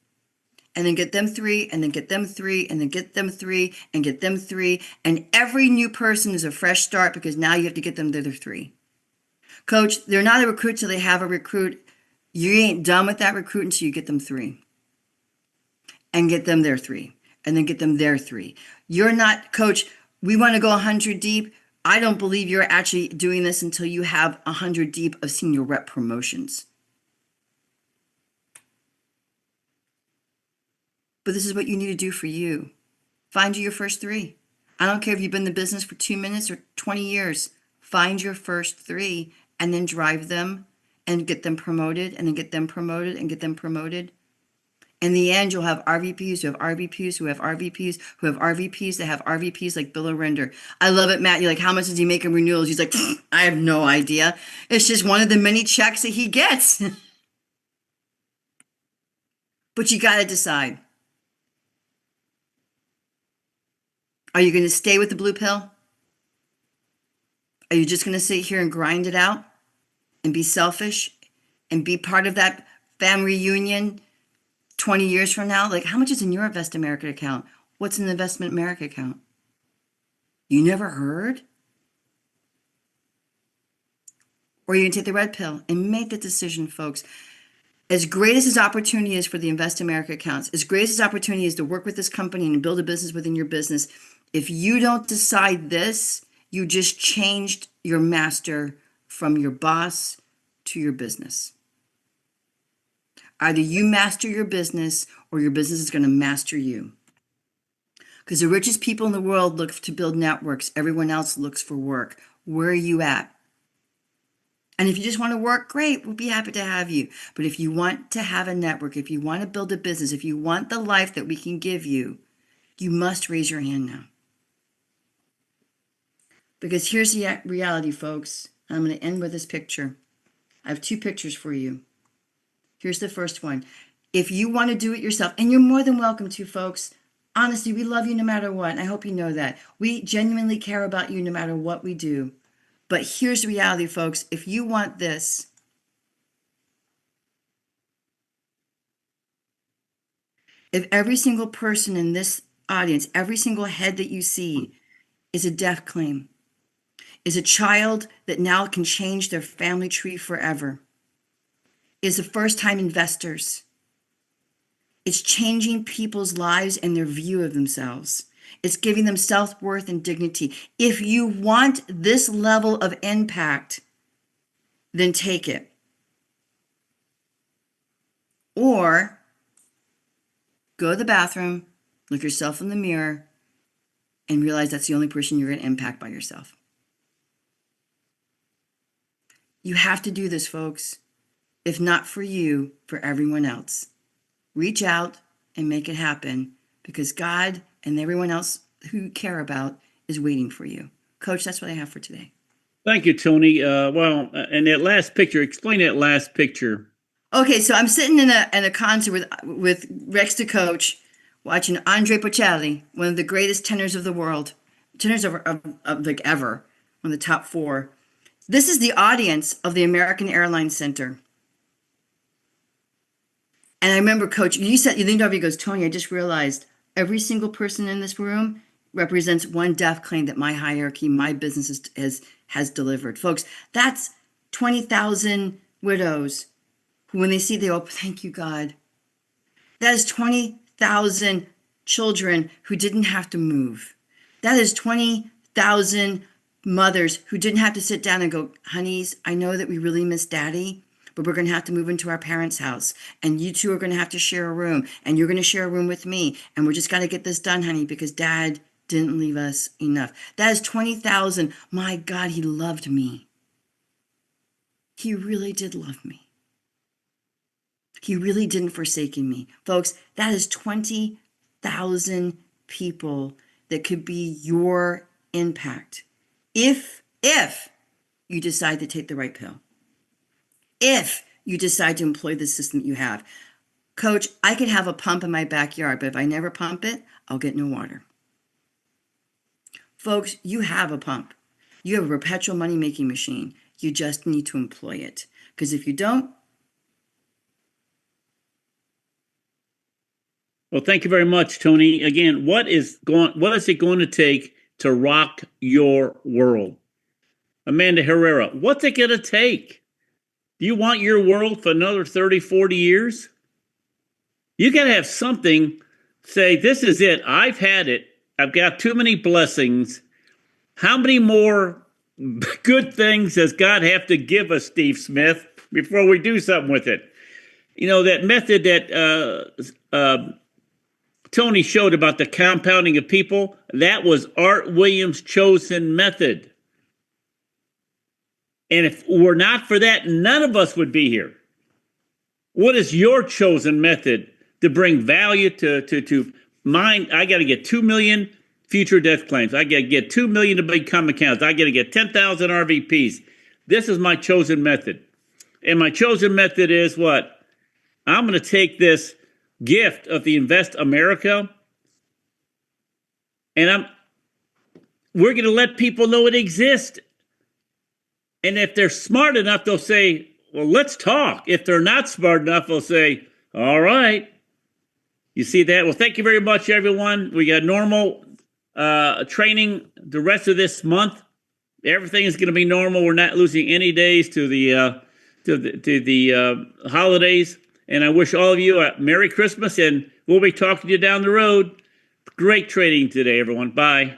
S1: And then get them 3, and then get them 3, and then get them 3, and get them 3. And every new person is a fresh start because now you have to get them to their 3. Coach, they're not a recruit till they have a recruit. You ain't done with that recruit until you get them 3. And get them their 3. And then get them their 3. You're not, coach, we want to go 100 deep. I don't believe you're actually doing this until you have 100 deep of senior rep promotions. But this is what you need to do for you. Find you your first 3. I don't care if you've been in the business for 2 minutes or 20 years. Find your first 3 and then drive them and get them promoted and then get them promoted and get them promoted. In the end, you'll have RVPs who have RVPs who have RVPs who have RVPs that have RVPs like Bill Orender. I love it, Matt. You're like, how much does he make in renewals? He's like, I have no idea. It's just one of the many checks that he gets. But you got to decide. Are you going to stay with the blue pill? Are you just going to sit here and grind it out and be selfish and be part of that family reunion 20 years from now? Like, how much is in your Invest America account? What's in the Investment America account? You never heard? Or you can take the red pill and make the decision, folks. As great as this opportunity is for the Invest America accounts, as great as this opportunity is to work with this company and build a business within your business, if you don't decide this, you just changed your master from your boss to your business. Either you master your business or your business is going to master you. Because the richest people in the world look to build networks. Everyone else looks for work. Where are you at? And if you just want to work, great, we'll be happy to have you. But if you want to have a network, if you want to build a business, if you want the life that we can give you, you must raise your hand now. Because here's the reality, folks. I'm going to end with this picture. I have 2 pictures for you. Here's the first one. If you want to do it yourself, and you're more than welcome to, folks. Honestly, we love you no matter what. And I hope you know that. We genuinely care about you no matter what we do. But here's the reality, folks. If you want this, if every single person in this audience, every single head that you see is a death claim, is a child that now can change their family tree forever, is the first-time investors, it's changing people's lives and their view of themselves. It's giving them self-worth and dignity. If you want this level of impact, then take it. Or go to the bathroom, look yourself in the mirror, and realize that's the only person you're going to impact by yourself. You have to do this, folks. If not for you, for everyone else. Reach out and make it happen because God and everyone else who you care about is waiting for you. Coach, that's what I have for today.
S2: Thank you, Tony. And that last picture, explain that last picture.
S1: Okay, so I'm sitting in a concert with Rex the coach, watching Andre Bocelli, one of the greatest tenors of the world, tenors of like ever, one of the top four. This is the audience of the American Airlines Center. And I remember, Coach, you leaned over, he goes, Tony, I just realized every single person in this room represents one death claim that my hierarchy, my business has delivered. Folks, that's 20,000 widows who, when they see, they go, thank you, God. That is 20,000 children who didn't have to move. That is 20,000 mothers who didn't have to sit down and go, honeys, I know that we really miss daddy, but we're going to have to move into our parents' house. And you two are going to have to share a room. And you're going to share a room with me. And we're just got to get this done, honey, because dad didn't leave us enough. That is 20,000. My God, he loved me. He really did love me. He really didn't forsake me. Folks, that is 20,000 people that could be your impact. If you decide to take the right pill. If you decide to employ the system that you have. Coach, I could have a pump in my backyard, but if I never pump it, I'll get no water. Folks, you have a pump. You have a perpetual money-making machine. You just need to employ it. Because if you don't.
S2: Well, thank you very much, Tony. Again, what is it going to take to rock your world? Amanda Herrera, what's it going to take? Do you want your world for another 30, 40 years? You got to have something, say, this is it. I've had it. I've got too many blessings. How many more good things does God have to give us, Steve Smith, before we do something with it? You know, that method that Tony showed about the compounding of people, that was Art Williams' chosen method. And if we're not for that, none of us would be here. What is your chosen method to bring value to mine? I got to get 2 million future death claims. I got to get 2 million to become accounts. I got to get 10,000 RVPs. This is my chosen method. And my chosen method is what? I'm going to take this gift of the Invest America, and we're going to let people know it exists. And if they're smart enough, they'll say, well, let's talk. If they're not smart enough, they'll say, all right. You see that? Well, thank you very much, everyone. We got normal training the rest of this month. Everything is going to be normal. We're not losing any days to the holidays. And I wish all of you a Merry Christmas, and we'll be talking to you down the road. Great trading today, everyone. Bye.